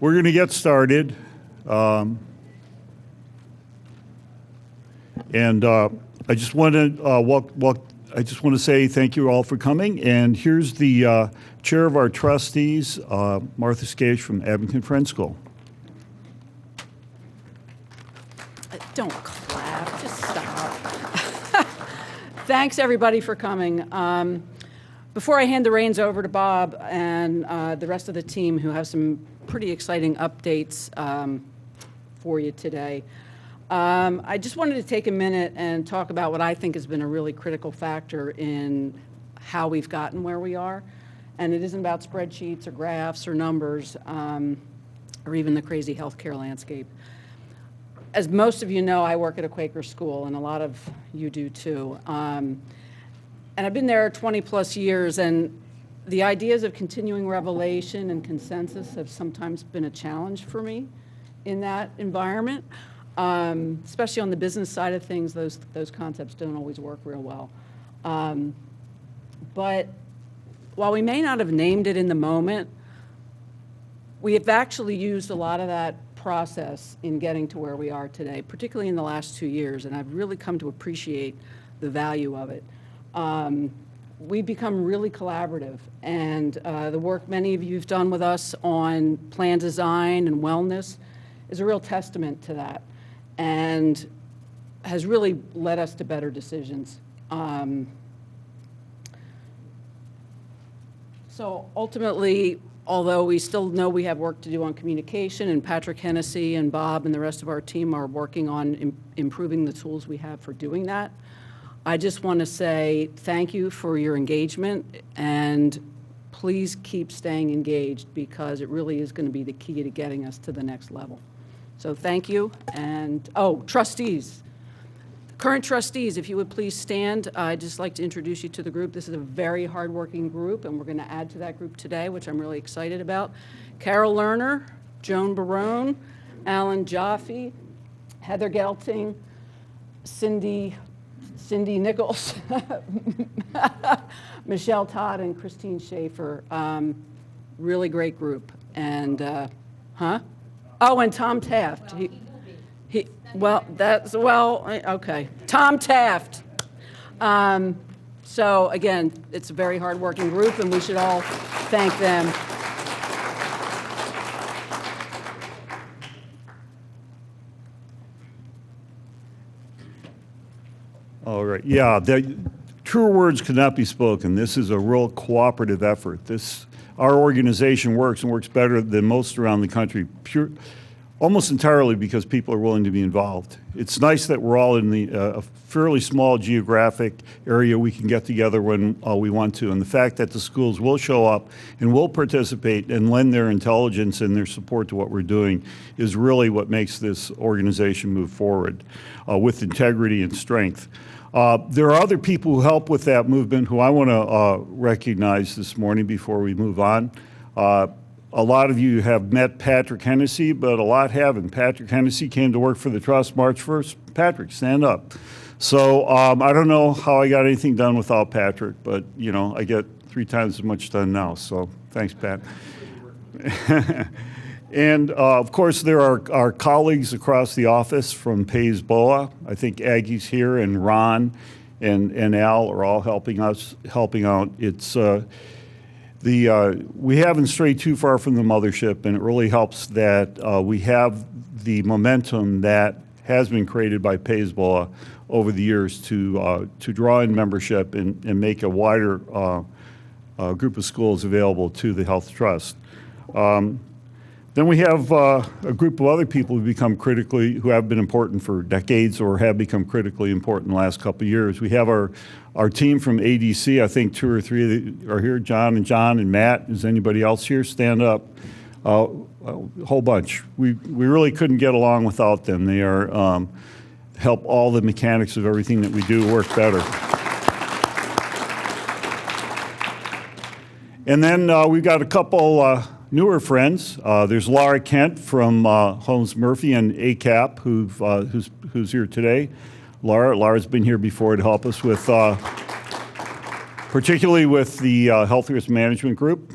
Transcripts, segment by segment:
We're going to get started. I just want to say thank you all for coming. And here's the chair of our trustees, Martha Skage from Abington Friends School. Don't clap, just stop. Thanks everybody for coming. Before I hand the reins over to Bob and the rest of the team who have some pretty exciting updates for you today, I just wanted to take a minute and talk about what I think has been a really critical factor in how we've gotten where we are. And it isn't about spreadsheets or graphs or numbers or even the crazy healthcare landscape. As most of you know, I work at a Quaker school, and a lot of you do too. And I've been there 20 plus years, and the ideas of continuing revelation and consensus have sometimes been a challenge for me in that environment. Especially on the business side of things, those concepts don't always work real well. But while we may not have named it in the moment, we have actually used a lot of that process in getting to where we are today, particularly in the last 2 years, and I've really come to appreciate the value of it. We've become really collaborative, and the work many of you have done with us on plan design and wellness is a real testament to that, and has really led us to better decisions. So ultimately, although we still know we have work to do on communication, and Patrick Hennessy and Bob and the rest of our team are working on improving the tools we have for doing that, I just want to say thank you for your engagement, and please keep staying engaged, because it really is going to be the key to getting us to the next level. So thank you. And trustees. Current trustees, if you would please stand. I'd just like to introduce you to the group. This is a very hardworking group, and we're going to add to that group today, which I'm really excited about. Carol Lerner, Joan Barone, Alan Jaffe, Heather Gelting, Cindy Nichols, Michelle Todd, and Christine Schaefer. Really great group. And, and Tom Taft. Okay. Tom Taft. So again, it's a very hard-working group, and we should all thank them. All right. Yeah, truer words could not be spoken. This is a real cooperative effort. Our organization works, and works better than most around the country, almost entirely because people are willing to be involved. It's nice that we're all in a fairly small geographic area we can get together when we want to. And the fact that the schools will show up and will participate and lend their intelligence and their support to what we're doing is really what makes this organization move forward with integrity and strength. There are other people who help with that movement who I want to recognize this morning before we move on. A lot of you have met Patrick Hennessy, but a lot haven't. Patrick Hennessy came to work for the Trust March 1st. Patrick, stand up. So I don't know how I got anything done without Patrick, but I get 3 times as much done now. So thanks, Pat. And of course, there are our colleagues across the office from PAISBOA. I think Aggie's here, and Ron and Al are all helping out. It's we haven't strayed too far from the mothership, and it really helps that we have the momentum that has been created by PAISBOA over the years to draw in membership and make a wider group of schools available to the Health Trust. Then we have a group of other people who have been important for decades or have become critically important in the last couple of years. We have our team from ADC. I think 2 or 3 are here, John and Matt. Is anybody else here? Stand up. A whole bunch. We really couldn't get along without them. They are help all the mechanics of everything that we do work better. And then we've got a couple newer friends. There's Laura Kent from Holmes Murphy and ACAP, who's here today. Laura's been here before to help us with, particularly with the Health Risk Management Group.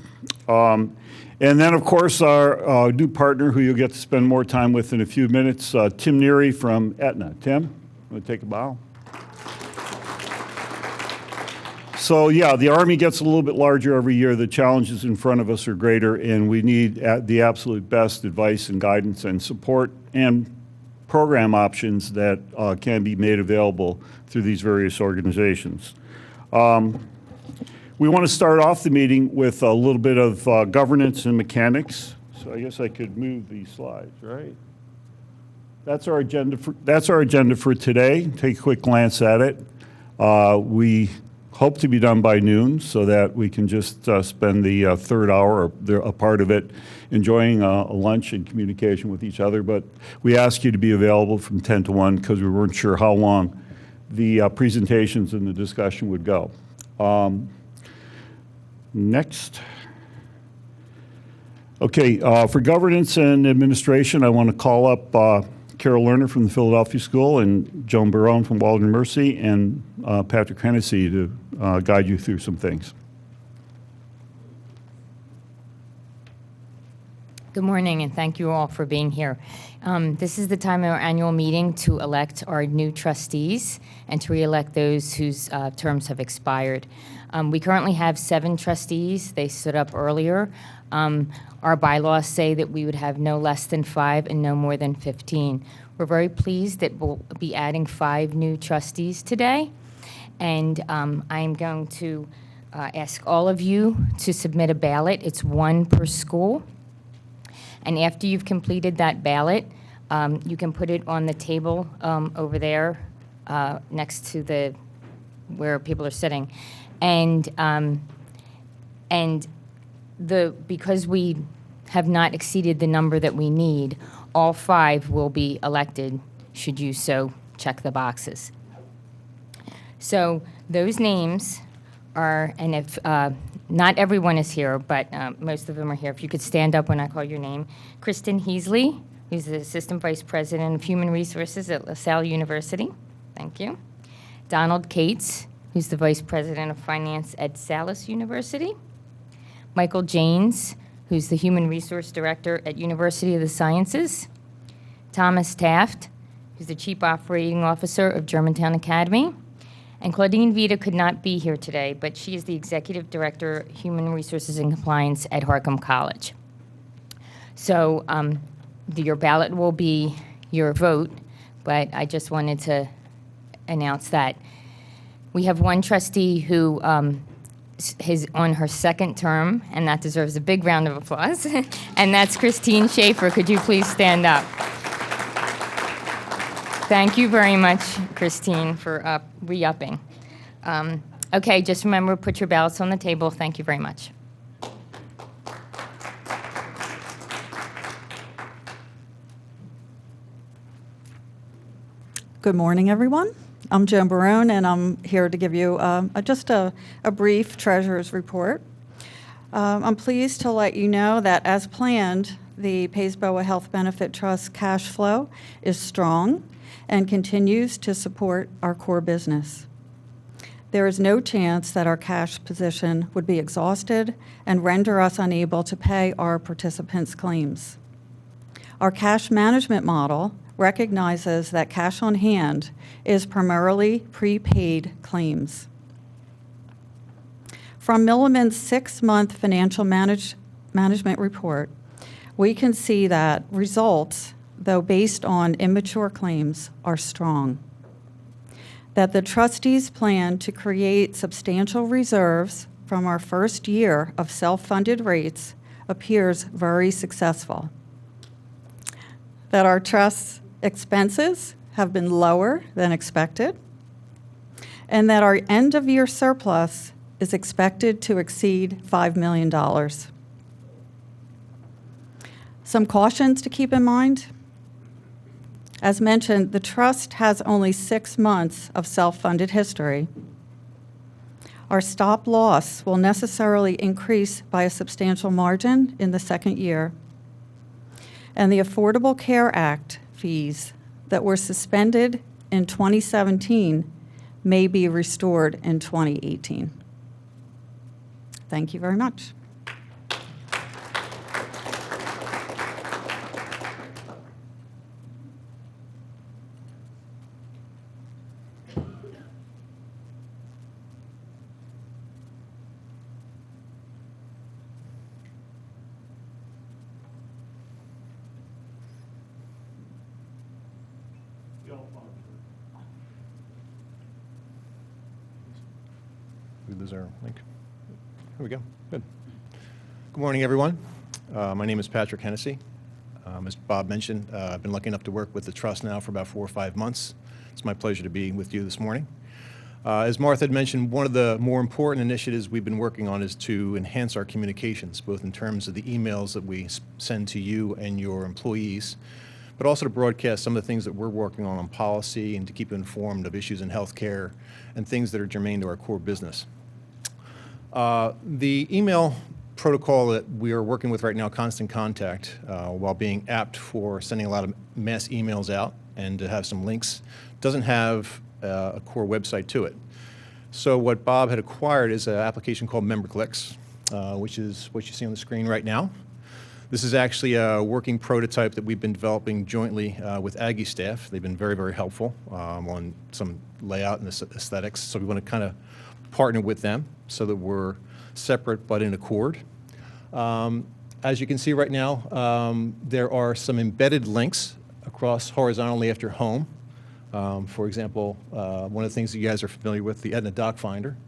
And then, of course, our new partner, who you'll get to spend more time with in a few minutes, Tim Neary from Aetna. Tim, want to take a bow? So yeah, the Army gets a little bit larger every year. The challenges in front of us are greater, and we need the absolute best advice and guidance and support and program options that can be made available through these various organizations. We want to start off the meeting with a little bit of governance and mechanics. So I guess I could move these slides, right? That's our agenda for today. Take a quick glance at it. We hope to be done by noon so that we can just spend the third hour, or a part of it, enjoying a lunch and communication with each other. But we ask you to be available from 10 to 1 because we weren't sure how long the presentations and the discussion would go. Next. Okay, for governance and administration, I want to call up Carol Lerner from the Philadelphia School and Joan Barone from Walden Mercy and Patrick Hennessy to guide you through some things. Good morning, and thank you all for being here. This is the time of our annual meeting to elect our new trustees and to re-elect those whose terms have expired. We currently have 7 trustees. They stood up earlier. Our bylaws say that we would have no less than 5 and no more than 15. We're very pleased that we'll be adding 5 new trustees today. And I'm going to ask all of you to submit a ballot. It's 1 per school. And after you've completed that ballot, you can put it on the table over there next to where people are sitting. And because we have not exceeded the number that we need, all 5 will be elected should you so check the boxes. So those names are, and if not everyone is here, but most of them are here. If you could stand up when I call your name. Kristen Heasley, who's the Assistant Vice President of Human Resources at LaSalle University. Thank you. Donald Cates, who's the Vice President of Finance at Salus University. Michael Janes, who's the Human Resource Director at University of the Sciences. Thomas Taft, who's the Chief Operating Officer of Germantown Academy. And Claudine Vita could not be here today, but she is the Executive Director, Human Resources and Compliance at Harcum College. So your ballot will be your vote, but I just wanted to announce that. We have one trustee who is on her 2nd term, and that deserves a big round of applause, and that's Christine Schaefer. Could you please stand up? Thank you very much, Christine, for re-upping. Okay, just remember, put your ballots on the table. Thank you very much. Good morning, everyone. I'm Joan Barone, and I'm here to give you just a brief treasurer's report. I'm pleased to let you know that, as planned, the PAISBOA Health Benefit Trust cash flow is strong and continues to support our core business. There is no chance that our cash position would be exhausted and render us unable to pay our participants' claims. Our cash management model recognizes that cash on hand is primarily prepaid claims. From Milliman's 6-month financial management report, we can see that results, though based on immature claims, are strong. That the trustees plan to create substantial reserves from our first year of self-funded rates appears very successful. That our trust's expenses have been lower than expected, and that our end-of-year surplus is expected to exceed $5 million. Some cautions to keep in mind. As mentioned, the trust has only 6 months of self-funded history. Our stop loss will necessarily increase by a substantial margin in the 2nd year. And the Affordable Care Act fees that were suspended in 2017 may be restored in 2018. Thank you very much. We lose our link. Here we go. Good. Good morning, everyone. My name is Patrick Hennessy. As Bob mentioned, I've been lucky enough to work with the Trust now for about 4 or 5 months. It's my pleasure to be with you this morning. As Martha had mentioned, one of the more important initiatives we've been working on is to enhance our communications, both in terms of the emails that we send to you and your employees, but also to broadcast some of the things that we're working on policy and to keep you informed of issues in healthcare and things that are germane to our core business. The email protocol that we are working with right now, Constant Contact, while being apt for sending a lot of mass emails out and to have some links, doesn't have a core website to it. So what Bob had acquired is an application called MemberClicks, which is what you see on the screen right now. This is actually a working prototype that we've been developing jointly with Aggie staff. They've been very, very helpful on some layout and aesthetics. So we want to kind of partner with them so that we're separate but in accord. As you can see right now, there are some embedded links across horizontally after home. For example, one of the things that you guys are familiar with, the Aetna Doc Finder.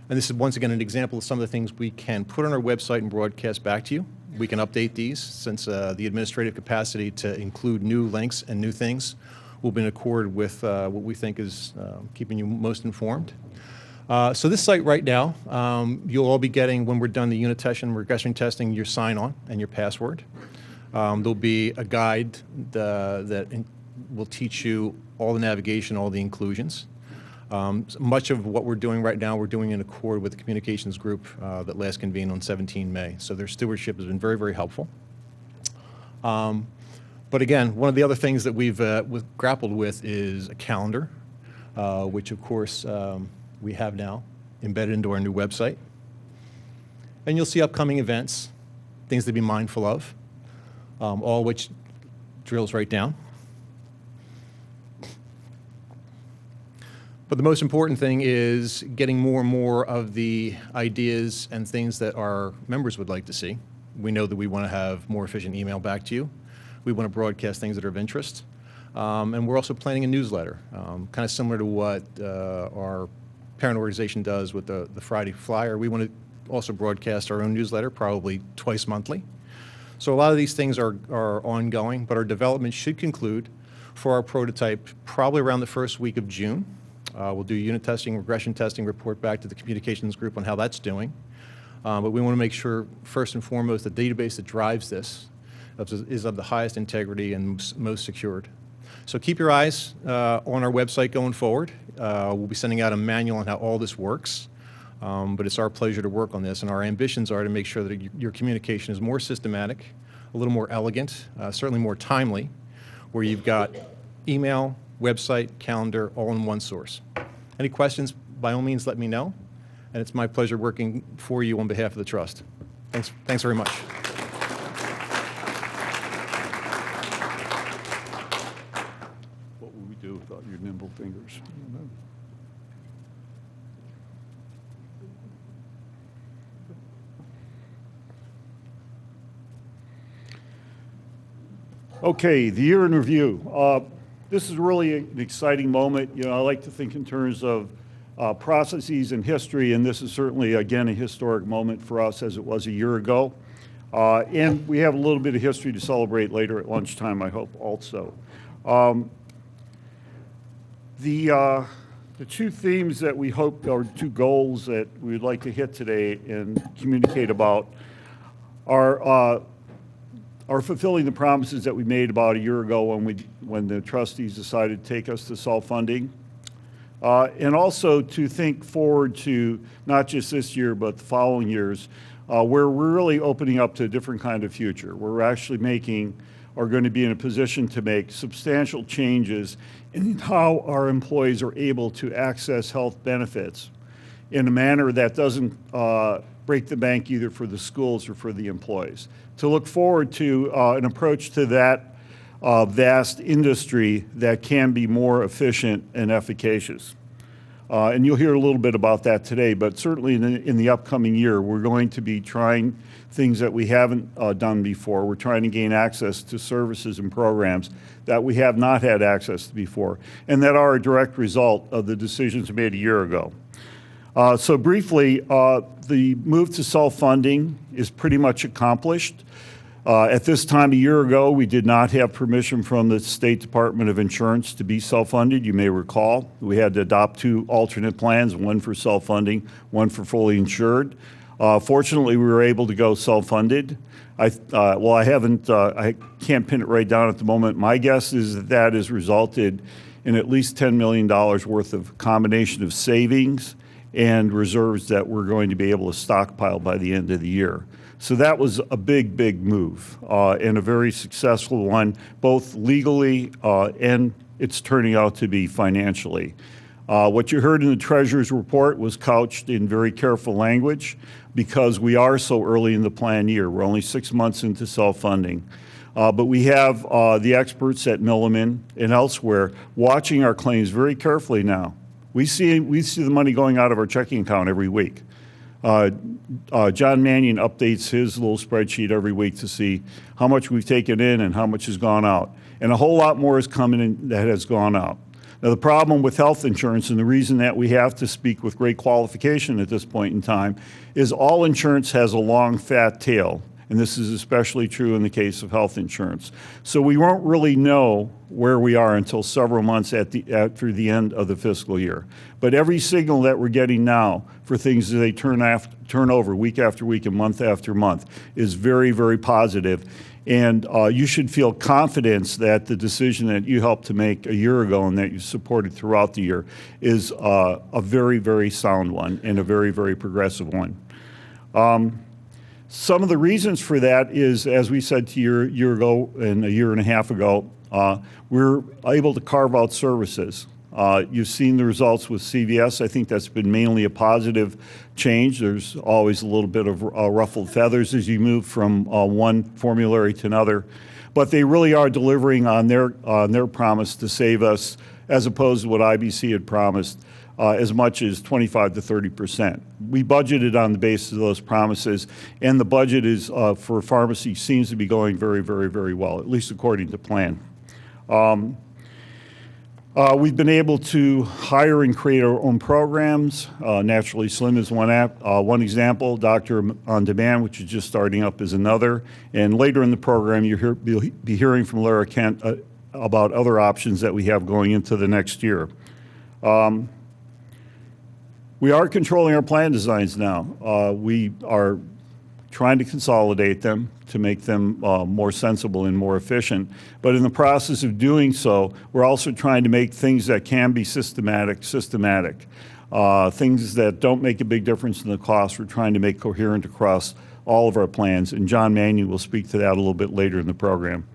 And this is once again an example of some of the things we can put on our website and broadcast back to you. We can update these since the administrative capacity to include new links and new things will be in accord with what we think is keeping you most informed. So this site right now, you'll all be getting, when we're done the unit test and regression testing, your sign-on and your password. There'll be a guide that will teach you all the navigation, all the inclusions. Much of what we're doing right now, we're doing in accord with the communications group that last convened on 17 May. So their stewardship has been very, very helpful. But again, one of the other things that we've grappled with is a calendar, which of course we have now embedded into our new website. And you'll see upcoming events, things to be mindful of, all which drills right down. But the most important thing is getting more and more of the ideas and things that our members would like to see. We know that we want to have more efficient email back to you. We want to broadcast things that are of interest. And we're also planning a newsletter, kind of similar to what our parent organization does with the Friday Flyer. We want to also broadcast our own newsletter, probably twice monthly. So a lot of these things are ongoing, but our development should conclude for our prototype probably around the first week of June. We'll do unit testing, regression testing, report back to the communications group on how that's doing. But we want to make sure, first and foremost, the database that drives this is of the highest integrity and most secured. So keep your eyes on our website going forward. We'll be sending out a manual on how all this works. But it's our pleasure to work on this, and our ambitions are to make sure that your communication is more systematic, a little more elegant, certainly more timely, where you've got email, website, calendar, all in one source. Any questions, by all means, let me know. And it's my pleasure working for you on behalf of the Trust. Thanks very much. What would we do without your nimble fingers? Okay, the year in review. This is really an exciting moment. You know, I like to think in terms of processes and history, and this is certainly, again, a historic moment for us as it was a year ago. And we have a little bit of history to celebrate later at lunchtime, I hope, also. The two themes that we hope, or two goals that we would like to hit today and communicate about are fulfilling the promises that we made about a year ago when the trustees decided to take us to self-funding. And also to think forward to not just this year, but the following years, where we're really opening up to a different kind of future. We're actually are going to be in a position to make substantial changes in how our employees are able to access health benefits in a manner that doesn't break the bank either for the schools or for the employees. To look forward to an approach to that vast industry that can be more efficient and efficacious. And you'll hear a little bit about that today, but certainly in the upcoming year, we're going to be trying things that we haven't done before. We're trying to gain access to services and programs that we have not had access to before, and that are a direct result of the decisions made a year ago. So briefly, the move to self-funding is pretty much accomplished. At this time a year ago, we did not have permission from the State Department of Insurance to be self-funded. You may recall we had to adopt 2 alternate plans, one for self-funding, one for fully insured. Fortunately, we were able to go self-funded. I can't pin it right down at the moment. My guess is that that has resulted in at least $10 million worth of combination of savings and reserves that we're going to be able to stockpile by the end of the year. So that was a big, big move and a very successful one, both legally and it's turning out to be financially. What you heard in the Treasurer's report was couched in very careful language because we are so early in the plan year. We're only 6 months into self-funding. But we have the experts at Milliman and elsewhere watching our claims very carefully now. We see the money going out of our checking account every week. John Mannion updates his little spreadsheet every week to see how much we've taken in and how much has gone out. And a whole lot more is coming in that has gone out. Now, the problem with health insurance, and the reason that we have to speak with great qualification at this point in time, is all insurance has a long, fat tail. And this is especially true in the case of health insurance. So we won't really know where we are until several months through the end of the fiscal year. But every signal that we're getting now for things as they turn over week after week and month after month is very, very positive. And you should feel confidence that the decision that you helped to make a year ago and that you supported throughout the year is a very, very sound one and a very, very progressive one. Some of the reasons for that is, as we said to you a year ago and a year and a half ago, we're able to carve out services. You've seen the results with CVS. I think that's been mainly a positive change. There's always a little bit of ruffled feathers as you move from one formulary to another. But they really are delivering on their promise to save us, as opposed to what IBC had promised, as much as 25 to 30%. We budgeted on the basis of those promises, and the budget is for pharmacy seems to be going very, very, very well, at least according to plan. We've been able to hire and create our own programs. Naturally Slim is one example. Doctor on Demand, which is just starting up, is another. And later in the program, you'll be hearing from Lara Kent about other options that we have going into the next year. We are controlling our plan designs now. We are trying to consolidate them to make them more sensible and more efficient. But in the process of doing so, we're also trying to make things that can be systematic. Things that don't make a big difference in the cost, we're trying to make coherent across all of our plans. And John Mannion will speak to that a little bit later in the program.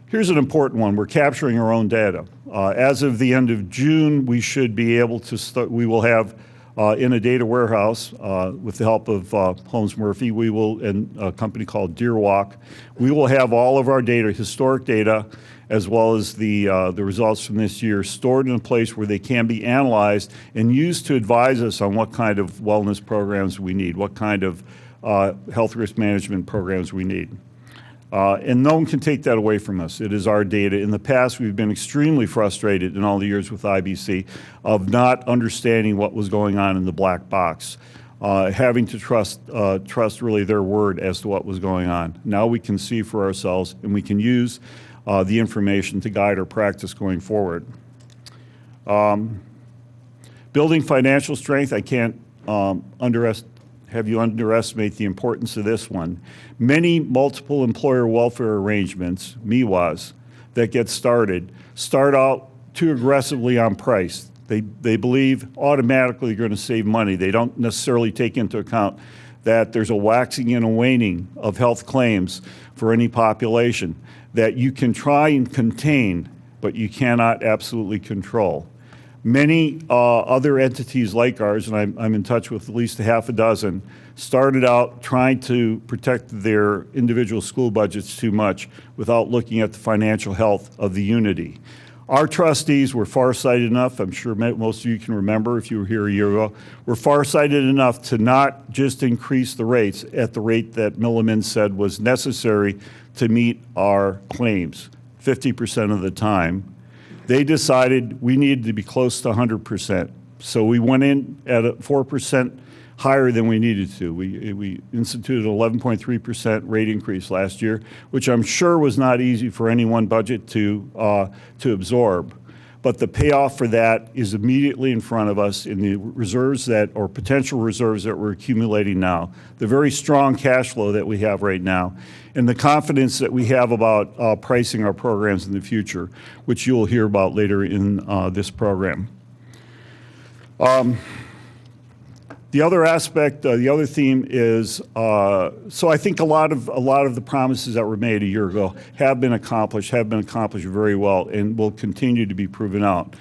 Here's an important one. We're capturing our own data. As of the end of June, we should be able to start, we will have in a data warehouse with the help of Holmes Murphy, we will, and a company called Deerwalk, we will have all of our data, historic data, as well as the results from this year stored in a place where they can be analyzed and used to advise us on what kind of wellness programs we need, what kind of health risk management programs we need. And no one can take that away from us. It is our data. In the past, we've been extremely frustrated in all the years with IBC of not understanding what was going on in the black box, having to trust really their word as to what was going on. Now we can see for ourselves, and we can use the information to guide our practice going forward. Building financial strength, I can't have you underestimate the importance of this one. Many multiple employer welfare arrangements, MIWAs, that get started, start out too aggressively on price. They believe automatically you're going to save money. They don't necessarily take into account that there's a waxing and a waning of health claims for any population that you can try and contain, but you cannot absolutely control. Many other entities like ours, and I'm in touch with at least a half a dozen, started out trying to protect their individual school budgets too much without looking at the financial health of the unity. Our trustees were farsighted enough, I'm sure most of you can remember if you were here a year ago, were farsighted enough to not just increase the rates at the rate that Milliman said was necessary to meet our claims, 50% of the time. They decided we needed to be close to 100%. So we went in at a 4% higher than we needed to. We instituted an 11.3% rate increase last year, which I'm sure was not easy for any one budget to absorb. But the payoff for that is immediately in front of us in the reserves or potential reserves that we're accumulating now, the very strong cash flow that we have right now, and the confidence that we have about pricing our programs in the future, which you'll hear about later in this program. The other aspect, the other theme is, so I think a lot of the promises that were made a year ago have been accomplished very well, and will continue to be proven out.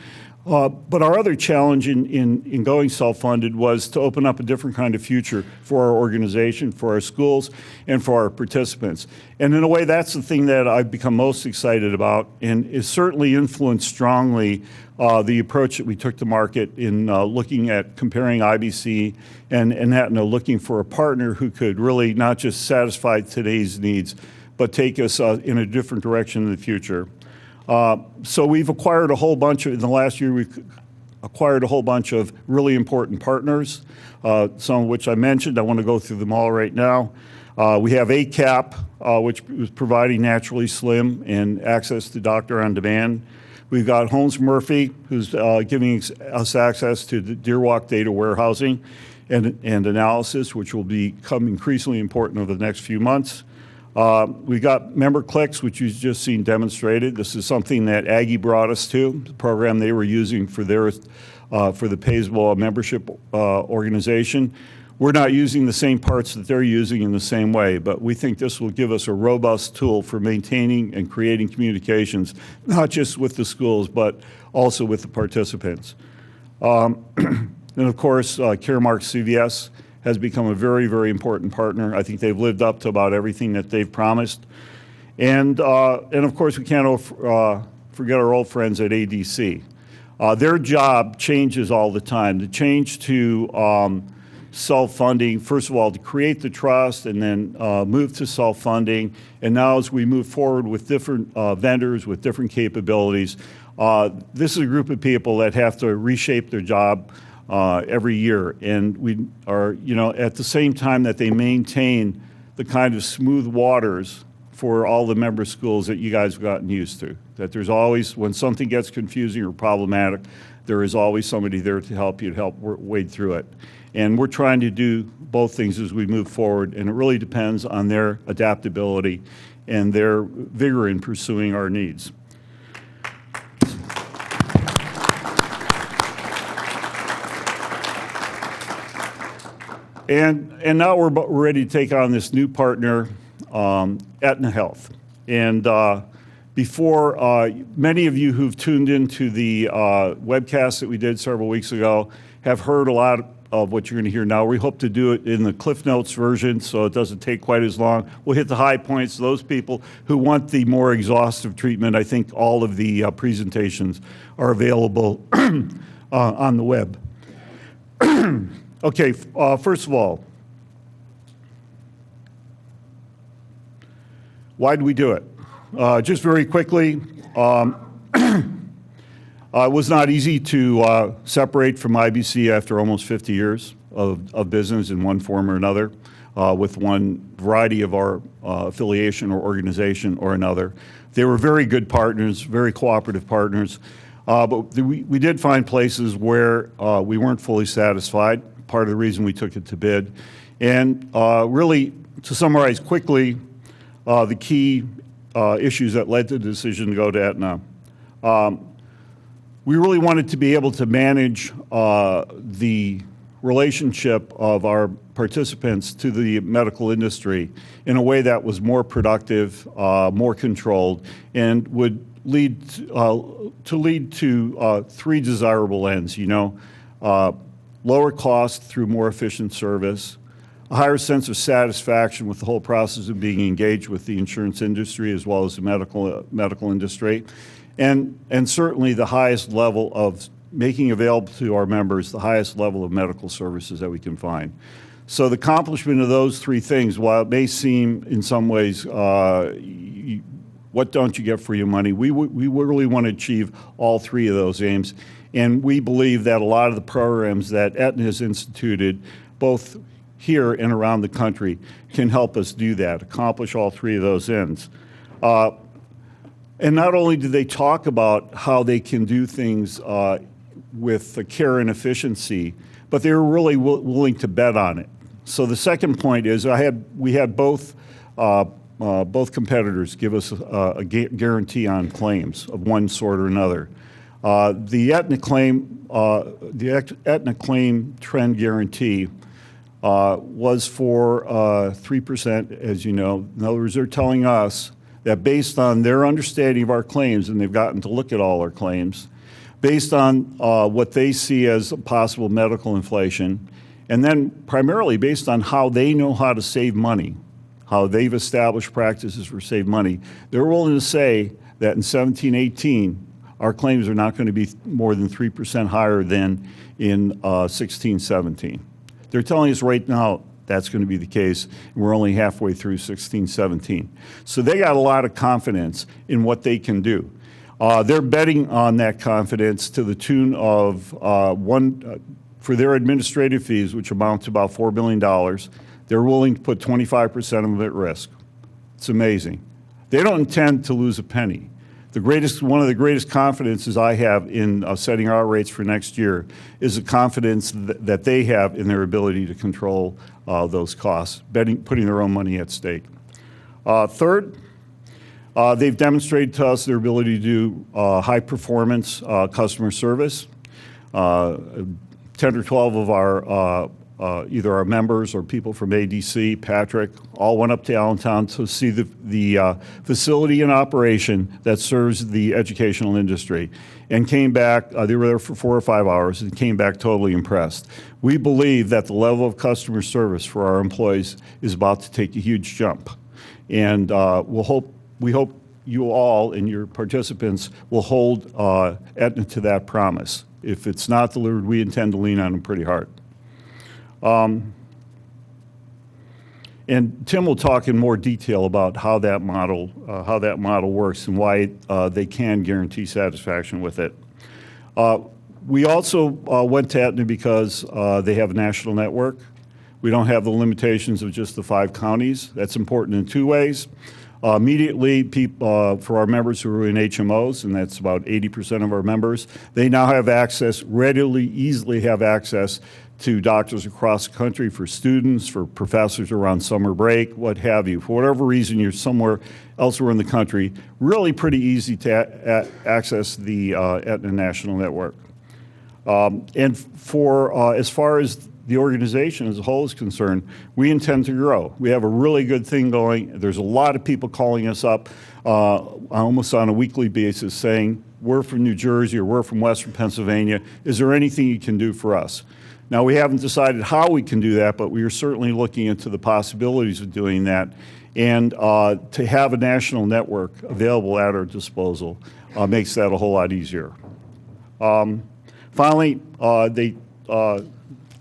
But our other challenge in going self-funded was to open up a different kind of future for our organization, for our schools, and for our participants. And in a way, that's the thing that I've become most excited about, and is certainly influenced strongly the approach that we took to market in looking at comparing IBC and Aetna, looking for a partner who could really not just satisfy today's needs, but take us in a different direction in the future. So we've acquired a whole bunch in the last year, we've acquired a whole bunch of really important partners, some of which I mentioned. I want to go through them all right now. We have ACAP, which is providing Naturally Slim and access to doctor on demand. We've got Holmes Murphy, who's giving us access to the Deer Walk data warehousing and analysis, which will become increasingly important over the next few months. We got member clicks, which you've just seen demonstrated. This is something that Aggie brought us to, the program they were using for their for the PAISBOA membership organization. We're not using the same parts that they're using in the same way, but we think this will give us a robust tool for maintaining and creating communications, not just with the schools, but also with the participants. And of course, Caremark CVS has become a very, very important partner. I think they've lived up to about everything that they've promised. And of course, we can't forget our old friends at ADC. Their job changes all the time. The change to self-funding, first of all, to create the trust and then move to self-funding. And now as we move forward with different vendors with different capabilities, this is a group of people that have to reshape their job every year. And we are, at the same time that they maintain the kind of smooth waters for all the member schools that you guys have gotten used to. That there's always, when something gets confusing or problematic, there is always somebody there to help you, to help wade through it. And we're trying to do both things as we move forward, and it really depends on their adaptability and their vigor in pursuing our needs. And now we're ready to take on this new partner, Aetna Health. And before, many of you who've tuned into the webcast that we did several weeks ago have heard a lot of what you're going to hear now. We hope to do it in the Cliff Notes version, so it doesn't take quite as long. We'll hit the high points. Those people who want the more exhaustive treatment, I think all of the presentations are available on the web. Okay, first of all, why did we do it? Just very quickly, it was not easy to separate from IBC after almost 50 years of business in one form or another, with one variety of our affiliation or organization or another. They were very good partners, very cooperative partners, but we did find places where we weren't fully satisfied, part of the reason we took it to bid. And really, to summarize quickly, the key issues that led to the decision to go to Aetna. We really wanted to be able to manage the relationship of our participants to the medical industry in a way that was more productive, more controlled, and would lead to three desirable ends, lower cost through more efficient service, a higher sense of satisfaction with the whole process of being engaged with the insurance industry as well as the medical industry, and certainly the highest level of making available to our members the highest level of medical services that we can find. So the accomplishment of those three things, while it may seem in some ways, what don't you get for your money, we really want to achieve all three of those aims. And we believe that a lot of the programs that Aetna has instituted, both here and around the country, can help us do that, accomplish all three of those ends. And not only do they talk about how they can do things with the care and efficiency, but they were really willing to bet on it. So the second point is we had both competitors give us a guarantee on claims of one sort or another. The Aetna claim trend guarantee was for 3%, as you know. In other words, they're telling us that based on their understanding of our claims, and they've gotten to look at all our claims, based on what they see as possible medical inflation, and then primarily based on how they know how to save money, how they've established practices for save money, they're willing to say that in 17-18, our claims are not going to be more than 3% higher than in 16-17. They're telling us right now that's going to be the case, and we're only halfway through 16-17. So they got a lot of confidence in what they can do. They're betting on that confidence to the tune of for their administrative fees, which amount to about $4 billion, they're willing to put 25% of them at risk. It's amazing. They don't intend to lose a penny. One of the greatest confidences I have in setting our rates for next year is the confidence that they have in their ability to control those costs, putting their own money at stake. Third, they've demonstrated to us their ability to do high-performance customer service. 10 or 12 of our either our members or people from ADC, Patrick, all went up to Allentown to see the facility in operation that serves the educational industry, and came back. They were there for 4 or 5 hours and came back totally impressed. We believe that the level of customer service for our employees is about to take a huge jump, and we hope you all and your participants will hold Aetna to that promise. If it's not delivered, we intend to lean on them pretty hard. And Tim will talk in more detail about how that model works and why they can guarantee satisfaction with it. We also went to Aetna because they have a national network. We don't have the limitations of just the 5 counties. That's important in 2 ways. Immediately, for our members who are in HMOs, and that's about 80% of our members, they now have access, easily have access to doctors across the country, for students, for professors around summer break, what have you. For whatever reason you're somewhere elsewhere in the country, really pretty easy to access the Aetna National Network. And for as far as the organization as a whole is concerned, we intend to grow. We have a really good thing going. There's a lot of people calling us up almost on a weekly basis saying, we're from New Jersey or we're from Western Pennsylvania. Is there anything you can do for us? Now, we haven't decided how we can do that, but we are certainly looking into the possibilities of doing that. And to have a national network available at our disposal makes that a whole lot easier. Finally,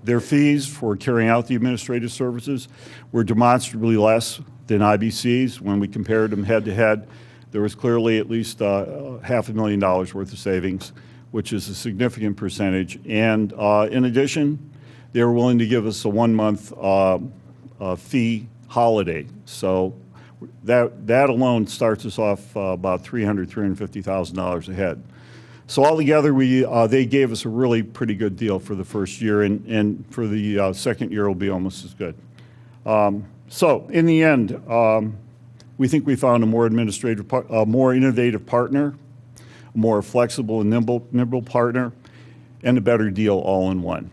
their fees for carrying out the administrative services were demonstrably less than IBC's. When we compared them head-to-head, there was clearly at least $500,000 worth of savings, which is a significant percentage. And in addition, they were willing to give us a 1-month fee holiday. So that alone starts us off about $350,000 a head. So altogether, they gave us a really pretty good deal for the first year, and for the second year will be almost as good. So in the end, we think we found a more innovative partner, a more flexible and nimble partner, and a better deal all in one.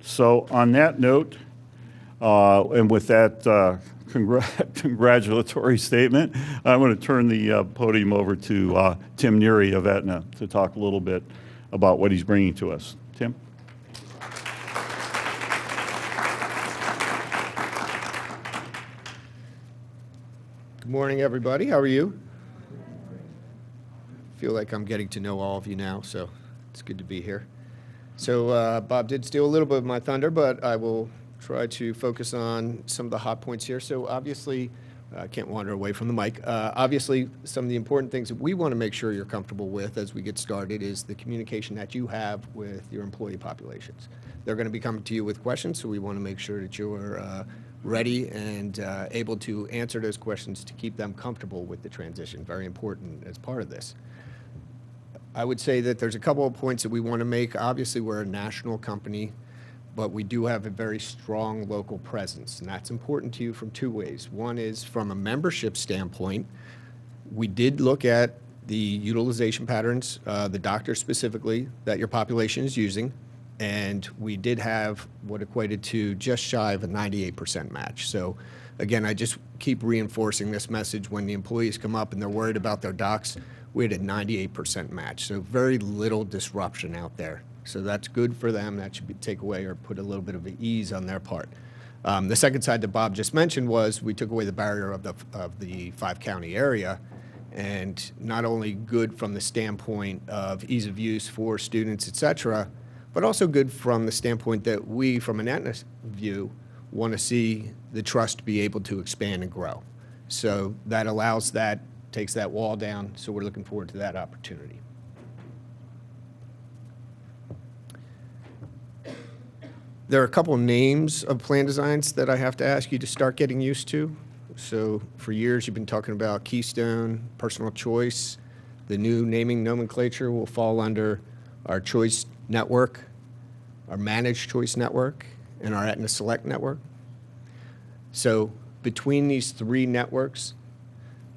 So on that note, and with that congratulatory statement, I'm going to turn the podium over to Tim Neary of Aetna to talk a little bit about what he's bringing to us. Tim? Good morning, everybody. How are you? feel like I'm getting to know all of you now, so it's good to be here. So Bob did steal a little bit of my thunder, but I will try to focus on some of the hot points here. So obviously, I can't wander away from the mic. Obviously, some of the important things that we want to make sure you're comfortable with as we get started is the communication that you have with your employee populations. They're going to be coming to you with questions, so we want to make sure that you're ready and able to answer those questions to keep them comfortable with the transition. Very important as part of this. I would say that there's a couple of points that we want to make. Obviously, we're a national company, but we do have a very strong local presence, and that's important to you from two ways. One is from a membership standpoint. We did look at the utilization patterns, the doctors specifically, that your population is using, and we did have what equated to just shy of a 98% match. So again, I just keep reinforcing this message when the employees come up and they're worried about their docs. We had a 98% match, so very little disruption out there. So that's good for them. That should take away or put a little bit of ease on their part. The second side that Bob just mentioned was we took away the barrier of the 5-county area, and not only good from the standpoint of ease of use for students, et cetera, but also good from the standpoint that we, from an Aetna view, want to see the trust be able to expand and grow. So that allows that, takes that wall down, so we're looking forward to that opportunity. There are a couple names of plan designs that I have to ask you to start getting used to. So for years, you've been talking about Keystone, Personal Choice. The new naming nomenclature will fall under our Choice Network, our Managed Choice Network, and our Aetna Select Network. So between these three networks,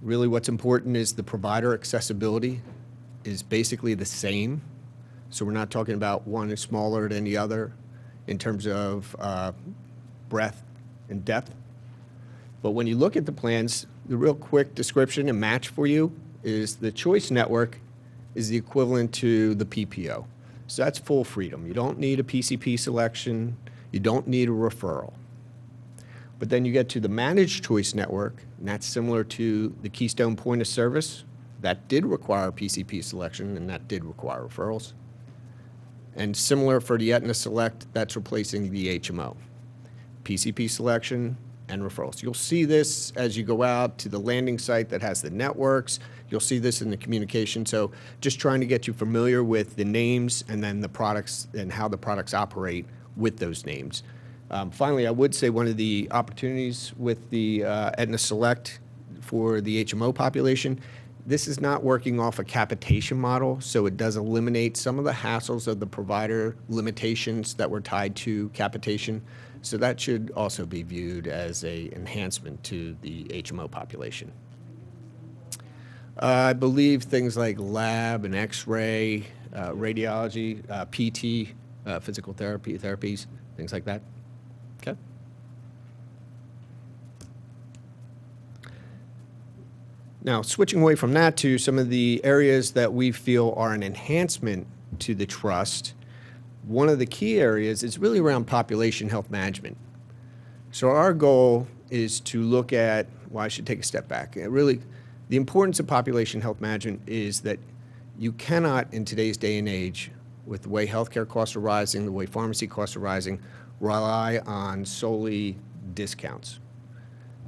really what's important is the provider accessibility is basically the same. So we're not talking about one is smaller than the other in terms of breadth and depth. But when you look at the plans, the real quick description and match for you is the Choice Network is the equivalent to the PPO. So that's full freedom. You don't need a PCP selection. You don't need a referral. But then you get to the Managed Choice Network, and that's similar to the Keystone Point of Service. That did require PCP selection, and that did require referrals. And similar for the Aetna Select, that's replacing the HMO. PCP selection and referrals. You'll see this as you go out to the landing site that has the networks. You'll see this in the communication. So just trying to get you familiar with the names and then the products and how the products operate with those names. Finally, I would say one of the opportunities with the Aetna Select for the HMO population, this is not working off a capitation model, so it does eliminate some of the hassles of the provider limitations that were tied to capitation. So that should also be viewed as an enhancement to the HMO population. I believe things like lab and x-ray, radiology, PT, physical therapy, therapies, things like that. Okay. Now, switching away from that to some of the areas that we feel are an enhancement to the trust, one of the key areas is really around population health management. So our goal is to look at, well, I should take a step back. Really, the importance of population health management is that you cannot, in today's day and age, with the way healthcare costs are rising, the way pharmacy costs are rising, rely on solely discounts,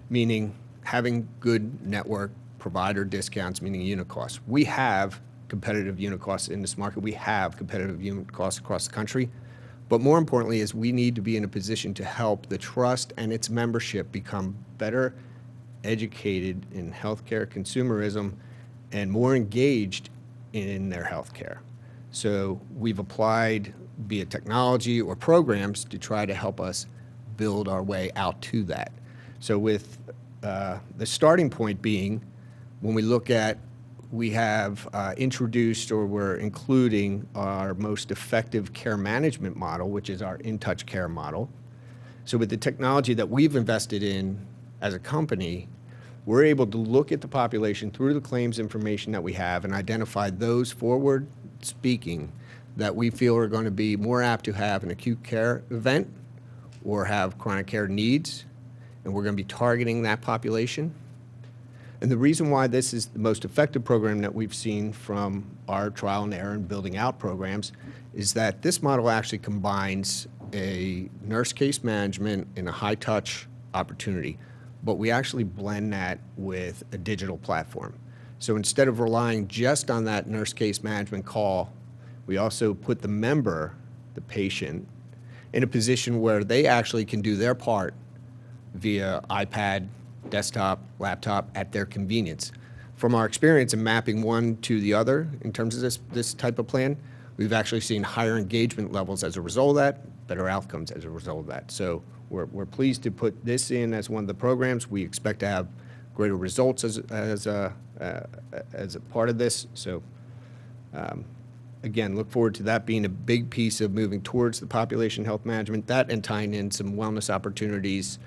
meaning having good network provider discounts, meaning unit costs. We have competitive unit costs in this market. We have competitive unit costs across the country. But more importantly is we need to be in a position to help the trust and its membership become better educated in healthcare consumerism and more engaged in their healthcare. So we've applied, be it technology or programs, to try to help us build our way out to that. So with the starting point being, when we look at, we have introduced or we're including our most effective care management model, which is our in-touch care model. So with the technology that we've invested in as a company, we're able to look at the population through the claims information that we have and identify those forward speaking that we feel are going to be more apt to have an acute care event or have chronic care needs, and we're going to be targeting that population. And the reason why this is the most effective program that we've seen from our trial and error in building out programs is that this model actually combines a nurse case management and a high-touch opportunity, but we actually blend that with a digital platform. So instead of relying just on that nurse case management call, we also put the member, the patient, in a position where they actually can do their part via iPad, desktop, laptop, at their convenience. From our experience in mapping one to the other in terms of this type of plan, we've actually seen higher engagement levels as a result of that, better outcomes as a result of that. So we're pleased to put this in as one of the programs. We expect to have greater results as a part of this. So again, look forward to that being a big piece of moving towards the population health management, that and tying in some wellness opportunities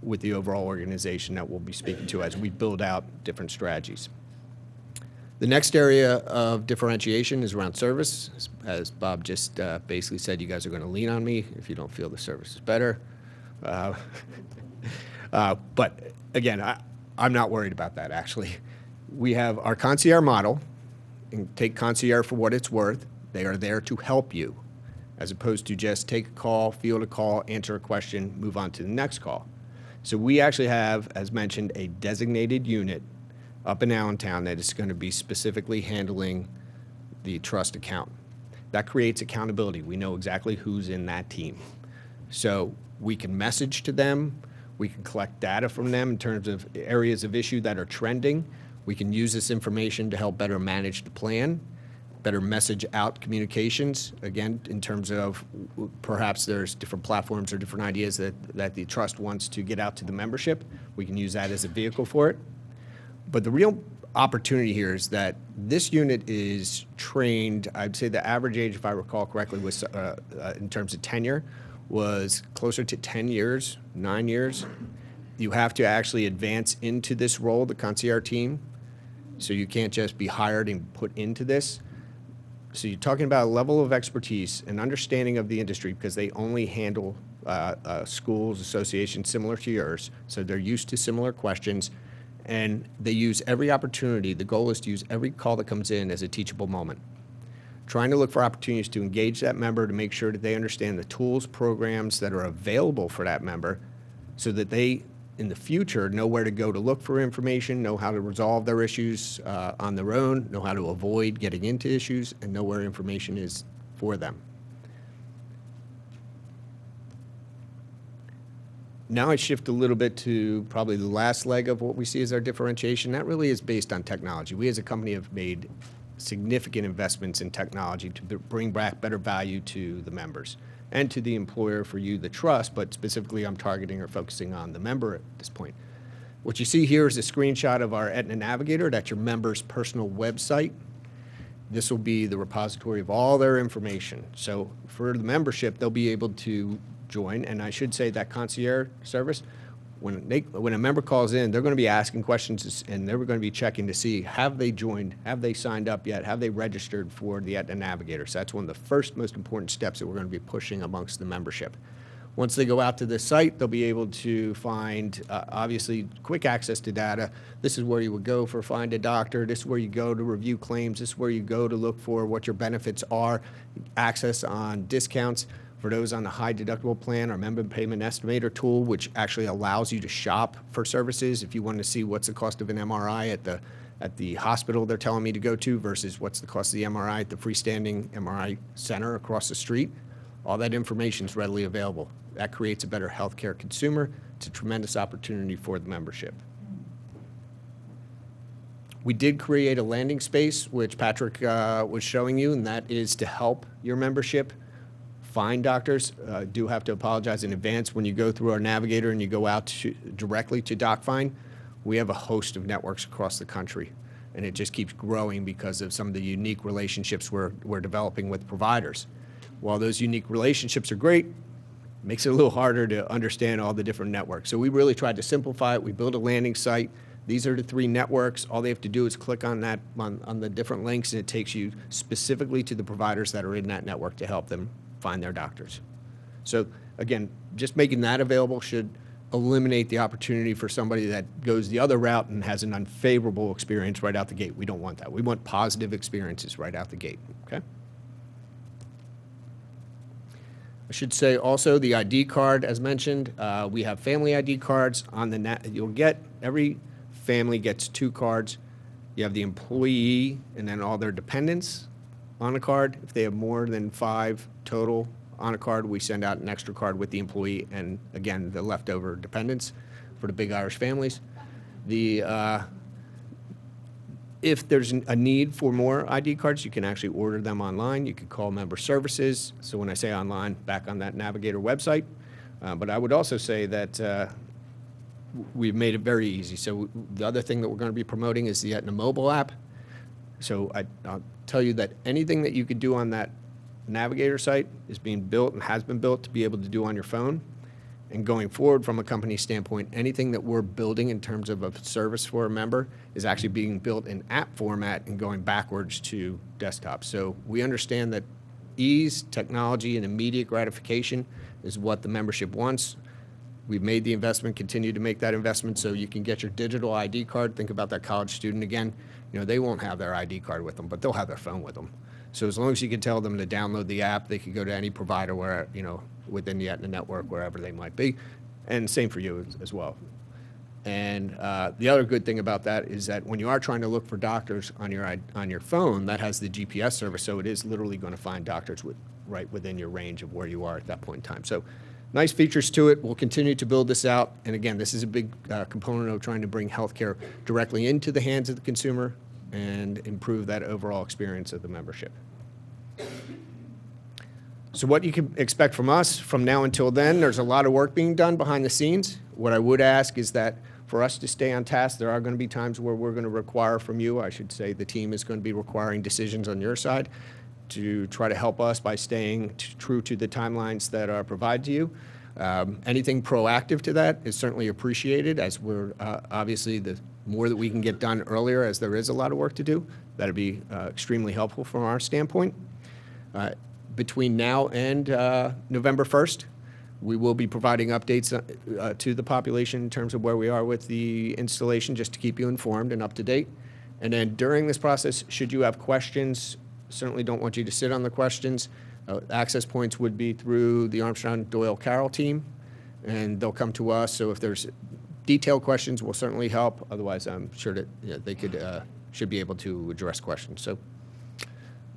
with the overall organization that we'll be speaking to as we build out different strategies. The next area of differentiation is around service. As Bob just basically said, you guys are going to lean on me if you don't feel the service is better. But again, I'm not worried about that, actually. We have our concierge model, and take concierge for what it's worth. They are there to help you, as opposed to just take a call, field a call, answer a question, move on to the next call. So we actually have, as mentioned, a designated unit up in Allentown that is going to be specifically handling the trust account. That creates accountability. We know exactly who's in that team. So we can message to them. We can collect data from them in terms of areas of issue that are trending. We can use this information to help better manage the plan, better message out communications, again, in terms of perhaps there's different platforms or different ideas that the trust wants to get out to the membership. We can use that as a vehicle for it. But the real opportunity here is that this unit is trained, I'd say the average age, if I recall correctly, was in terms of tenure, was closer to 10 years, 9 years. You have to actually advance into this role, the concierge team. So you can't just be hired and put into this. So you're talking about a level of expertise and understanding of the industry because they only handle schools, associations similar to yours. So they're used to similar questions. And they use every opportunity. The goal is to use every call that comes in as a teachable moment. Trying to look for opportunities to engage that member to make sure that they understand the tools, programs that are available for that member so that they, in the future, know where to go to look for information, know how to resolve their issues on their own, know how to avoid getting into issues, and know where information is for them. Now I shift a little bit to probably the last leg of what we see as our differentiation. That really is based on technology. We as a company have made significant investments in technology to bring back better value to the members and to the employer for you, the trust, but specifically I'm targeting or focusing on the member at this point. What you see here is a screenshot of our Aetna Navigator. That's your member's personal website. This will be the repository of all their information. So for the membership, they'll be able to join, and I should say that concierge service, when a member calls in, they're going to be asking questions and they're going to be checking to see, have they joined, have they signed up yet, have they registered for the Aetna Navigator? So that's one of the first most important steps that we're going to be pushing amongst the membership. Once they go out to the site, they'll be able to find, obviously, quick access to data. This is where you would go for find a doctor. This is where you go to review claims. This is where you go to look for what your benefits are, access on discounts. For those on the high deductible plan, our member payment estimator tool, which actually allows you to shop for services. If you want to see what's the cost of an MRI at the hospital they're telling me to go to versus what's the cost of the MRI at the freestanding MRI center across the street, all that information is readily available. That creates a better healthcare consumer. It's a tremendous opportunity for the membership. We did create a landing space, which Patrick was showing you, and that is to help your membership find doctors. Do have to apologize in advance. When you go through our navigator and you go out directly to DocFind, we have a host of networks across the country, and it just keeps growing because of some of the unique relationships we're developing with providers. While those unique relationships are great, it makes it a little harder to understand all the different networks. So we really tried to simplify it. We built a landing site. These are the 3 networks. All they have to do is click on that on the different links, and it takes you specifically to the providers that are in that network to help them find their doctors. So again, just making that available should eliminate the opportunity for somebody that goes the other route and has an unfavorable experience right out the gate. We don't want that. We want positive experiences right out the gate, okay? I should say also the ID card, as mentioned, we have family ID cards on the you'll get, every family gets 2 cards. You have the employee and then all their dependents on a card. If they have more than 5 total on a card, we send out an extra card with the employee and, again, the leftover dependents for the big Irish families. If there's a need for more ID cards, you can actually order them online. You could call member services. So when I say online, back on that Navigator website. But I would also say that we've made it very easy. So the other thing that we're going to be promoting is the Aetna mobile app. So I'll tell you that anything that you could do on that Navigator site is being built and has been built to be able to do on your phone. And going forward from a company standpoint, anything that we're building in terms of a service for a member is actually being built in app format and going backwards to desktop. So we understand that ease, technology, and immediate gratification is what the membership wants. We've made the investment, continue to make that investment so you can get your digital ID card. Think about that college student again. You know, they won't have their ID card with them, but they'll have their phone with them. So as long as you can tell them to download the app, they can go to any provider where, you know, within the Aetna network, wherever they might be. And same for you as well. And the other good thing about that is that when you are trying to look for doctors on your phone, that has the GPS service, so it is literally going to find doctors right within your range of where you are at that point in time. So nice features to it. We'll continue to build this out. And again, this is a big component of trying to bring healthcare directly into the hands of the consumer and improve that overall experience of the membership. So what you can expect from us from now until then, there's a lot of work being done behind the scenes. What I would ask is that for us to stay on task, there are going to be times where we're going to require from you, I should say the team is going to be requiring decisions on your side to try to help us by staying true to the timelines that are provided to you. Anything proactive to that is certainly appreciated, as we're obviously the more that we can get done earlier, as there is a lot of work to do, that'd be extremely helpful from our standpoint. Between now and November 1st, we will be providing updates to the population in terms of where we are with the installation, just to keep you informed and up to date. And then during this process, should you have questions, certainly don't want you to sit on the questions. Access points would be through the Armstrong Doyle Carroll team, and they'll come to us. So if there's detailed questions, we'll certainly help. Otherwise, I'm sure that they should be able to address questions. So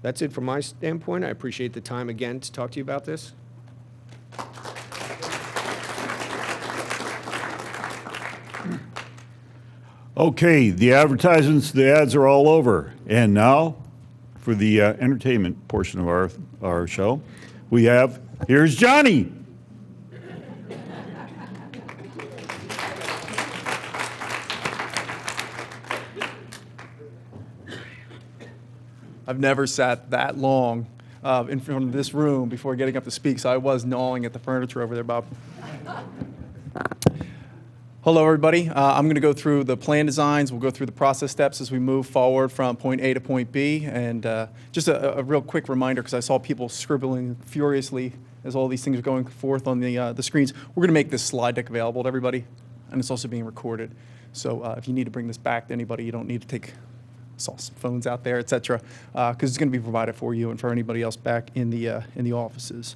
that's it from my standpoint. I appreciate the time again to talk to you about this. Okay, the advertisements, the ads are all over. And now, for the entertainment portion of our show, here's Johnny. I've never sat that long in front of this room before getting up to speak, so I was gnawing at the furniture over there, Bob. Hello, everybody. I'm going to go through the plan designs. We'll go through the process steps as we move forward from point A to point B. And just a real quick reminder, because I saw people scribbling furiously as all these things are going forth on the screens. We're going to make this slide deck available to everybody, and it's also being recorded. So if you need to bring this back to anybody, you don't need to take saw some phones out there, et cetera, because it's going to be provided for you and for anybody else back in the offices.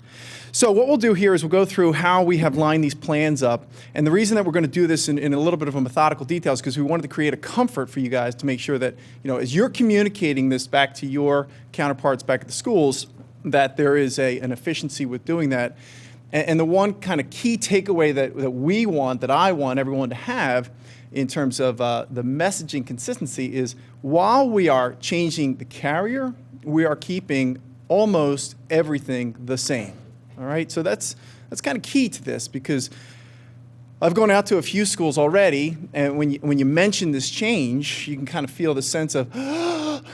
So what we'll do here is we'll go through how we have lined these plans up. And the reason that we're going to do this in a little bit of a methodical detail is because we wanted to create a comfort for you guys to make sure that, you know, as you're communicating this back to your counterparts back at the schools, that there is an efficiency with doing that. And the one kind of key takeaway that I want everyone to have in terms of the messaging consistency is, while we are changing the carrier, we are keeping almost everything the same. All right, so that's kind of key to this, because I've gone out to a few schools already, and when you mention this change, you can kind of feel the sense of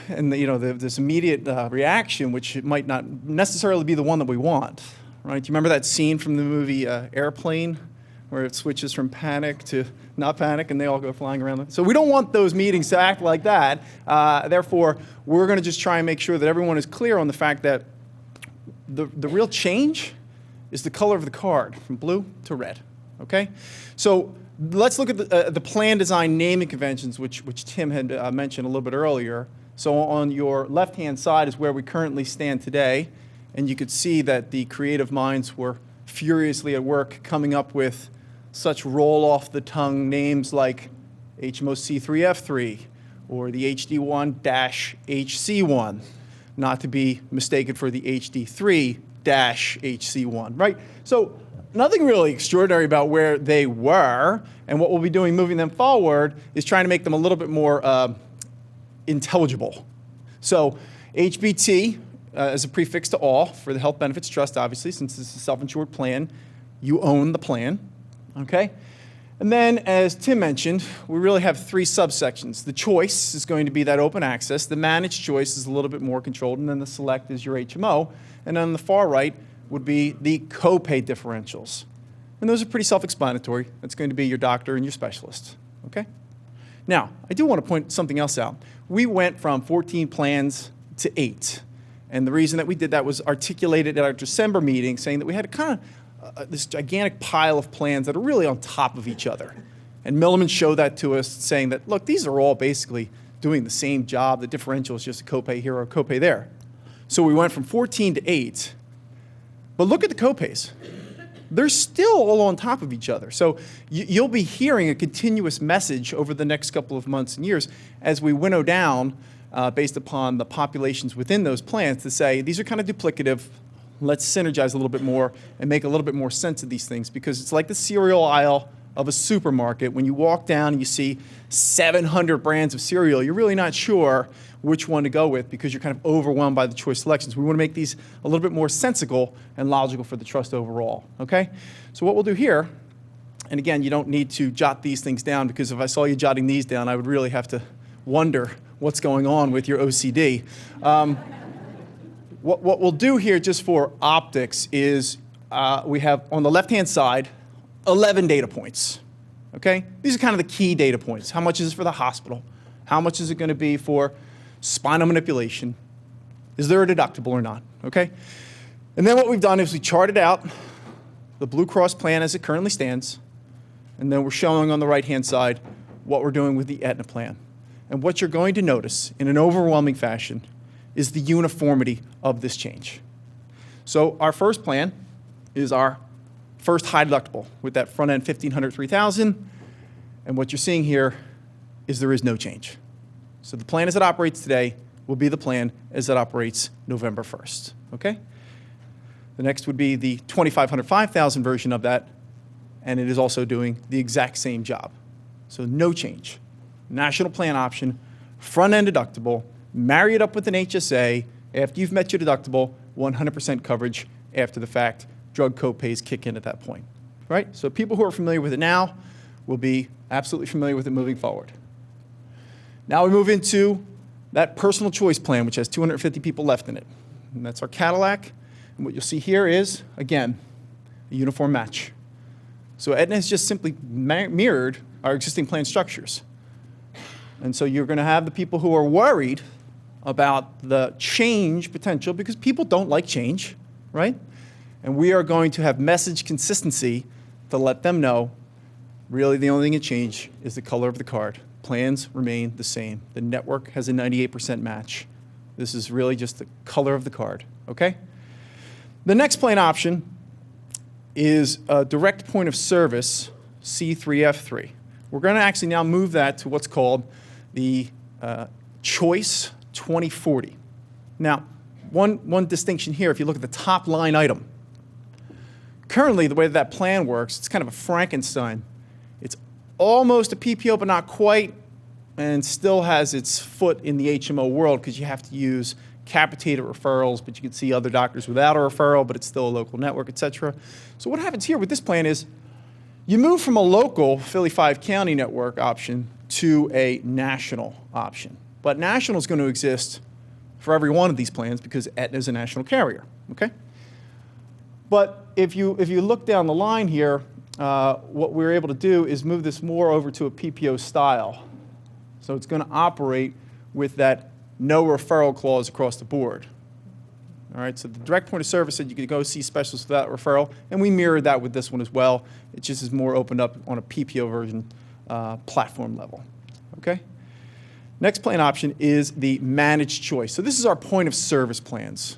and this immediate reaction, which might not necessarily be the one that we want. Right? Do you remember that scene from the movie Airplane, where it switches from panic to not panic, and they all go flying around? So we don't want those meetings to act like that. Therefore, we're going to just try and make sure that everyone is clear on the fact that the real change is the color of the card, from blue to red. okay? So let's look at the plan design naming conventions, which Tim had mentioned a little bit earlier. So on your left-hand side is where we currently stand today, and you could see that the creative minds were furiously at work coming up with such roll-off-the-tongue names like HMO C3F3 or the HD1-HC1, not to be mistaken for the HD3-HC1, right? So nothing really extraordinary about where they were, and what we'll be doing moving them forward is trying to make them a little bit more intelligible. So HBT as a prefix to all for the Health Benefits Trust, obviously, since this is a self-insured plan, you own the plan, okay? And then, as Tim mentioned, we really have three subsections. The choice is going to be that open access. The managed choice is a little bit more controlled, and then the select is your HMO. And on the far right would be the copay differentials. And those are pretty self-explanatory. That's going to be your doctor and your specialist, okay? Now, I do want to point something else out. We went from 14 plans to 8. And the reason that we did that was articulated at our December meeting, saying that we had kind of this gigantic pile of plans that are really on top of each other. And Milliman showed that to us, saying that, look, these are all basically doing the same job. The differential is just a copay here or a copay there. So we went from 14 to 8. But look at the copays. They're still all on top of each other. So you'll be hearing a continuous message over the next couple of months and years as we winnow down based upon the populations within those plans to say, these are kind of duplicative. Let's synergize a little bit more and make a little bit more sense of these things, because it's like the cereal aisle of a supermarket. When you walk down and you see 700 brands of cereal, you're really not sure which one to go with because you're kind of overwhelmed by the choice selections. We want to make these a little bit more sensical and logical for the trust overall, okay? So what we'll do here, and again, you don't need to jot these things down, because if I saw you jotting these down, I would really have to wonder what's going on with your OCD. What we'll do here, just for optics, is we have on the left-hand side 11 data points, okay? These are kind of the key data points. How much is it for the hospital? How much is it going to be for spinal manipulation? Is there a deductible or not, okay? And then what we've done is we charted out the Blue Cross plan as it currently stands, and then we're showing on the right-hand side what we're doing with the Aetna plan. And what you're going to notice in an overwhelming fashion is the uniformity of this change. So our first plan is our first high deductible with that front end $1,500, $3,000. And what you're seeing here is there is no change. So the plan as it operates today will be the plan as it operates November 1st, okay? The next would be the $2,500, $5,000 version of that, and it is also doing the exact same job. So no change. National plan option, front end deductible, marry it up with an HSA. After you've met your deductible, 100% coverage after the fact. Drug copays kick in at that point, right? So people who are familiar with it now will be absolutely familiar with it moving forward. Now we move into that personal choice plan, which has 250 people left in it. And that's our Cadillac. And what you'll see here is, again, a uniform match. So Aetna has just simply mirrored our existing plan structures. And so you're going to have the people who are worried about the change potential, because people don't like change, right? And we are going to have message consistency to let them know really the only thing that changed is the color of the card. Plans remain the same. The network has a 98% match. This is really just the color of the card, okay? The next plan option is a direct point of service, C3F3. We're going to actually now move that to what's called the Choice 2040. Now, one distinction here, if you look at the top line item, currently the way that plan works, it's kind of a Frankenstein. It's almost a PPO, but not quite, and still has its foot in the HMO world because you have to use capitated referrals, but you can see other doctors without a referral, but it's still a local network, et cetera. So what happens here with this plan is you move from a local Philly 5-county network option to a national option. But national is going to exist for every one of these plans because Aetna is a national carrier, okay? But if you look down the line here, what we're able to do is move this more over to a PPO style. So it's going to operate with that no referral clause across the board. All right, so the direct point of service said you could go see specialists without referral, and we mirrored that with this one as well. It just is more opened up on a PPO version platform level. Okay? Next plan option is the managed choice. So this is our point of service plans.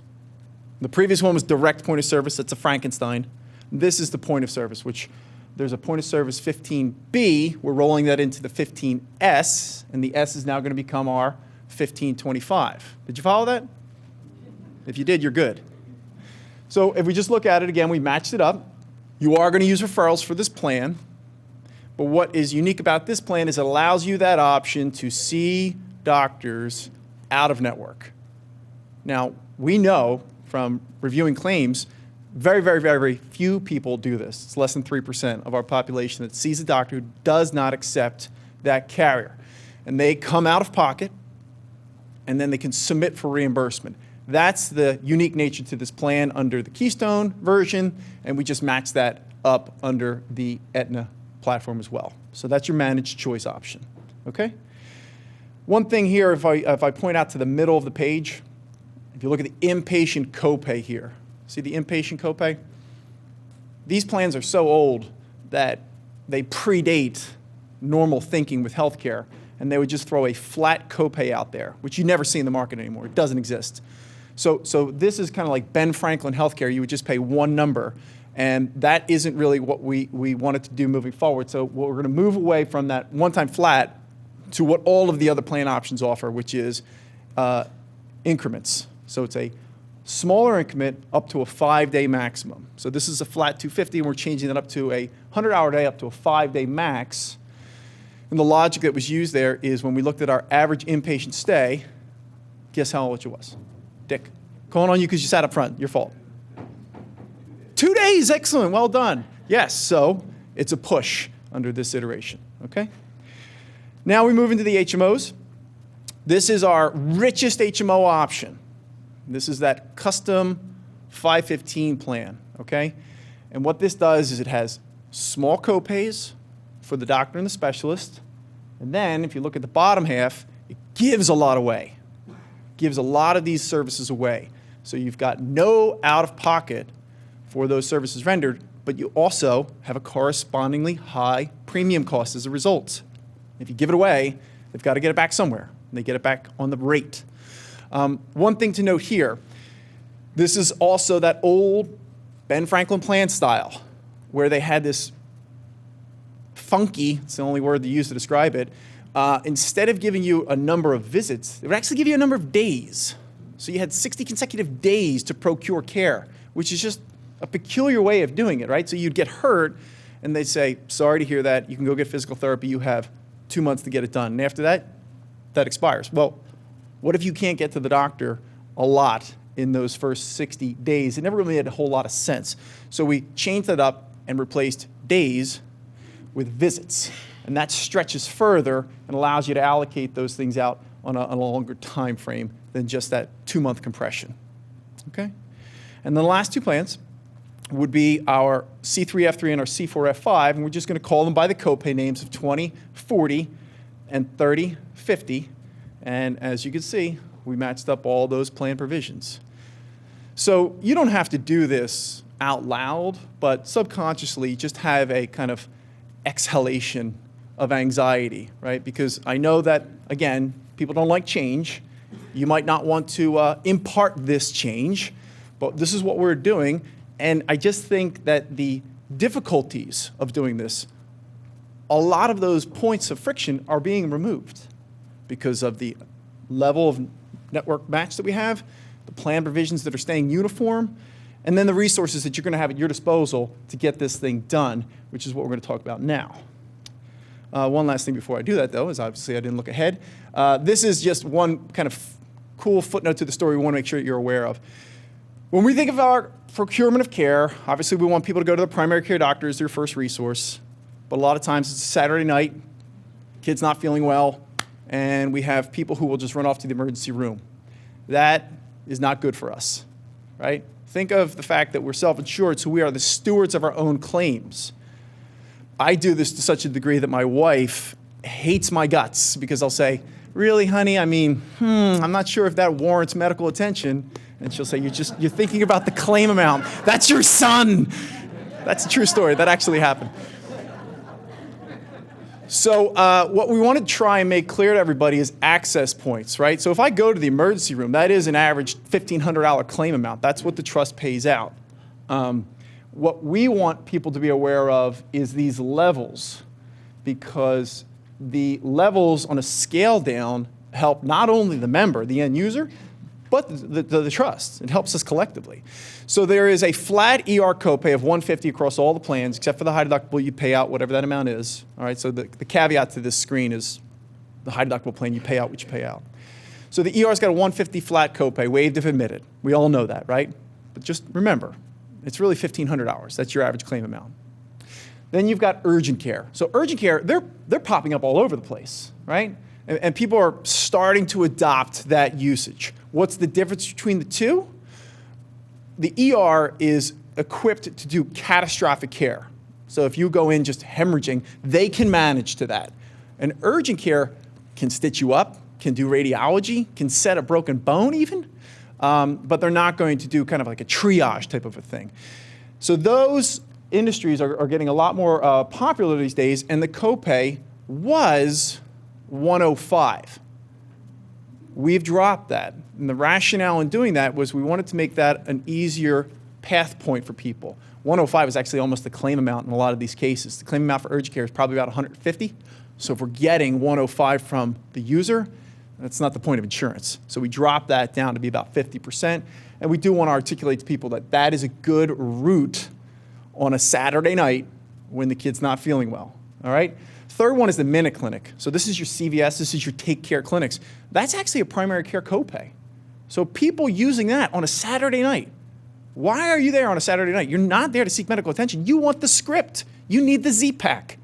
The previous one was direct point of service. That's a Frankenstein. This is the point of service, which there's a point of service 15B. We're rolling that into the 15S, and the S is now going to become our 1525. Did you follow that? If you did, you're good. So if we just look at it again, we matched it up. You are going to use referrals for this plan. But what is unique about this plan is it allows you that option to see doctors out of network. Now, we know from reviewing claims, very, very, very, very few people do this. It's less than 3% of our population that sees a doctor who does not accept that carrier. And they come out of pocket, and then they can submit for reimbursement. That's the unique nature to this plan under the Keystone version, and we just match that up under the Aetna platform as well. So that's your managed choice option, okay? One thing here, if I point out to the middle of the page, if you look at the inpatient copay here, see the inpatient copay? These plans are so old that they predate normal thinking with healthcare, and they would just throw a flat copay out there, which you never see in the market anymore. It doesn't exist. So this is kind of like Ben Franklin Healthcare. You would just pay one number, and that isn't really what we wanted to do moving forward. So we're going to move away from that one-time flat to what all of the other plan options offer, which is increments. So it's a smaller increment up to a 5-day maximum. So this is a flat 250, and we're changing that up to a 100-hour day up to a 5-day max. And the logic that was used there is when we looked at our average inpatient stay, guess how much it was? Dick, calling on you because you sat up front. Your fault. 2 days, excellent, well done. Yes, so it's a push under this iteration, okay? Now we move into the HMOs. This is our richest HMO option. This is that custom 515 plan, okay? And what this does is it has small copays for the doctor and the specialist. And then if you look at the bottom half, it gives a lot away. Gives a lot of these services away. So you've got no out-of-pocket for those services rendered, but you also have a correspondingly high premium cost as a result. If you give it away, they've got to get it back somewhere. And they get it back on the rate. One thing to note here, this is also that old Ben Franklin plan style where they had this funky, it's the only word they use to describe it, instead of giving you a number of visits, it would actually give you a number of days. So you had 60 consecutive days to procure care, which is just a peculiar way of doing it, right? So you'd get hurt, and they'd say, sorry to hear that, you can go get physical therapy, you have 2 months to get it done. And after that, that expires. Well, what if you can't get to the doctor a lot in those first 60 days? It never really had a whole lot of sense. So we changed that up and replaced days with visits. And that stretches further and allows you to allocate those things out on a longer time frame than just that 2-month compression. Okay? And the last two plans would be our C3F3 and our C4F5, and we're just going to call them by the copay names of 20, 40, and 30, 50. And as you can see, we matched up all those plan provisions. So you don't have to do this out loud, but subconsciously just have a kind of exhalation of anxiety, right? Because I know that, again, people don't like change. You might not want to impart this change, but this is what we're doing. And I just think that the difficulties of doing this, a lot of those points of friction are being removed because of the level of network match that we have, the plan provisions that are staying uniform, and then the resources that you're going to have at your disposal to get this thing done, which is what we're going to talk about now. One last thing before I do that, though, is obviously I didn't look ahead. This is just one kind of cool footnote to the story we want to make sure that you're aware of. When we think of our procurement of care, obviously we want people to go to the primary care doctor as their first resource. But a lot of times it's a Saturday night, kid's not feeling well, and we have people who will just run off to the emergency room. That is not good for us, right? Think of the fact that we're self-insured, so we are the stewards of our own claims. I do this to such a degree that my wife hates my guts because I'll say, really, honey, I mean, I'm not sure if that warrants medical attention. And she'll say, you're thinking about the claim amount. That's your son. That's a true story. That actually happened. So what we want to try and make clear to everybody is access points, right? So if I go to the emergency room, that is an average $1,500 claim amount. That's what the trust pays out. What we want people to be aware of is these levels, because the levels on a scale down help not only the member, the end user, but the trust. It helps us collectively. So there is a flat ER copay of $150 across all the plans, except for the high deductible. You pay out whatever that amount is. All right. So the caveat to this screen is the high deductible plan. You pay out what you pay out. So the ER's got a $150 flat copay, waived if admitted. We all know that, right? But just remember, it's really $1,500. That's your average claim amount. Then you've got urgent care. So urgent care, they're popping up all over the place, right? And people are starting to adopt that usage. What's the difference between the two? The ER is equipped to do catastrophic care. So if you go in just hemorrhaging, they can manage to that. And urgent care can stitch you up, can do radiology, can set a broken bone even, but they're not going to do kind of like a triage type of a thing. So those industries are getting a lot more popular these days, and the copay was $105. We've dropped that. And the rationale in doing that was we wanted to make that an easier path point for people. $105 is actually almost the claim amount in a lot of these cases. The claim amount for urgent care is probably about $150. So if we're getting $105 from the user, that's not the point of insurance. So we dropped that down to be about 50%. And we do want to articulate to people that that is a good route on a Saturday night when the kid's not feeling well. All right? Third one is the Minute Clinic. So this is your CVS, this is your Take Care clinics. That's actually a primary care copay. So people using that on a Saturday night. Why are you there on a Saturday night? You're not there to seek medical attention. You want the script. You need the Z-Pack.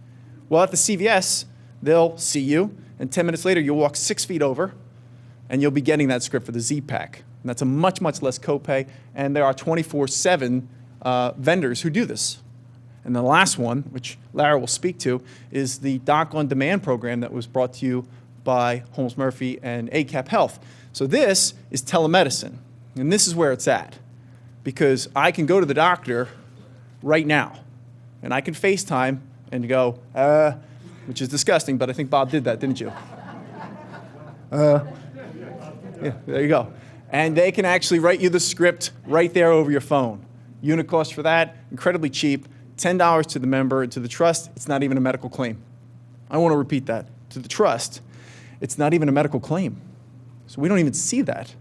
Well, at the CVS, they'll see you, and 10 minutes later, you'll walk 6 feet over, and you'll be getting that script for the Z-Pack. And that's a much, much less copay, and there are 24/7 vendors who do this. And the last one, which Lara will speak to, is the Doc on Demand program that was brought to you by Holmes Murphy and ACAP Health. So this is telemedicine, and this is where it's at, because I can go to the doctor right now, and I can FaceTime and go, which is disgusting, but I think Bob did that, didn't you? Yeah, there you go. And they can actually write you the script right there over your phone. Unit cost for that, incredibly cheap, $10 to the member, and to the trust, it's not even a medical claim. I want to repeat that. To the trust, it's not even a medical claim. So we don't even see that.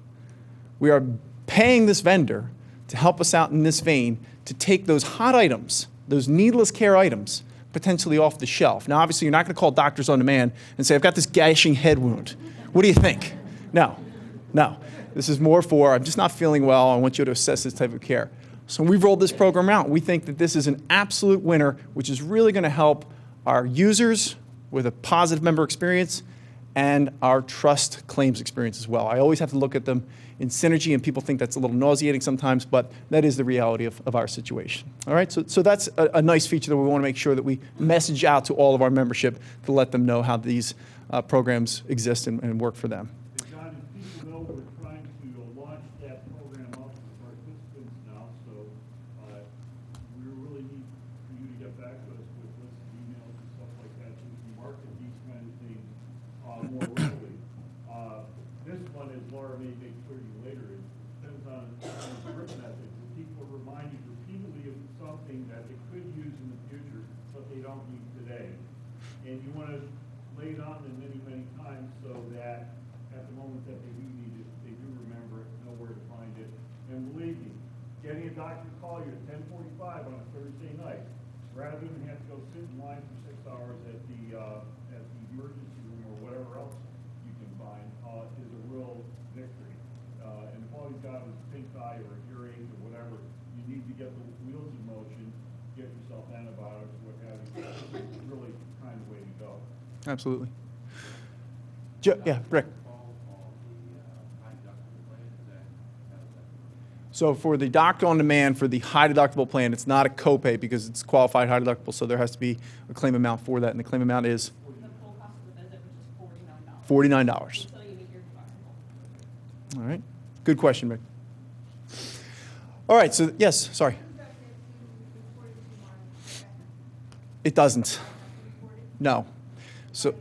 We are paying this vendor to help us out in this vein to take those hot items, those needless care items, potentially off the shelf. Now, obviously, you're not going to call Doctors on Demand and say, I've got this gashing head wound. What do you think? No. This is more for, I'm just not feeling well. I want you to assess this type of care. So we've rolled this program out. We think that this is an absolute winner, which is really going to help our users with a positive member experience and our trust claims experience as well. I always have to look at them in synergy, and people think that's a little nauseating sometimes, but that is the reality of our situation. All right, so that's a nice feature that we want to make sure that we message out to all of our membership to let them know how these programs exist and work for them. John, as people know, we're trying to launch that program up with participants now, so we really need for you to get back to us with lists of emails and stuff like that, so we can market these kind of things more readily. This one, as Laura may make clear to you later, it depends on script methods. If people are reminded repeatedly of something that they could use in the future, but they don't need today. And you want to lay it on them many, many times so that at the moment that they do need it, they do remember it, know where to find it. And believe me, getting a doctor to call you at 10:45 on a Thursday night, rather than have to go sit in line for 6 hours at the emergency room or whatever else you can find, is a real victory. And if all you've got is pink eye or a earache or whatever, you need to get the wheels in motion, get yourself antibiotics, what have you. This is really kind of way to go. Absolutely. Yeah, Rick. So for the Doctor on Demand, for the high deductible plan, it's not a copay because it's qualified high deductible, so there has to be a claim amount for that, and the claim amount is The full cost of the visit, which is $49. $49. Until you meet your deductible. All right. Good question, Rick. All right, so yes, sorry. It doesn't. No. So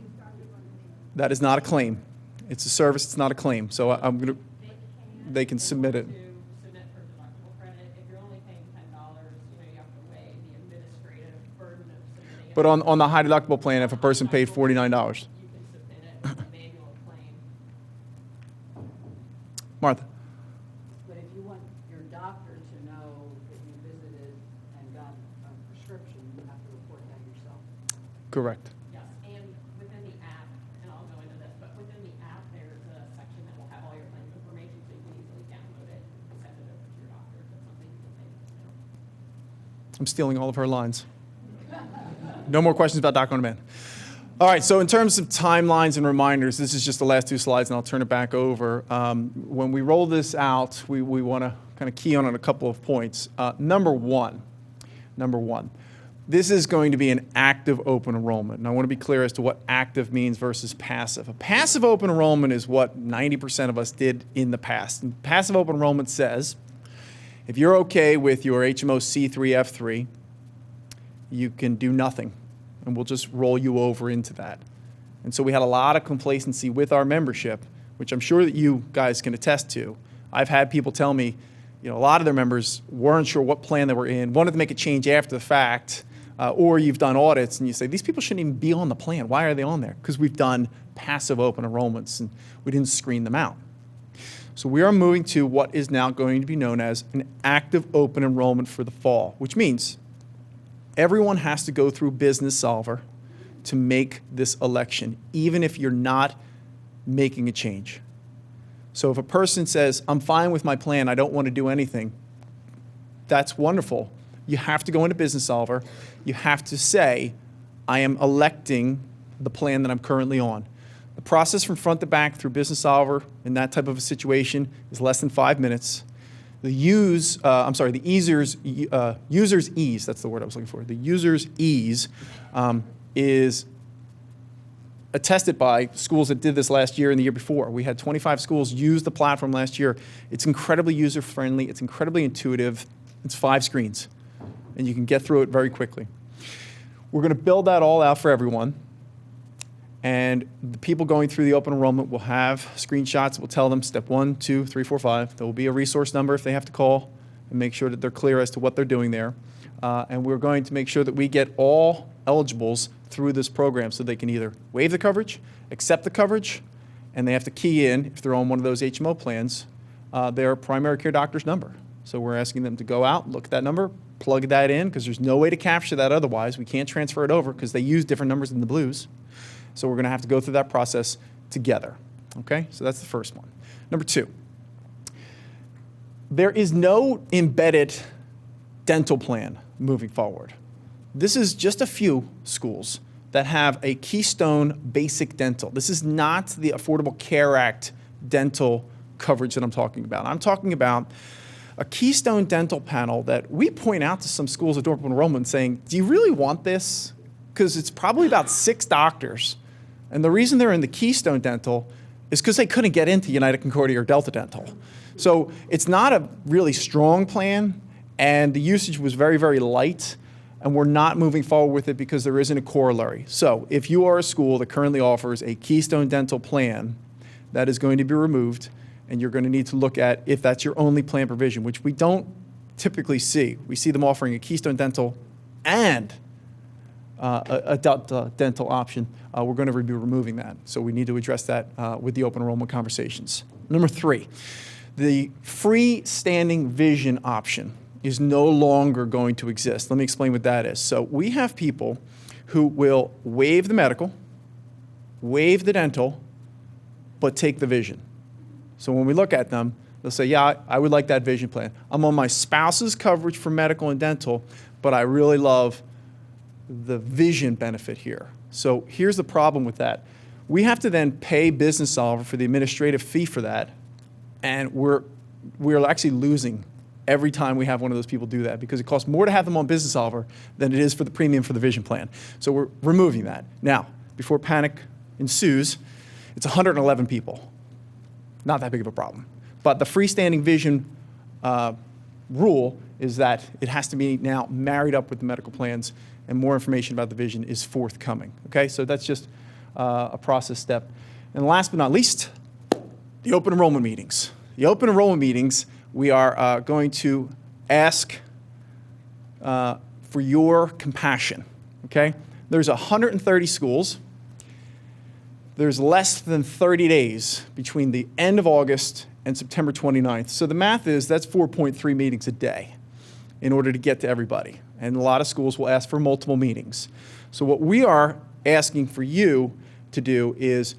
that is not a claim. It's a service, it's not a claim. So I'm going to, they can submit it. Submit for deductible credit. If you're only paying $10, you have to weigh the administrative burden of submitting it. But on the high deductible plan, if a person paid $49. You can submit it as a manual claim. Martha? But if you want your doctor to know that you visited and got a prescription, you have to report that yourself. Correct. Yes, and within the app, and I'll go into this, but within the app, there's a section that will have all your claim information, so you can easily download it and send it over to your doctor if that's something you can take. I'm stealing all of her lines. No more questions about Doc on Demand. All right, so in terms of timelines and reminders, this is just the last two slides, and I'll turn it back over. When we roll this out, we want to kind of key on a couple of points. Number one, this is going to be an active open enrollment. And I want to be clear as to what active means versus passive. A passive open enrollment is what 90% of us did in the past. And passive open enrollment says, if you're okay with your HMO C3, F3, you can do nothing, and we'll just roll you over into that. And so we had a lot of complacency with our membership, which I'm sure that you guys can attest to. I've had people tell me, a lot of their members weren't sure what plan they were in, wanted to make a change after the fact, or you've done audits and you say, these people shouldn't even be on the plan. Why are they on there? Because we've done passive open enrollments and we didn't screen them out. So we are moving to what is now going to be known as an active open enrollment for the fall, which means everyone has to go through Business Solver to make this election, even if you're not making a change. So if a person says, I'm fine with my plan, I don't want to do anything, that's wonderful. You have to go into Business Solver. You have to say, I am electing the plan that I'm currently on. The process from front to back through Business Solver in that type of a situation is less than 5 minutes. The user's ease, that's the word I was looking for. The user's ease is attested by schools that did this last year and the year before. We had 25 schools use the platform last year. It's incredibly user-friendly. It's incredibly intuitive. It's 5 screens, and you can get through it very quickly. We're going to build that all out for everyone. And the people going through the open enrollment will have screenshots. We'll tell them step 1, 2, 3, 4, 5. There will be a resource number if they have to call and make sure that they're clear as to what they're doing there. And we're going to make sure that we get all eligibles through this program so they can either waive the coverage, accept the coverage, and they have to key in, if they're on one of those HMO plans, their primary care doctor's number. So we're asking them to go out, look at that number, plug that in, because there's no way to capture that otherwise. We can't transfer it over because they use different numbers in the Blues. So we're going to have to go through that process together. Okay? So that's the first one. Number 2, there is no embedded dental plan moving forward. This is just a few schools that have a Keystone Basic Dental. This is not the Affordable Care Act dental coverage that I'm talking about. I'm talking about a Keystone Dental panel that we point out to some schools at open enrollment saying, do you really want this? Because it's probably about 6 doctors. And the reason they're in the Keystone Dental is because they couldn't get into United Concordia or Delta Dental. So it's not a really strong plan, and the usage was very, very light, and we're not moving forward with it because there isn't a corollary. So if you are a school that currently offers a Keystone Dental plan, that is going to be removed, and you're going to need to look at if that's your only plan provision, which we don't typically see. We see them offering a Keystone Dental and a Delta dental option. We're going to be removing that. So we need to address that with the open enrollment conversations. Number 3, the freestanding vision option is no longer going to exist. Let me explain what that is. So we have people who will waive the medical, waive the dental, but take the vision. So when we look at them, they'll say, yeah, I would like that vision plan. I'm on my spouse's coverage for medical and dental, but I really love the vision benefit here. So here's the problem with that. We have to then pay Business Solver for the administrative fee for that, and we're actually losing every time we have one of those people do that because it costs more to have them on Business Solver than it is for the premium for the vision plan. So we're removing that. Now, before panic ensues, it's 111 people. Not that big of a problem. But the freestanding vision rule is that it has to be now married up with the medical plans, and more information about the vision is forthcoming. Okay, so that's just a process step. And last but not least, the open enrollment meetings. The open enrollment meetings, we are going to ask for your compassion. Okay, there's 130 schools. There's less than 30 days between the end of August and September 29th. So the math is that's 4.3 meetings a day in order to get to everybody. And a lot of schools will ask for multiple meetings. So what we are asking for you to do is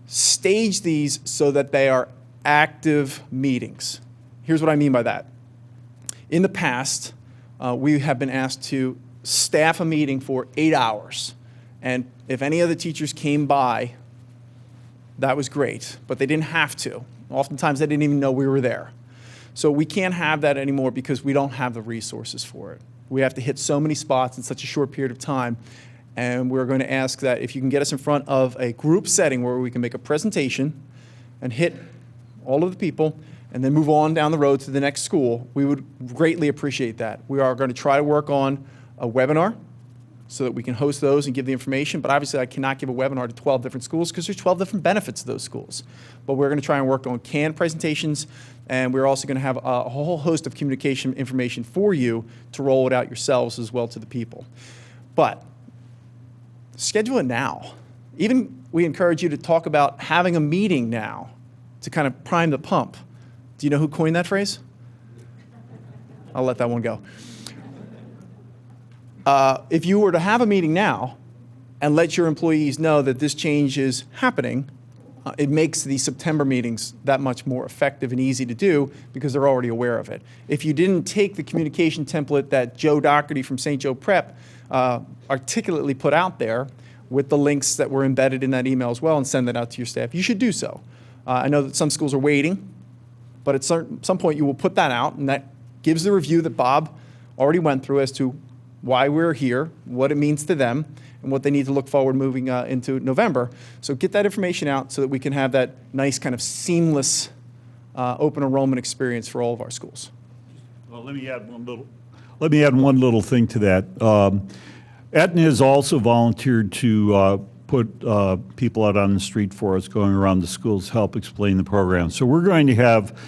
stage these so that they are active meetings. Here's what I mean by that. In the past, we have been asked to staff a meeting for 8 hours. And if any of the teachers came by, that was great, but they didn't have to. Oftentimes, they didn't even know we were there. So we can't have that anymore because we don't have the resources for it. We have to hit so many spots in such a short period of time, and we're going to ask that if you can get us in front of a group setting where we can make a presentation and hit all of the people and then move on down the road to the next school, we would greatly appreciate that. We are going to try to work on a webinar so that we can host those and give the information. But obviously, I cannot give a webinar to 12 different schools because there's 12 different benefits to those schools. But we're going to try and work on canned presentations, and we're also going to have a whole host of communication information for you to roll it out yourselves as well to the people. But schedule it now. Even we encourage you to talk about having a meeting now to kind of prime the pump. Do you know who coined that phrase? I'll let that one go. If you were to have a meeting now and let your employees know that this change is happening, it makes the September meetings that much more effective and easy to do because they're already aware of it. If you didn't take the communication template that Joe Doherty from St. Joe Prep articulately put out there with the links that were embedded in that email as well and send that out to your staff, you should do so. I know that some schools are waiting, but at some point you will put that out, and that gives the review that Bob already went through as to why we're here, what it means to them, and what they need to look forward moving into November. So get that information out so that we can have that nice kind of seamless open enrollment experience for all of our schools. Well, let me add one little thing to that. Aetna has also volunteered to put people out on the street for us, going around the schools to help explain the program. So we're going to have,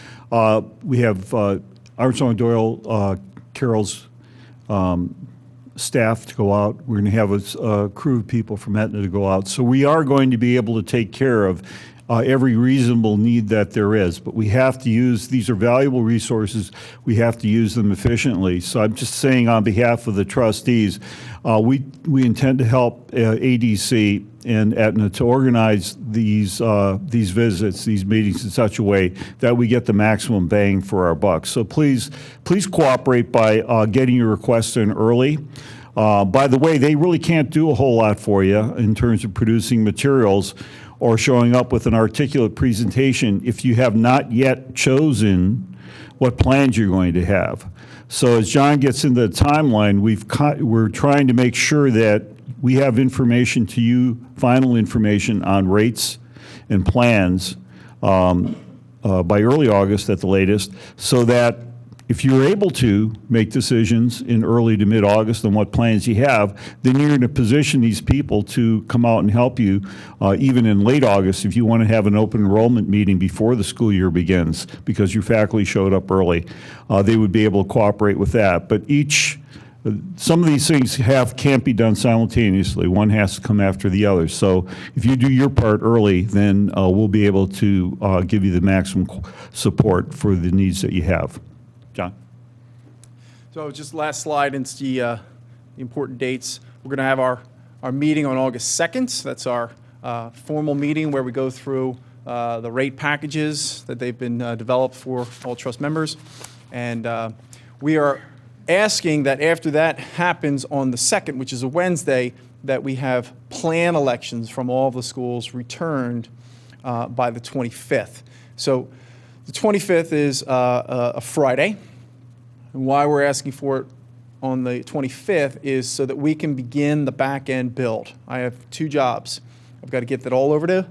we have Armstrong Doyle, Carol's staff to go out. We're going to have a crew of people from Aetna to go out. So we are going to be able to take care of every reasonable need that there is. But we have to use, these are valuable resources, we have to use them efficiently. So I'm just saying on behalf of the trustees, we intend to help ADC and Aetna to organize these visits, these meetings in such a way that we get the maximum bang for our buck. So please cooperate by getting your requests in early. By the way, they really can't do a whole lot for you in terms of producing materials or showing up with an articulate presentation if you have not yet chosen what plans you're going to have. So as John gets into the timeline, we're trying to make sure that we have information to you, final information on rates and plans by early August at the latest, so that if you're able to make decisions in early to mid-August on what plans you have, then you're going to position these people to come out and help you even in late August if you want to have an open enrollment meeting before the school year begins because your faculty showed up early. They would be able to cooperate with that. But some of these things can't be done simultaneously. One has to come after the other. So if you do your part early, then we'll be able to give you the maximum support for the needs that you have. John? So just last slide into the important dates. We're going to have our meeting on August 2nd. That's our formal meeting where we go through the rate packages that they've been developed for all trust members. And we are asking that after that happens on the 2nd, which is a Wednesday, that we have plan elections from all of the schools returned by the 25th. So the 25th is a Friday. And why we're asking for it on the 25th is so that we can begin the back-end build. I have 2 jobs. I've got to get that all over to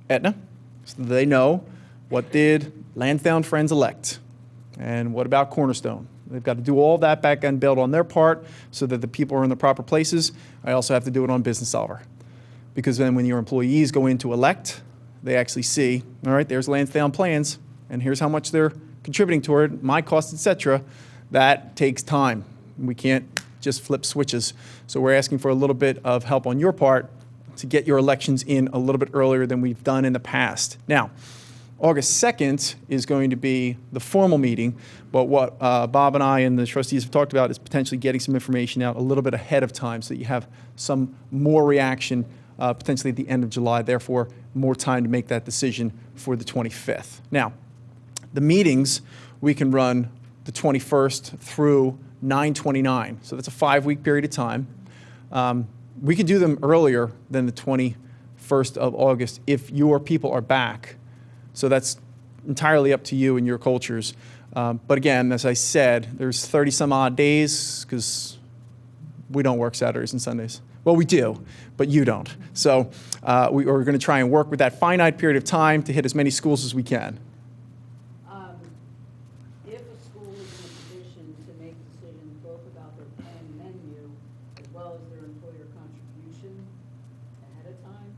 Aetna so that they know what did Lansdowne Friends elect and what about Cornerstone. They've got to do all that back-end build on their part so that the people are in the proper places. I also have to do it on Business Solver. Because then when your employees go in to elect, they actually see, all right, there's Lansdowne plans, and here's how much they're contributing toward, my costs, et cetera. That takes time. We can't just flip switches. So we're asking for a little bit of help on your part to get your elections in a little bit earlier than we've done in the past. Now, August 2nd is going to be the formal meeting, but what Bob and I and the trustees have talked about is potentially getting some information out a little bit ahead of time so that you have some more reaction potentially at the end of July, therefore more time to make that decision for the 25th. Now, the meetings, we can run the 21st through 9/29, so that's a 5-week period of time. We could do them earlier than the 21st of August if your people are back. So that's entirely up to you and your cultures. But again, as I said, there's 30 some odd days because we don't work Saturdays and Sundays. Well, we do, but you don't. So we're going to try and work with that finite period of time to hit as many schools as we can. If a school is in a position to make decisions both about their plan menu as well as their employer contribution ahead of time,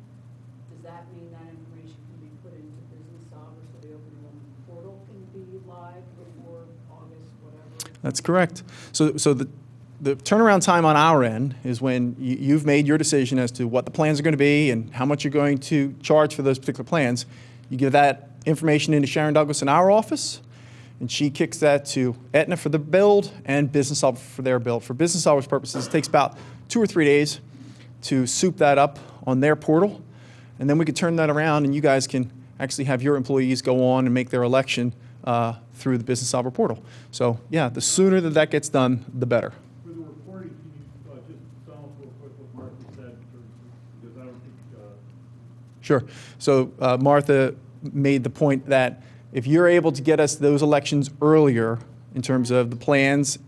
does that mean that information can be put into Business Solver so the open enrollment portal can be live before August, whatever? That's correct. So the turnaround time on our end is when you've made your decision as to what the plans are going to be and how much you're going to charge for those particular plans. You give that information into Sharon Douglas in our office, and she kicks that to Aetna for the build and Business Solver for their build. For Business Solver's purposes, it takes about 2 or 3 days to soup that up on their portal, and then we can turn that around and you guys can actually have your employees go on and make their election through the Business Solver portal. So yeah, the sooner that gets done, the better. For the reporting, can you just tell us real quick what Martha said, because I don't think... Sure. So Martha made the point that if you're able to get us those elections earlier in terms of the plans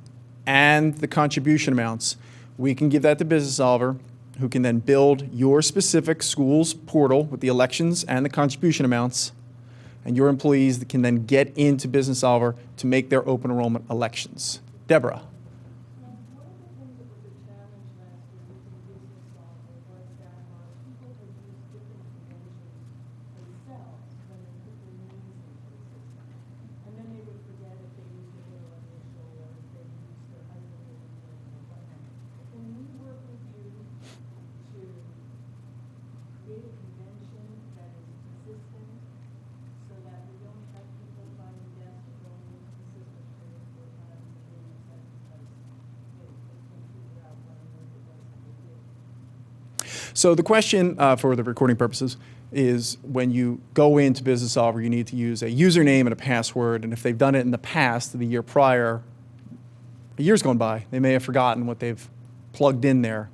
and the contribution amounts, we can give that to Business Solver, who can then build your specific school's portal with the elections and the contribution amounts, and your employees can then get into Business Solver to make their open enrollment elections. Deborah. So the question for the recording purposes is when you go into Business Solver, you need to use a username and a password. And if they've done it in the past, the year prior, a year's gone by, they may have forgotten what they've plugged in there.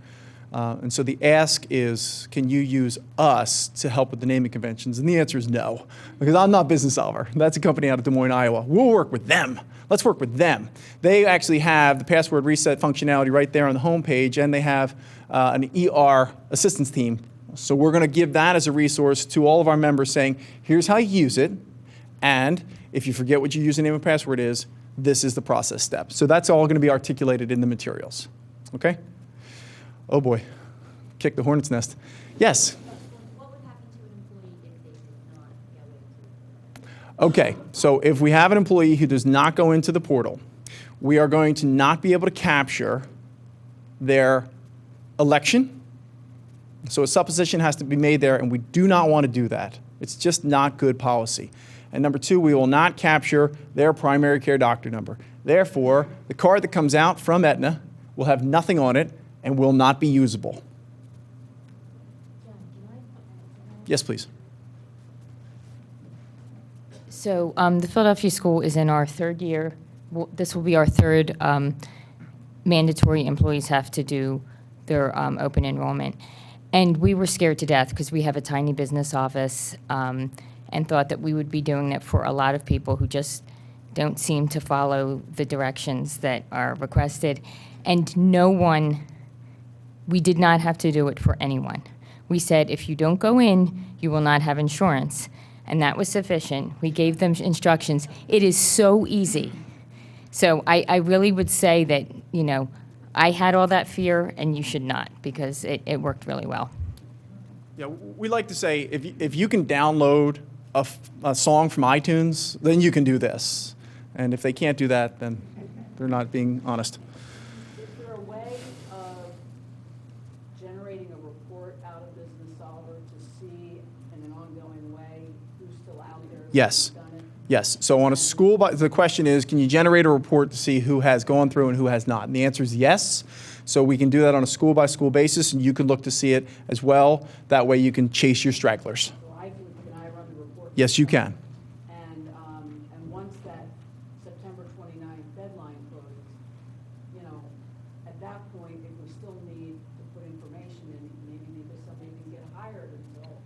And so the ask is, can you use us to help with the naming conventions? And the answer is no, because I'm not Business Solver. That's a company out of Des Moines, Iowa. We'll work with them. Let's work with them. They actually have the password reset functionality right there on the home page, and they have an ER assistance team. So we're going to give that as a resource to all of our members saying, here's how you use it, and if you forget what your username and password is, this is the process step. So that's all going to be articulated in the materials. Okay? Oh boy, kick the hornet's nest. Yes? What would happen to an employee if they did not go into the portal? Okay, so if we have an employee who does not go into the portal, we are going to not be able to capture their election. So a supposition has to be made there, and we do not want to do that. It's just not good policy. And number two, we will not capture their primary care doctor number. Therefore, the card that comes out from Aetna will have nothing on it and will not be usable. Yes, please. So the Philadelphia School is in our third year. This will be our third mandatory employees have to do their open enrollment. And we were scared to death because we have a tiny business office and thought that we would be doing it for a lot of people who just don't seem to follow the directions that are requested. And no one, we did not have to do it for anyone. We said, if you don't go in, you will not have insurance. And that was sufficient. We gave them instructions. It is so easy. So I really would say that, I had all that fear and you should not, because it worked really well. Yeah, we like to say if you can download a song from iTunes, then you can do this. And if they can't do that, then they're not being honest. Is there a way of generating a report out of Business Solver to see in an ongoing way who's still out there? Yes. Who's done it? Yes. So on a school, the question is, can you generate a report to see who has gone through and who has not? And the answer is yes. So we can do that on a school-by-school basis, and you can look to see it as well. That way you can chase your stragglers. So can I run the report? Yes, you can. And once that September 29th deadline closes, at that point, if we still need to put information in, maybe because somebody didn't get hired until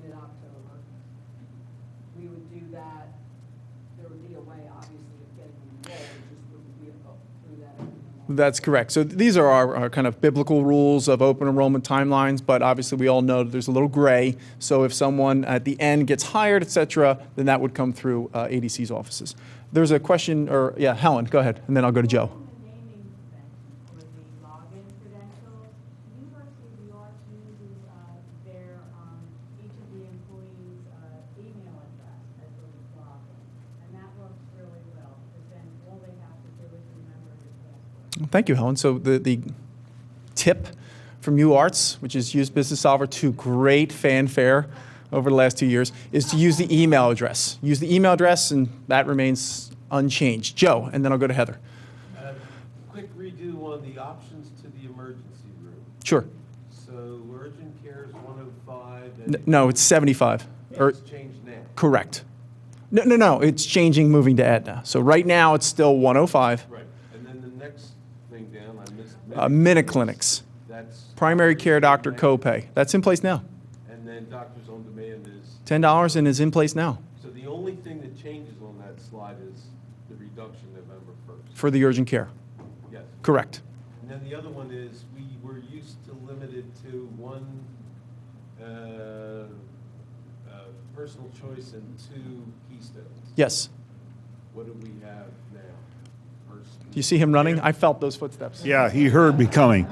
mid-October, we would do that. There would be a way, obviously, of getting them enrolled, it just wouldn't be through that. That's correct. So these are our kind of biblical rules of open enrollment timelines, but obviously we all know that there's a little gray. So if someone at the end gets hired, et cetera, then that would come through ADC's offices. There's a question, Helen, go ahead, and then I'll go to Joe. The naming convention or the login credentials, University of New York uses their, each of the employees' email address as a login. And that works really well, because then all they have to do is remember their password. Thank you, Helen. So the tip from UArts, which has used Business Solver to great fanfare over the last 2 years, is to use the email address. Use the email address, and that remains unchanged. Joe, and then I'll go to Heather. Quick redo on the options to the emergency room. Sure. So urgent care is 105. And No, it's 75. it's changed now. Correct. No. It's changing, moving to Aetna. So right now, it's still 105. Right. And then the next thing down, I missed. Minute clinics. That's. Primary care doctor copay. That's in place now. And then doctors on demand is. $10 and is in place now So the only thing that changes on that slide is the reduction November 1st. for the urgent care. Yes. Correct. And then the other one is, we were used to limited to one personal choice and 2 keystones. Yes. What do we have now? Do you see him running? I felt those footsteps. Yeah, he heard me coming.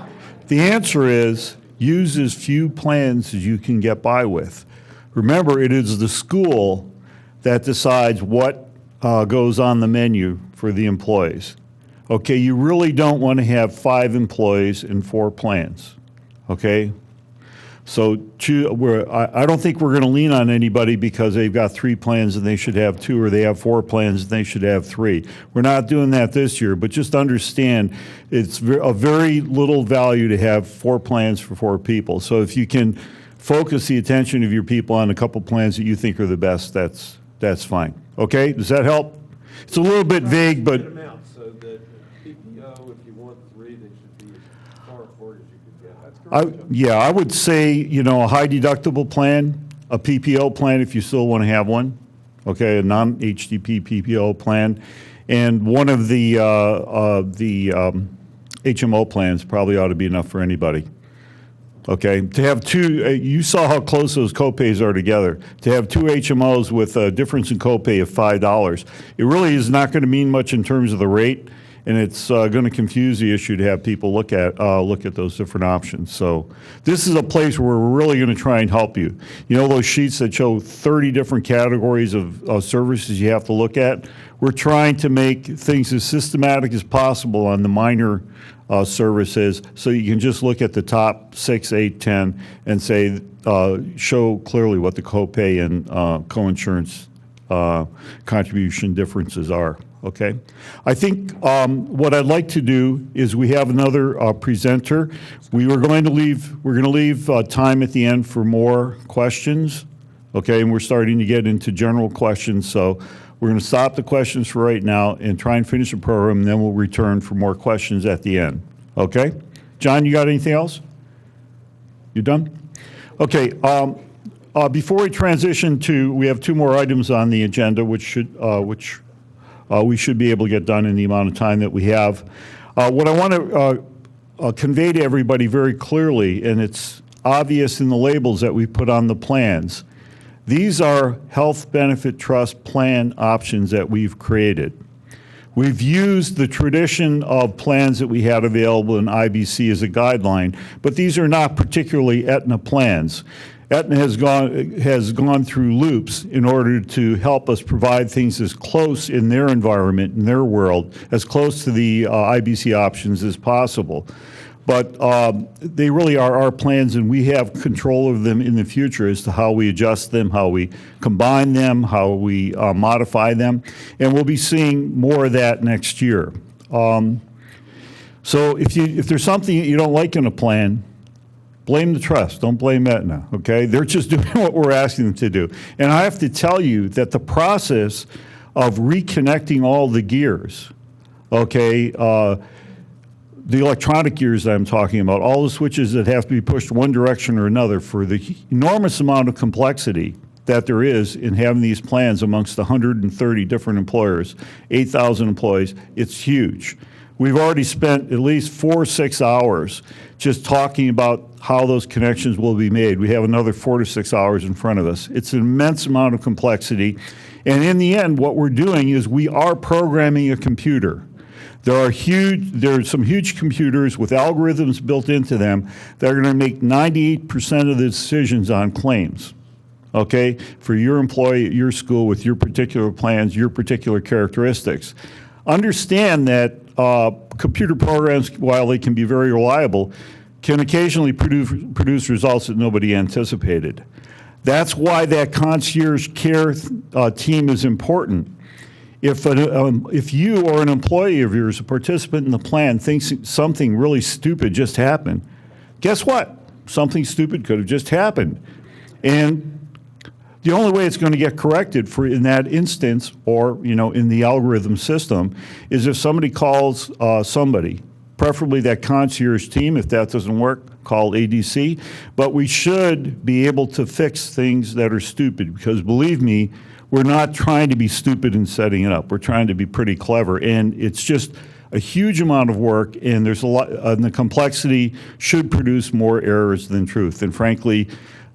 The answer is use as few plans as you can get by with. Remember, it is the school that decides what goes on the menu for the employees. Okay, you really don't want to have 5 employees and 4 plans. Okay? So I don't think we're going to lean on anybody because they've got 3 plans and they should have 2, or they have 4 plans and they should have 3. We're not doing that this year, but just understand it's a very little value to have 4 plans for 4 people. So if you can focus the attention of your people on a couple plans that you think are the best, that's fine. Okay, does that help? It's a little bit vague, but Good amount, so that PPO, if you want 3, they should be as far forward as you could get. That's correct. yeah, I would say, a high deductible plan, a PPO plan if you still want to have one, okay, a non-HDP PPO plan, and one of the HMO plans probably ought to be enough for anybody. Okay, to have 2, you saw how close those copays are together. To have 2 HMOs with a difference in copay of $5, it really is not going to mean much in terms of the rate, and it's going to confuse the issue to have people look at those different options. So this is a place where we're really going to try and help you. You know those sheets that show 30 different categories of services you have to look at? We're trying to make things as systematic as possible on the minor services, so you can just look at the top 6, 8, 10 and say, show clearly what the copay and coinsurance contribution differences are. Okay, I think what I'd like to do is we have another presenter. We're going to leave time at the end for more questions. Okay, and we're starting to get into general questions, so we're going to stop the questions for right now and try and finish the program, and then we'll return for more questions at the end. Okay? John, you got anything else? You done? Okay. Before we transition we have 2 more items on the agenda, which we should be able to get done in the amount of time that we have. What I want to convey to everybody very clearly, and it's obvious in the labels that we put on the plans, these are health benefit trust plan options that we've created. We've used the tradition of plans that we had available in IBC as a guideline, but these are not particularly Aetna plans. Aetna has gone through loops in order to help us provide things as close in their environment, in their world, as close to the IBC options as possible. But they really are our plans, and we have control of them in the future as to how we adjust them, how we combine them, how we modify them, and we'll be seeing more of that next year. So if there's something you don't like in a plan, blame the trust, don't blame Aetna, okay? They're just doing what we're asking them to do. And I have to tell you that the process of reconnecting all the gears, okay, the electronic gears that I'm talking about, all the switches that have to be pushed one direction or another for the enormous amount of complexity that there is in having these plans amongst 130 different employers, 8,000 employees, it's huge. We've already spent at least 4 or 6 hours just talking about how those connections will be made. We have another 4 to 6 hours in front of us. It's an immense amount of complexity. And in the end, what we're doing is we are programming a computer. There are some huge computers with algorithms built into them that are going to make 98% of the decisions on claims, okay, for your employee at your school with your particular plans, your particular characteristics. Understand that computer programs, while they can be very reliable, can occasionally produce results that nobody anticipated. That's why that concierge care team is important. If you or an employee of yours, a participant in the plan, thinks something really stupid just happened, guess what? Something stupid could have just happened. And the only way it's going to get corrected in that instance, or in the algorithm system, is if somebody calls somebody, preferably that concierge team. If that doesn't work, call ADC. But we should be able to fix things that are stupid, because believe me, we're not trying to be stupid in setting it up. We're trying to be pretty clever, and it's just a huge amount of work, and there's a lot, and the complexity should produce more errors than truth. And frankly,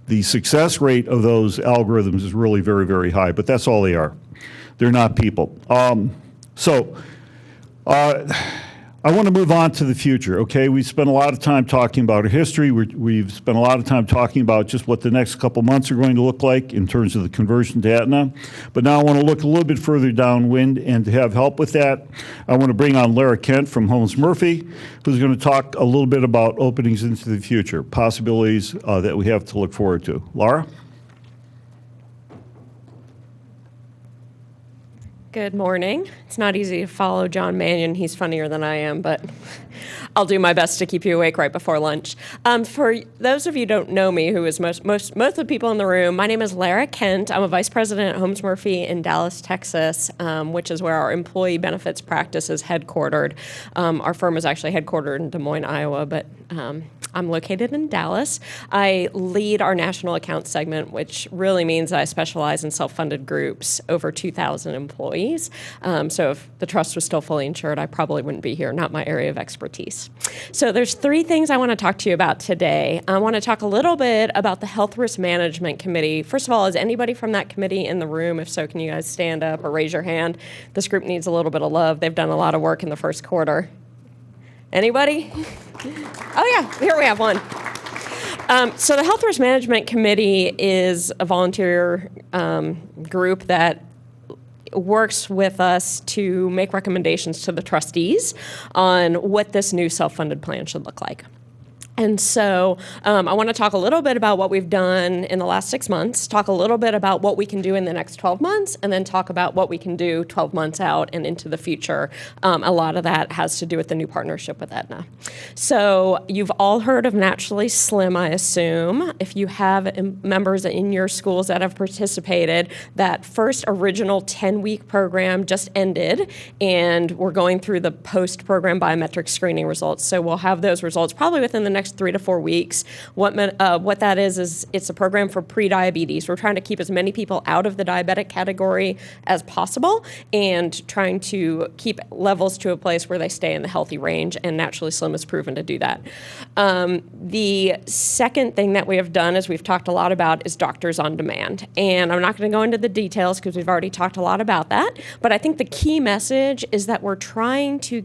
the success rate of those algorithms is really very, very high, but that's all they are. They're not people. I want to move on to the future, okay? We spent a lot of time talking about our history. We've spent a lot of time talking about just what the next couple months are going to look like in terms of the conversion to Aetna. But now I want to look a little bit further downwind, and to have help with that, I want to bring on Lara Kent from Holmes Murphy, who's going to talk a little bit about openings into the future, possibilities that we have to look forward to. Lara? Good morning. It's not easy to follow John Mannion. He's funnier than I am, but I'll do my best to keep you awake right before lunch. For those of you who don't know me, who is most of the people in the room, my name is Lara Kent. I'm a vice president at Holmes Murphy in Dallas, Texas, which is where our employee benefits practice is headquartered. Our firm is actually headquartered in Des Moines, Iowa, but I'm located in Dallas. I lead our national account segment, which really means I specialize in self-funded groups, over 2,000 employees. So if the trust was still fully insured, I probably wouldn't be here, not my area of expertise. So there's 3 things I want to talk to you about today. I want to talk a little bit about the Health Risk Management Committee. First of all, is anybody from that committee in the room? If so, can you guys stand up or raise your hand? This group needs a little bit of love. They've done a lot of work in the first quarter. Anybody? Oh yeah, here we have one. So the Health Risk Management Committee is a volunteer group that works with us to make recommendations to the trustees on what this new self-funded plan should look like. And so I want to talk a little bit about what we've done in the last 6 months, talk a little bit about what we can do in the next 12 months, and then talk about what we can do 12 months out and into the future. A lot of that has to do with the new partnership with Aetna. So you've all heard of Naturally Slim, I assume. If you have members in your schools that have participated, that first original 10-week program just ended, and we're going through the post-program biometric screening results. So we'll have those results probably within the next next 3 to 4 weeks. What that is it's a program for pre-diabetes. We're trying to keep as many people out of the diabetic category as possible and trying to keep levels to a place where they stay in the healthy range, and Naturally Slim is proven to do that. The second thing that we have done, as we've talked a lot about, is doctors on demand. And I'm not going to go into the details because we've already talked a lot about that, but I think the key message is that we're trying to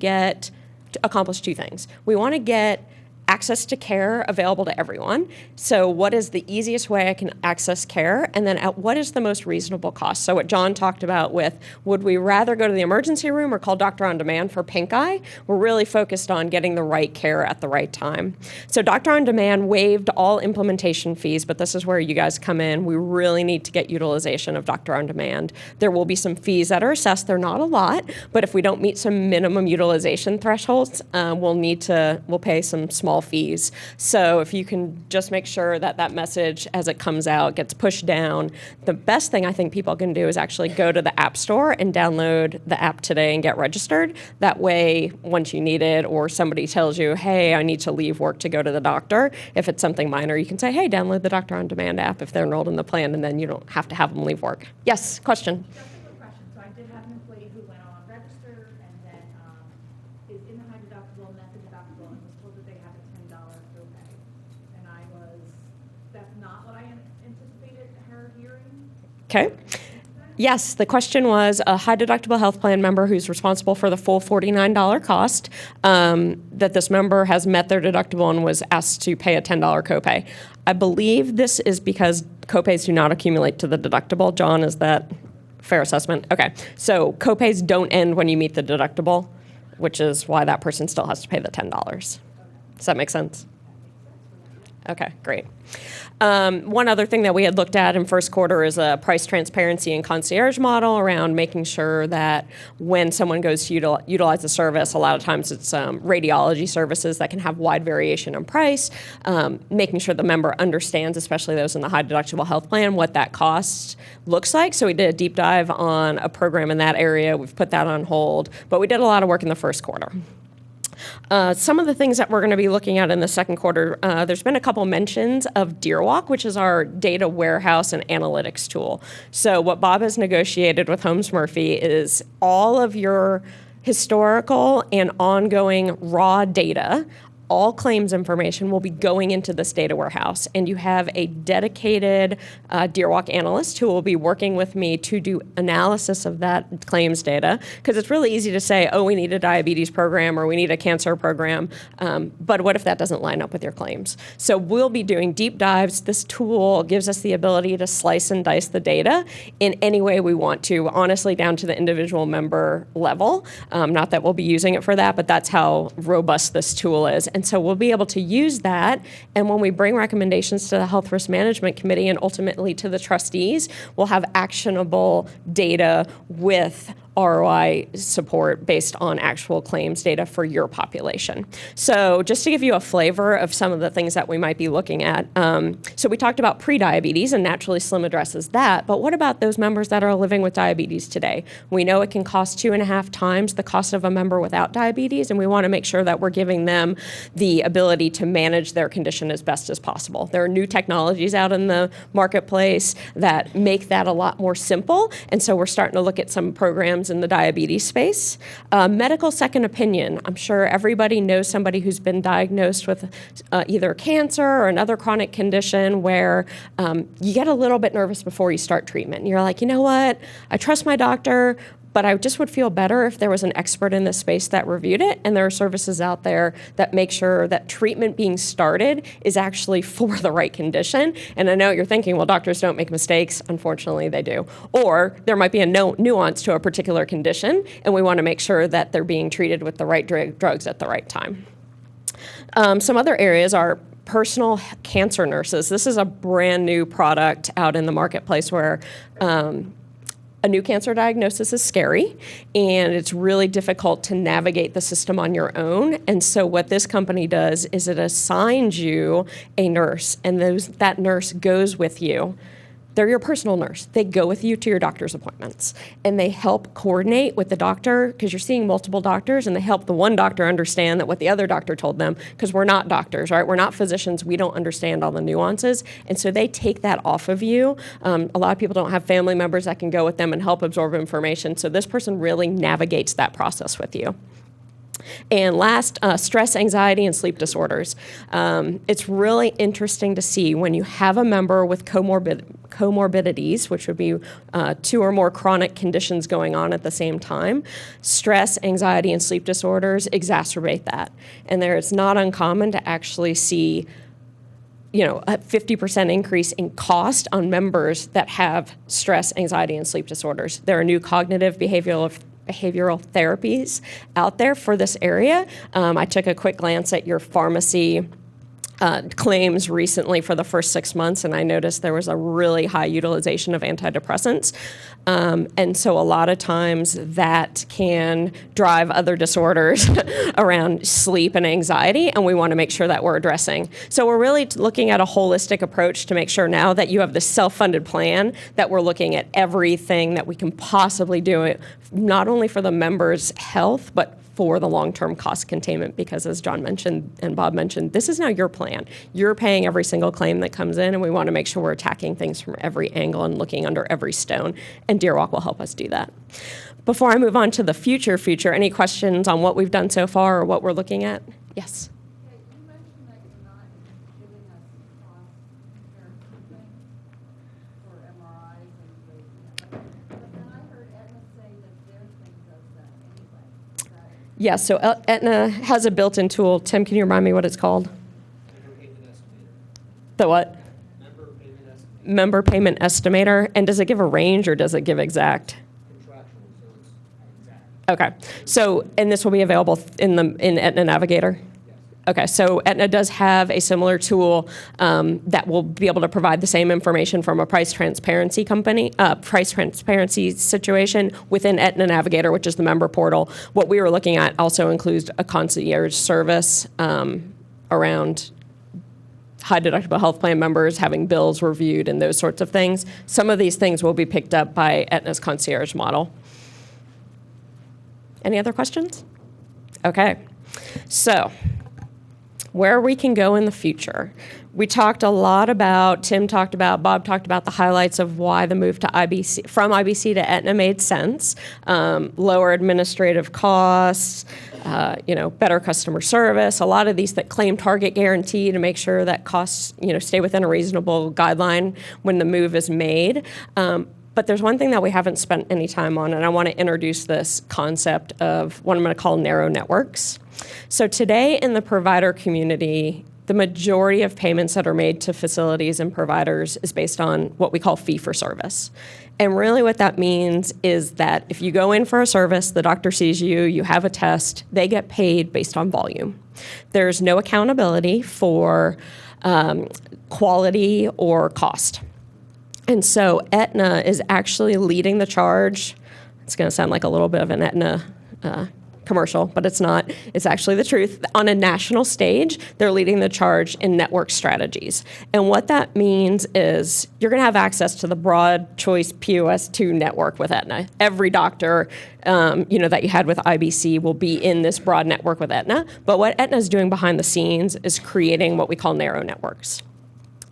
accomplish two things. We want to get access to care available to everyone. So what is the easiest way I can access care? And then at what is the most reasonable cost? So what John talked about with, would we rather go to the emergency room or call Doctor on Demand for pink eye? We're really focused on getting the right care at the right time. So Doctor on Demand waived all implementation fees, but this is where you guys come in. We really need to get utilization of Doctor on Demand. There will be some fees that are assessed. They're not a lot, but if we don't meet some minimum utilization thresholds, we'll pay some small fees. So if you can just make sure that that message as it comes out gets pushed down, the best thing I think people can do is actually go to the App Store and download the app today and get registered. That way, once you need it or somebody tells you, hey, I need to leave work to go to the doctor, if it's something minor, you can say, hey, download the Doctor on Demand app if they're enrolled in the plan, and then you don't have to have them leave work. Yes, question? Just a quick question. So I did have an employee who went on register and then is in the high deductible, met the deductible, and was told that they have a $10 copay. And that's not what I anticipated her hearing. Okay. Yes, the question was a high deductible health plan member who's responsible for the full $49 cost, that this member has met their deductible and was asked to pay a $10 copay. I believe this is because copays do not accumulate to the deductible. John, is that fair assessment? Okay, so copays don't end when you meet the deductible, which is why that person still has to pay the $10. Does that make sense? Okay, great. One other thing that we had looked at in first quarter is a price transparency and concierge model around making sure that when someone goes to utilize the service, a lot of times it's radiology services that can have wide variation in price, making sure the member understands, especially those in the high deductible health plan, what that cost looks like. So we did a deep dive on a program in that area. We've put that on hold, but we did a lot of work in the first quarter. Some of the things that we're going to be looking at in the second quarter, there's been a couple mentions of DeerWalk, which is our data warehouse and analytics tool. So what Bob has negotiated with Holmes Murphy is all of your historical and ongoing raw data, all claims information will be going into this data warehouse, and you have a dedicated DeerWalk analyst who will be working with me to do analysis of that claims data, because it's really easy to say, oh, we need a diabetes program or we need a cancer program, but what if that doesn't line up with your claims? So we'll be doing deep dives. This tool gives us the ability to slice and dice the data in any way we want to, honestly down to the individual member level. Not that we'll be using it for that, but that's how robust this tool is. And so we'll be able to use that, and when we bring recommendations to the Health Risk Management Committee and ultimately to the trustees, we'll have actionable data with ROI support based on actual claims data for your population. So just to give you a flavor of some of the things that we might be looking at, so we talked about pre-diabetes, and Naturally Slim addresses that, but what about those members that are living with diabetes today? We know it can cost 2.5 times the cost of a member without diabetes, and we want to make sure that we're giving them the ability to manage their condition as best as possible. There are new technologies out in the marketplace that make that a lot more simple, and so we're starting to look at some programs in the diabetes space. Medical second opinion. I'm sure everybody knows somebody who's been diagnosed with either cancer or another chronic condition where you get a little bit nervous before you start treatment. And you're like, you know what? I trust my doctor, but I just would feel better if there was an expert in this space that reviewed it, and there are services out there that make sure that treatment being started is actually for the right condition. And I know you're thinking, well, doctors don't make mistakes. Unfortunately, they do. Or there might be a nuance to a particular condition, and we want to make sure that they're being treated with the right drugs at the right time. Some other areas are personal cancer nurses. This is a brand new product out in the marketplace where a new cancer diagnosis is scary, and it's really difficult to navigate the system on your own. And so what this company does is it assigns you a nurse, and that nurse goes with you They're your personal nurse. They go with you to your doctor's appointments, and they help coordinate with the doctor because you're seeing multiple doctors, and they help the one doctor understand that what the other doctor told them, because we're not doctors, right? We're not physicians. We don't understand all the nuances, and so they take that off of you. A lot of people don't have family members that can go with them and help absorb information, so this person really navigates that process with you. And last, stress, anxiety, and sleep disorders. It's really interesting to see when you have a member with comorbidities, which would be 2 or more chronic conditions going on at the same time. Stress, anxiety, and sleep disorders exacerbate that. And there, it's not uncommon to actually see a 50% increase in cost on members that have stress, anxiety, and sleep disorders. There are new cognitive behavioral therapies out there for this area. I took a quick glance at your pharmacy claims recently for the first 6 months, and I noticed there was a really high utilization of antidepressants. And so a lot of times that can drive other disorders around sleep and anxiety, and we want to make sure that we're addressing. So we're really looking at a holistic approach to make sure now that you have this self-funded plan that we're looking at everything that we can possibly do, it not only for the members' health, but for the long-term cost containment, because as John mentioned and Bob mentioned, this is now your plan. You're paying every single claim that comes in, and we want to make sure we're attacking things from every angle and looking under every stone, and Deer Walk will help us do that. Before I move on to the future, any questions on what we've done so far or what we're looking at? Yes? Okay, you mentioned that you're not giving us cost comparison thing for MRIs and but then I heard Aetna say that their thing does that anyway. Is that Yes, so Aetna has a built-in tool. Tim, can you remind me what it's called? The what? Member payment estimator. And does it give a range or does it give exact? Okay, so, and this will be available in Aetna Navigator? Okay, so Aetna does have a similar tool that will be able to provide the same information from a price transparency situation within Aetna Navigator, which is the member portal. What we were looking at also includes a concierge service around high deductible health plan members having bills reviewed and those sorts of things. Some of these things will be picked up by Aetna's concierge model. Any other questions? Okay, so where we can go in the future. We talked a lot about, Tim talked about, Bob talked about the highlights of why the move to IBC, from IBC to Aetna made sense. Lower administrative costs, better customer service, a lot of these that claim target guarantee to make sure that costs, stay within a reasonable guideline when the move is made. But there's one thing that we haven't spent any time on, and I want to introduce this concept of what I'm going to call narrow networks. So today in the provider community, the majority of payments that are made to facilities and providers is based on what we call fee for service. And really what that means is that if you go in for a service, the doctor sees you, you have a test, they get paid based on volume. There's no accountability for quality or cost. And so Aetna is actually leading the charge. It's going to sound like a little bit of an Aetna commercial, but it's not. It's actually the truth. On a national stage, they're leading the charge in network strategies. And what that means is you're going to have access to the broad choice POS2 network with Aetna. Every doctor that you had with IBC will be in this broad network with Aetna. But what Aetna is doing behind the scenes is creating what we call narrow networks.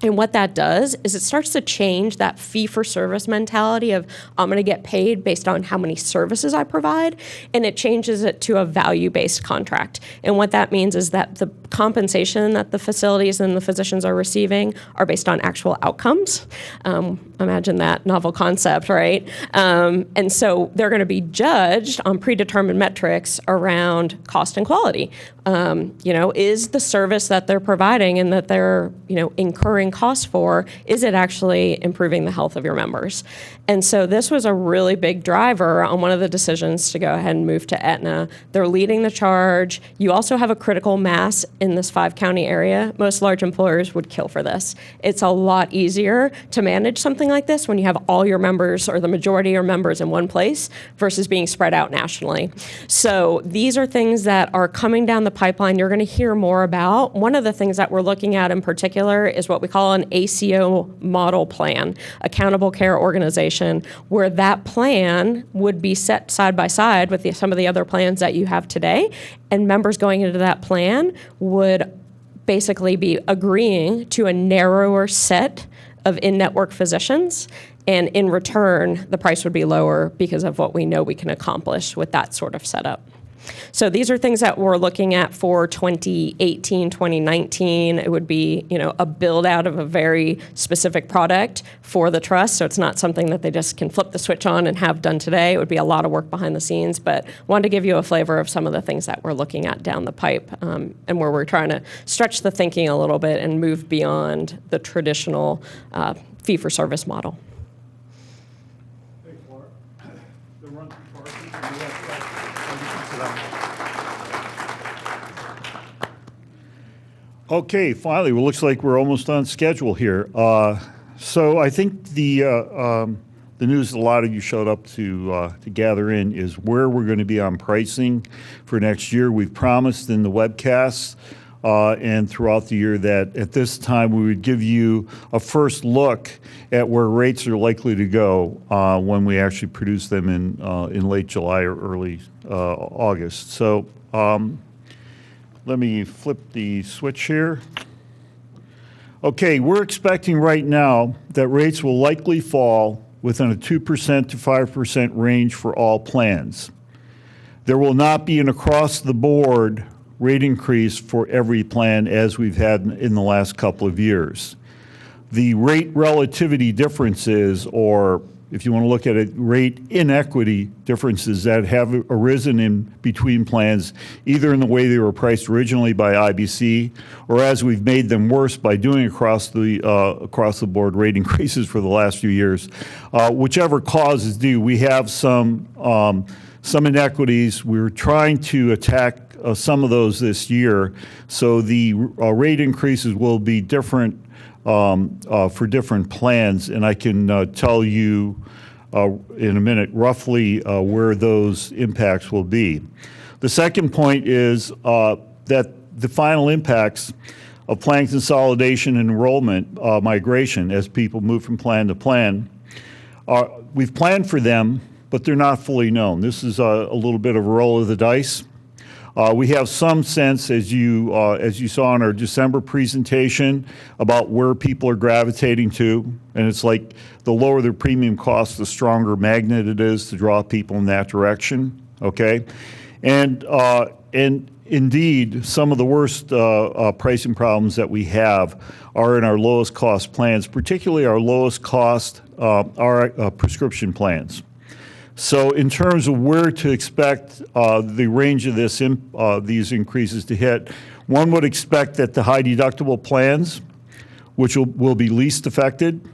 And what that does is it starts to change that fee-for-service mentality of I'm going to get paid based on how many services I provide, and it changes it to a value-based contract. And what that means is that the compensation that the facilities and the physicians are receiving are based on actual outcomes. Imagine that novel concept, right? And so they're going to be judged on predetermined metrics around cost and quality. Is the service that they're providing and that they're, incurring costs for, is it actually improving the health of your members? And so this was a really big driver on one of the decisions to go ahead and move to Aetna. They're leading the charge. You also have a critical mass in this 5-county area. Most large employers would kill for this. It's a lot easier to manage something like this when you have all your members or the majority of your members in one place versus being spread out nationally. So these are things that are coming down the pipeline you're going to hear more about. One of the things that we're looking at in particular is what we call an ACO model plan, Accountable Care Organization, where that plan would be set side by side with some of the other plans that you have today, and members going into that plan would basically be agreeing to a narrower set of in-network physicians, and in return, the price would be lower because of what we know we can accomplish with that sort of setup. So these are things that we're looking at for 2018, 2019. It would be, a build out of a very specific product for the trust. So it's not something that they just can flip the switch on and have done today. It would be a lot of work behind the scenes, but wanted to give you a flavor of some of the things that we're looking at down the pipe, and where we're trying to stretch the thinking a little bit and move beyond the traditional fee-for-service model. Thanks, Laura. The run too far. Okay, finally, it looks like we're almost on schedule here. So I think the news a lot of you showed up to gather in is where we're going to be on pricing for next year. We've promised in the webcasts and throughout the year that at this time we would give you a first look at where rates are likely to go when we actually produce them in late July or early August. So let me flip the switch here. Okay, we're expecting right now that rates will likely fall within a 2% to 5% range for all plans. There will not be an across-the-board rate increase for every plan as we've had in the last couple of years. The rate relativity differences, or if you want to look at it, rate inequity differences that have arisen in between plans, either in the way they were priced originally by IBC, or as we've made them worse by doing across the board rate increases for the last few years. Whichever cause is due, we have some inequities. We're trying to attack some of those this year, so the rate increases will be different for different plans, and I can tell you in a minute roughly where those impacts will be. The second point is that the final impacts of plan consolidation and enrollment migration as people move from plan to plan, we've planned for them, but they're not fully known. This is a little bit of a roll of the dice. We have some sense, as you saw in our December presentation, about where people are gravitating to, and it's like the lower their premium cost, the stronger magnet it is to draw people in that direction. Okay, and indeed, some of the worst pricing problems that we have are in our lowest cost plans, particularly our lowest cost prescription plans. So in terms of where to expect the range of these increases to hit, one would expect that the high deductible plans, which will be least affected,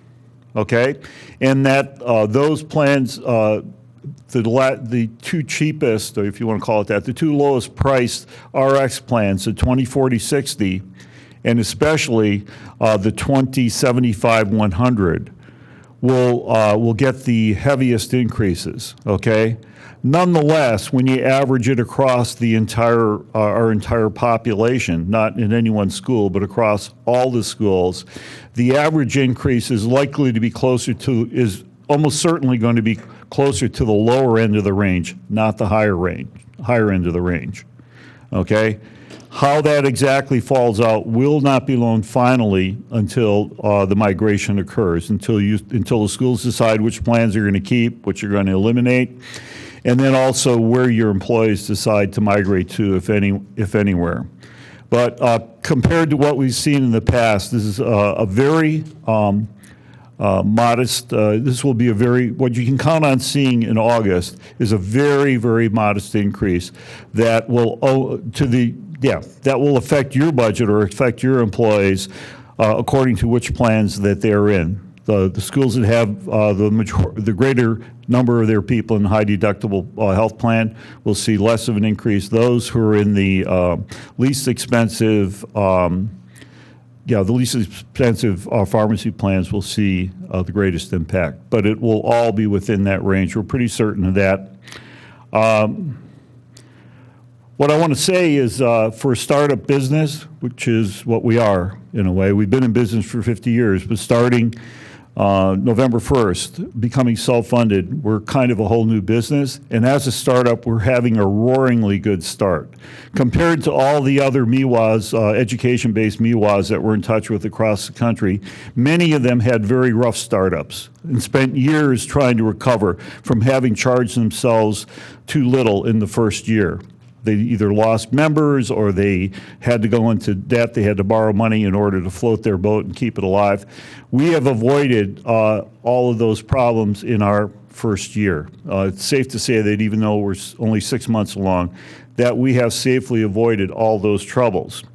okay, and that those plans, the two cheapest, or if you want to call it that, the two lowest priced RX plans, the 20/40/60, and especially the 20/75/100, will get the heaviest increases, okay? Nonetheless, when you average it across our entire population, not in any one school, but across all the schools, the average increase is likely to be is almost certainly going to be closer to the lower end of the range, not the higher end of the range, okay? How that exactly falls out will not be known finally until the migration occurs, until the schools decide which plans they're going to keep, which you're going to eliminate, and then also where your employees decide to migrate to, if anywhere. But compared to what we've seen in the past, this is a very modest, this will be what you can count on seeing in August is a very, very modest increase that will, that will affect your budget or affect your employees according to which plans that they're in. The schools that have the greater number of their people in high deductible health plan will see less of an increase. Those who are in the least expensive yeah, the least expensive pharmacy plans will see the greatest impact, but it will all be within that range. We're pretty certain of that. What I want to say is for a startup business, which is what we are in a way, we've been in business for 50 years, but starting November 1st, becoming self-funded, we're kind of a whole new business. And as a startup, we're having a roaringly good start. Compared to all the other MIWAs, education-based MIWAs that we're in touch with across the country, many of them had very rough startups and spent years trying to recover from having charged themselves too little in the first year. They either lost members or they had to go into debt. They had to borrow money in order to float their boat and keep it alive. We have avoided all of those problems in our first year. It's safe to say that even though we're only 6 months along, that we have safely avoided all those troubles.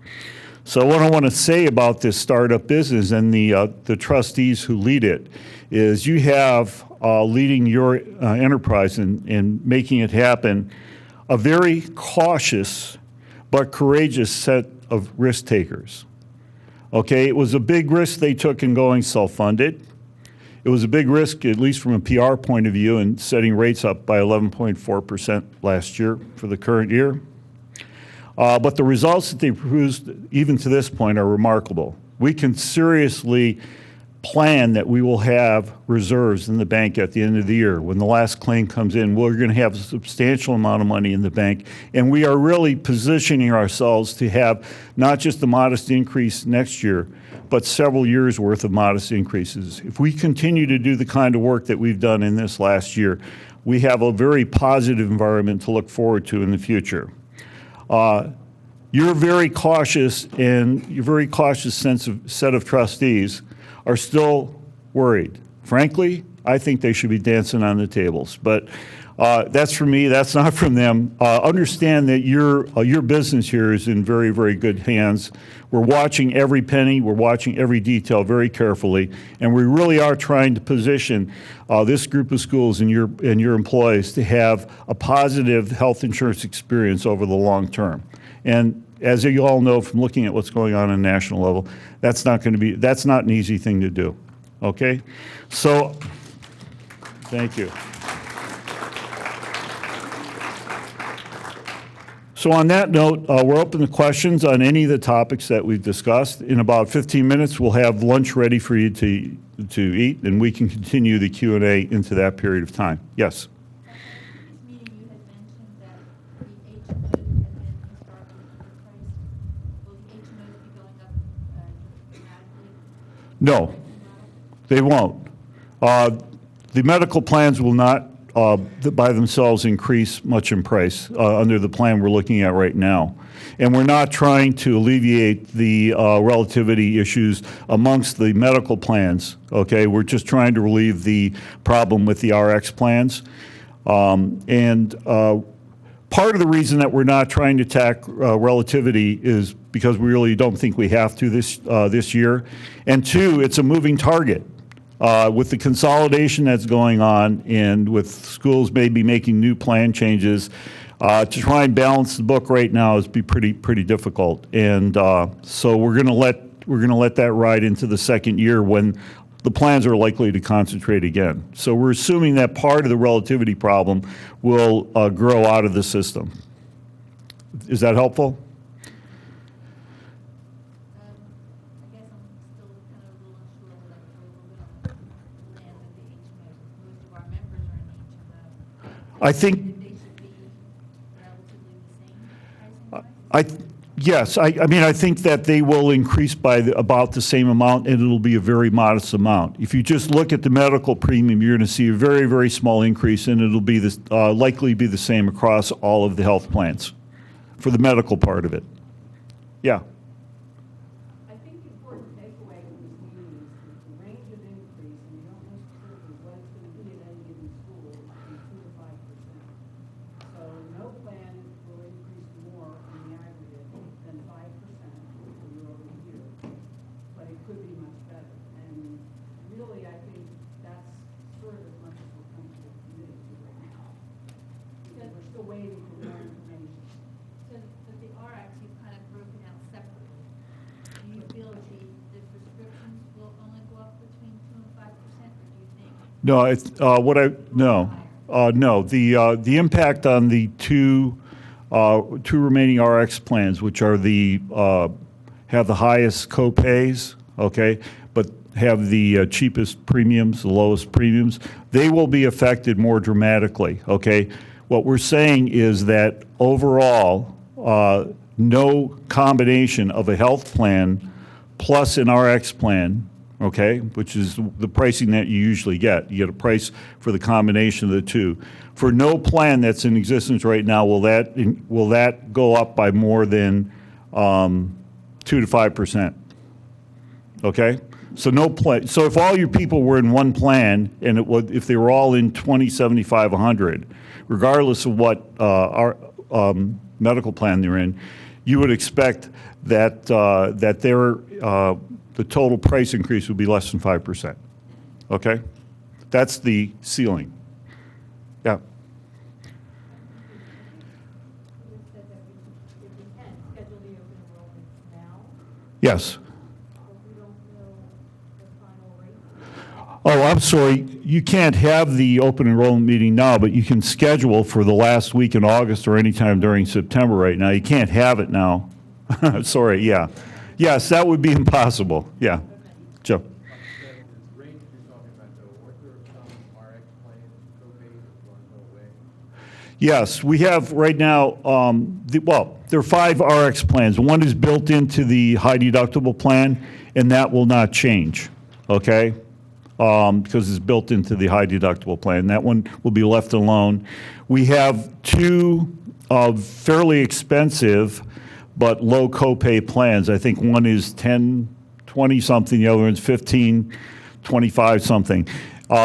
So what I want to say about this startup business and the trustees who lead it is you have leading your enterprise and making it happen a very cautious but courageous set of risk takers. Okay, it was a big risk they took in going self-funded. It was a big risk, at least from a PR point of view, in setting rates up by 11.4% last year for the current year. But the results that they produced, even to this point, are remarkable. We can seriously plan that we will have reserves in the bank at the end of the year. When the last claim comes in, we're going to have a substantial amount of money in the bank, and we are really positioning ourselves to have not just a modest increase next year, but several years' worth of modest increases. If we continue to do the kind of work that we've done in this last year, we have a very positive environment to look forward to in the future. You're very cautious, and your very cautious set of trustees are still worried. Frankly, I think they should be dancing on the tables. But that's from me, that's not from them. Understand that your business here is in very, very good hands. We're watching every penny, we're watching every detail very carefully, and we really are trying to position this group of schools and your employees to have a positive health insurance experience over the long term. And as you all know from looking at what's going on a national level, that's not an easy thing to do, okay? So, thank you. So on that note, we're open to questions on any of the topics that we've discussed. In about 15 minutes, we'll have lunch ready for you to eat, and we can continue the Q&A into that period of time. Yes? Meeting, you had mentioned that the HMOs had been historically underpriced. Will the HMOs be going up dramatically? No, they won't. The medical plans will not by themselves increase much in price under the plan we're looking at right now. And we're not trying to alleviate the relativity issues amongst the medical plans, okay? We're just trying to relieve the problem with the RX plans. Part of the reason that we're not trying to attack relativity is because we really don't think we have to this year. And two, it's a moving target. With the consolidation that's going on and with schools maybe making new plan changes, to try and balance the book right now is pretty difficult. And so we're going to let that ride into the second year when the plans are likely to concentrate again. So we're assuming that part of the relativity problem will grow out of the system. Is that helpful? I guess I'm still kind of a little unsure, like, we're a little bit on the land with the HMOs. Most of our members are in the HMO. I think. They should be relatively the same pricing-wise? Yes, I mean, I think that they will increase by about the same amount, and it'll be a very modest amount. If you just look at the medical premium, you're going to see a very, very small increase, and it'll be likely be the same across all of the health plans for the medical part of it. Yeah. I think the important takeaway from this meeting is that the range of increase, and you don't know specifically what it's going to be at any given school, is 2 to 5%. So no plan will increase more in the aggregate than 5% year over year, but it could be much better. And really, I think that's sort of as much as we're comfortable committing to right now, because we're still waiting for more information. So, but the RX, you've kind of broken out separately. Do you feel that the No, no, the impact on the two remaining RX plans, which are have the highest co-pays, okay, but have the cheapest premiums, the lowest premiums, they will be affected more dramatically, okay? What we're saying is that overall, no combination of a health plan plus an RX plan, okay, which is the pricing that you usually get. You get a price for the combination of the two. For no plan that's in existence right now, will that go up by more than 2 to 5%? Okay, so no plan. So if all your people were in one plan, and if they were all in 20, 75, 100, regardless of what our medical plan they're in, you would expect that the total price increase would be less than 5%. Okay? That's the ceiling. Yeah. You said that if we can, schedule the open enrollment now, Yes. but we don't know the final rate. Oh, I'm sorry. You can't have the open enrollment meeting now, but you can schedule for the last week in August or anytime during September right now. You can't have it now. Sorry, yeah. Yes, that would be impossible. Yeah. Joe. The range you're talking about, though, weren't there some RX plans, co-pays that want to go away? Yes, we have right now, there are 5 RX plans. One is built into the high deductible plan, and that will not change, okay? Because it's built into the high deductible plan. That one will be left alone. We have 2 fairly expensive but low copay plans. I think one is 10, 20 something, the other one's 15, 25 something.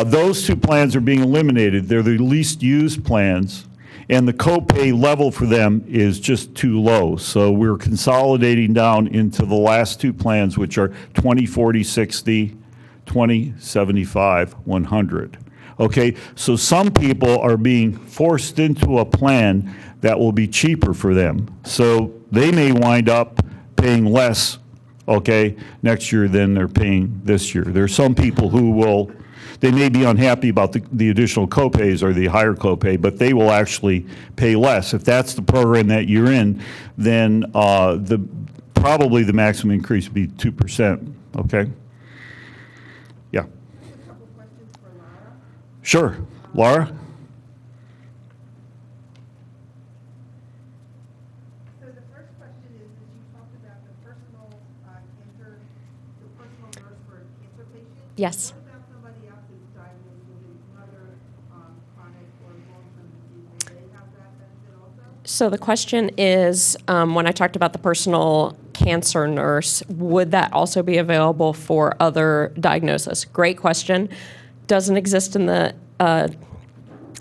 Those 2 plans are being eliminated. They're the least used plans, and the copay level for them is just too low. So we're consolidating down into the last 2 plans, which are 20, 40, 60, 20, 75, 100. Okay, so some people are being forced into a plan that will be cheaper for them. So they may wind up paying less, okay, next year than they're paying this year. There are some people who they may be unhappy about the additional copays or the higher copay, but they will actually pay less. If that's the program that you're in, then probably the maximum increase would be 2%, okay? Yeah. A couple questions for Laura. Sure. Laura? So the first question is you talked about the personal nurse for a cancer patient. Yes. What about somebody else who's diagnosed with another chronic or long-term disease? Do they have that benefit also? So the question is, when I talked about the personal cancer nurse, would that also be available for other diagnoses? Great question. Doesn't exist in the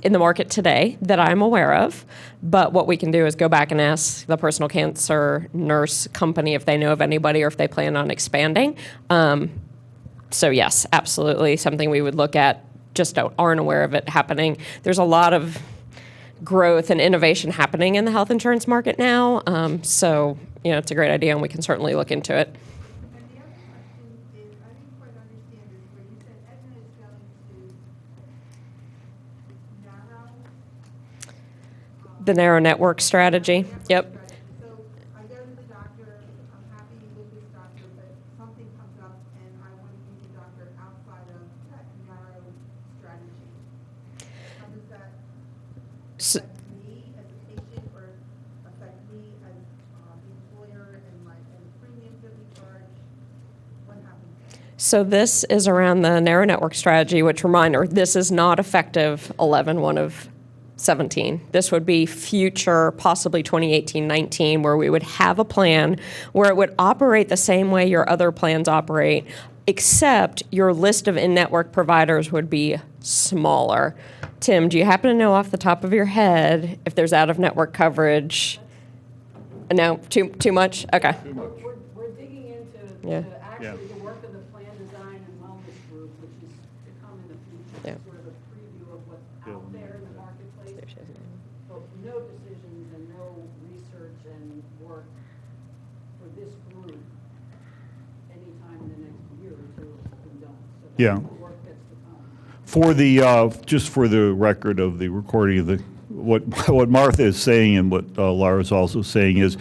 market today that I'm aware of, but what we can do is go back and ask the personal cancer nurse company if they know of anybody or if they plan on expanding. So yes, absolutely, something we would look at, just aren't aware of it happening. There's a lot of growth and innovation happening in the health insurance market now, so it's a great idea and we can certainly look into it. And the other question is, I didn't quite understand this, where you said Aetna is going to narrow. The narrow network strategy, yep. So I go to the doctor, I'm happy with this doctor, but something comes up and I want to use a doctor outside of that narrow strategy. How does that So, affect me as a patient or affect me as the employer and the premiums that we charge? What happens? So this is around the narrow network strategy, which, reminder, this is not effective 11/1 of 17. This would be future, possibly 2018-19, where we would have a plan where it would operate the same way your other plans operate, except your list of in-network providers would be smaller. Tim, do you happen to know off the top of your head if there's out-of-network coverage? No, too much? Okay. We're digging into Yeah. actually the work of the plan design and wellness group, which is to come in the future, Yeah. sort of a preview of what's out there in the marketplace. But no decisions and no research and work for this group anytime in the next year or two if we don't. So Yeah. that's the work that's to come. for the, just for the record of the recording of the, what Martha is saying and what Laura's also saying is,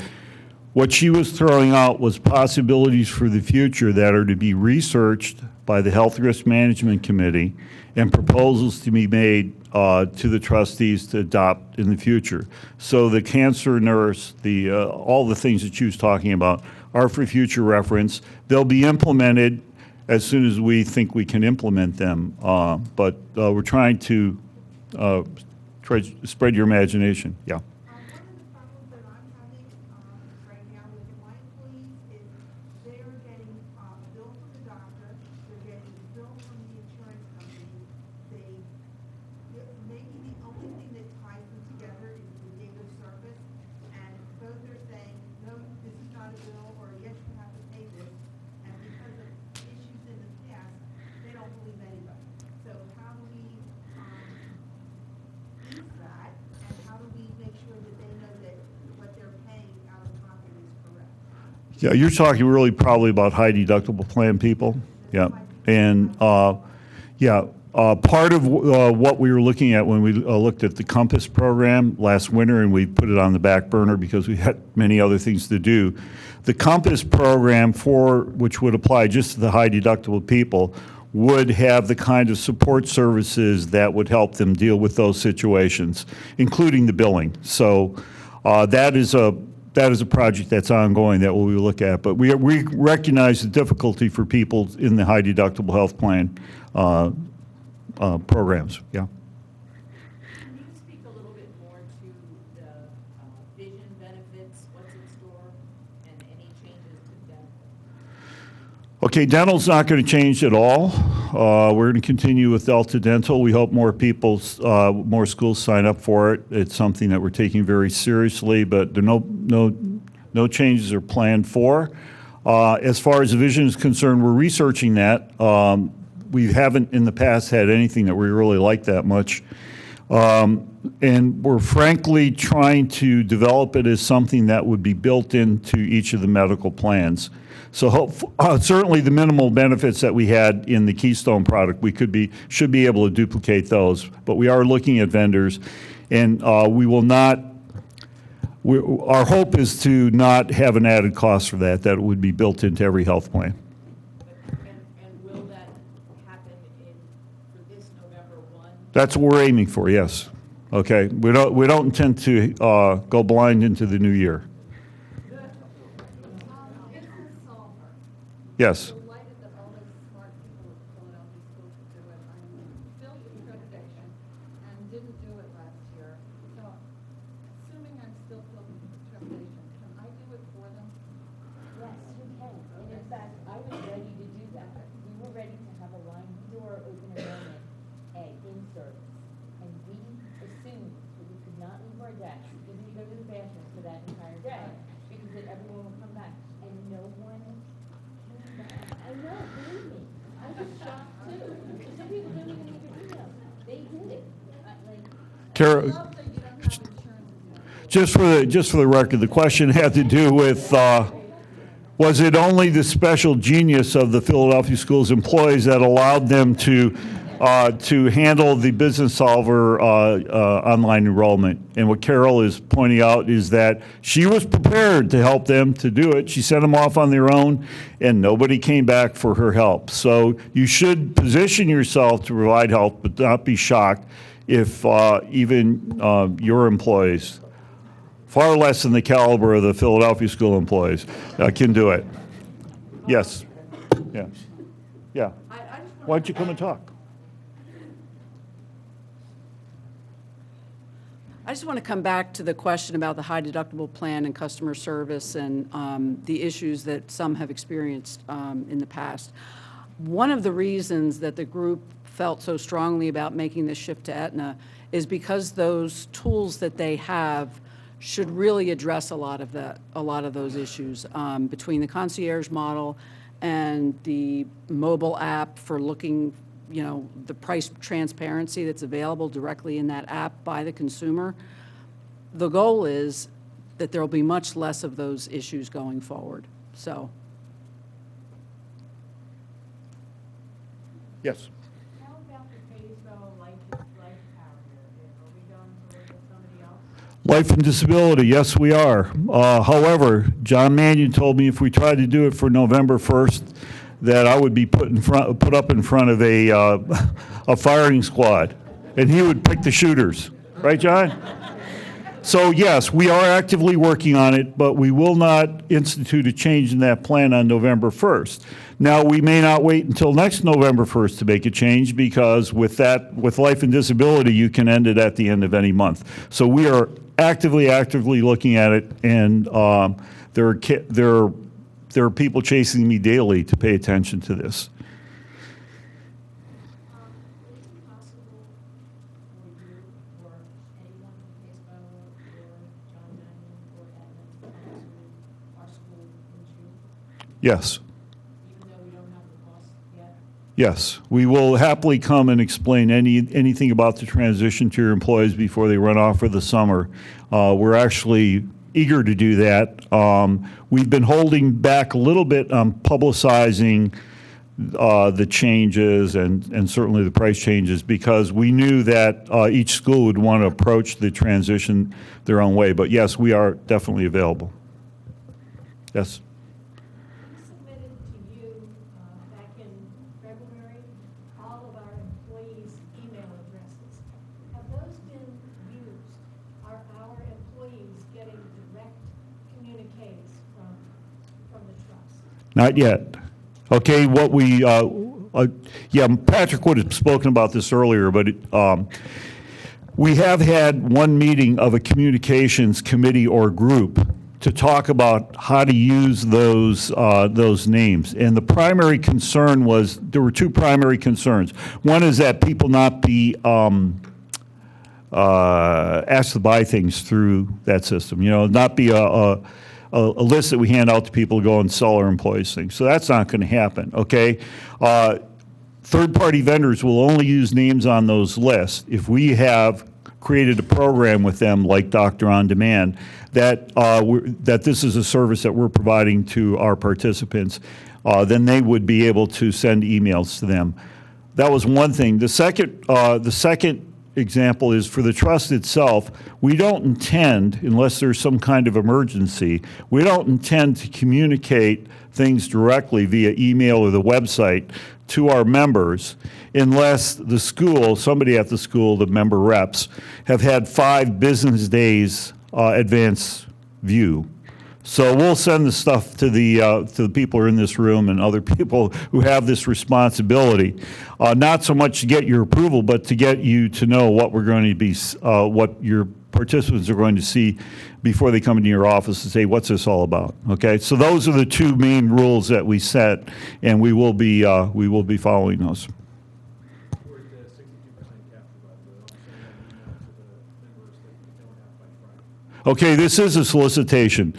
what she was throwing out was possibilities for the future that are to be researched by the Health Risk Management Committee and proposals to be made to the trustees to adopt in the future. So the cancer nurse, all the things that she was talking about are for future reference. They'll be implemented as soon as we think we can implement them. But we're trying to try to spread your imagination. Yeah. One of the problems that I'm having right now with my employees is they're getting a bill from the doctor, they're getting a bill from the insurance company. Maybe the only thing that ties them together is the date of service, and both are saying, no, this is not a bill, or yes, you have to pay this. And because of issues in the past, they don't believe anybody. So how do we ease that, and how do we make sure that they know that what they're paying out of pocket is correct? Yeah, you're talking really probably about high deductible plan people. Yeah. And part of what we were looking at when we looked at the Compass program last winter, and we put it on the back burner because we had many other things to do. The Compass program, which would apply just to the high deductible people, would have the kind of support services that would help them deal with those situations, including the billing. So that is a project that's ongoing that we will look at. But we recognize the difficulty for people in the high deductible health plan programs. Yeah. Can you speak a little bit more to the vision benefits, what's in store, and any changes to dental? Okay, dental's not going to change at all. We're going to continue with Delta Dental. We hope more people, more schools sign up for it. It's something that we're taking very seriously, but there are no changes are planned for. As far as the vision is concerned, we're researching that. We haven't in the past had anything that we really like that much. And we're frankly trying to develop it as something that would be built into each of the medical plans. So certainly the minimal benefits that we had in the Keystone product, should be able to duplicate those. But we are looking at vendors, and we will not. Our hope is to not have an added cost for that. That would be built into every health plan. And will that happen for this November 1? That's what we're aiming for. Yes. Okay. We don't intend to go blind into the new year. Yes. Delighted that all those smart people at Philadelphia schools could do it. I'm filled with accreditation and didn't do it last year. So, assuming I'm still filled with accreditation, can I do it for them? Yes, you can. And in fact, I was ready to do that. We were ready to have a line door open enrollment in service. And we assumed that we could not leave our desks, even to go to the bathroom for that entire day, because that everyone would come back. And no one came back. I know, believe me. I was shocked too. Some people didn't even need your email. They did it. Carol, just for the record, the question had to do with was it only the special genius of the Philadelphia Schools employees that allowed them to handle the Business Solver online enrollment? And what Carol is pointing out is that she was prepared to help them to do it. She sent them off on their own, and nobody came back for her help. So you should position yourself to provide help, but not be shocked if even your employees, far less than the caliber of the Philadelphia school employees, can do it. Yes. Yeah. Yeah. Why don't you come and talk? I just want to come back to the question about the high deductible plan and customer service and the issues that some have experienced in the past. One of the reasons that the group felt so strongly about making this shift to Aetna is because those tools that they have should really address a lot of those issues between the concierge model and the mobile app for looking, the price transparency that's available directly in that app by the consumer. The goal is that there will be much less of those issues going forward. So. Yes. How about the PAISBOA Life and disability, yes, we are. However, John Mannion told me if we tried to do it for November 1st, that I would be put up in front of a firing squad, and he would pick the shooters. Right, John? So yes, we are actively working on it, but we will not institute a change in that plan on November 1st. Now, we may not wait until next November 1st to make a change, because with life and disability, you can end it at the end of any month. So we are actively looking at it, and there are people chasing me daily to pay attention to this. Would it be possible for you or anyone from PAISBOA or John Mannion or Edmund to come to our school in June, Yes. even though we don't have the cost yet? Yes, we will happily come and explain anything about the transition to your employees before they run off for the summer. We're actually eager to do that. We've been holding back a little bit on publicizing the changes and certainly the price changes, because we knew that each school would want to approach the transition their own way. But yes, we are definitely available. Yes. We submitted to you back in February all of our employees' email addresses. Have those been used? Are our employees getting direct communiques from the trust? Not yet. Okay, what we, yeah, Patrick would have spoken about this earlier, but we have had one meeting of a communications committee or group to talk about how to use those names. And the primary concern was, there were two primary concerns. One is that people not be asked to buy things through that system, not be a list that we hand out to people to go and sell our employees things. So that's not going to happen, okay? Third-party vendors will only use names on those lists if we have created a program with them like Doctor On Demand, that this is a service that we're providing to our participants. Then they would be able to send emails to them. That was one thing. The second example is for the trust itself. We don't intend, unless there's some kind of emergency, we don't intend to communicate things directly via email or the website to our members unless the school, somebody at the school, the member reps, have had 5 business days advance view. So we'll send the stuff to the people who are in this room and other people who have this responsibility, not so much to get your approval, but to get you to know what we're going to be, what your participants are going to see before they come into your office and say, what's this all about? Okay, so those are the two main rules that we set, and we will be following those. We're at the 62% capture, by the way. I'll send an email to the members that we don't have by Friday. Okay, this is a solicitation.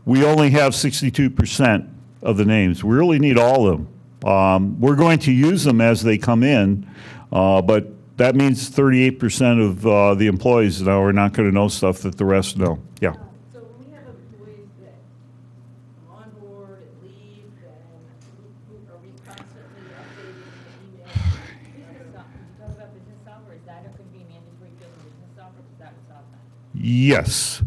We only have 62% of the names. We really need all of them. We're going to use them as they come in, but that means 38% of the employees now are not going to know stuff that the rest know. Yeah. So when we have employees that come on board and leave, then are we constantly updating the email? Talk about business software, is that going to be mandatory field in business software? Because that would solve that. Yes.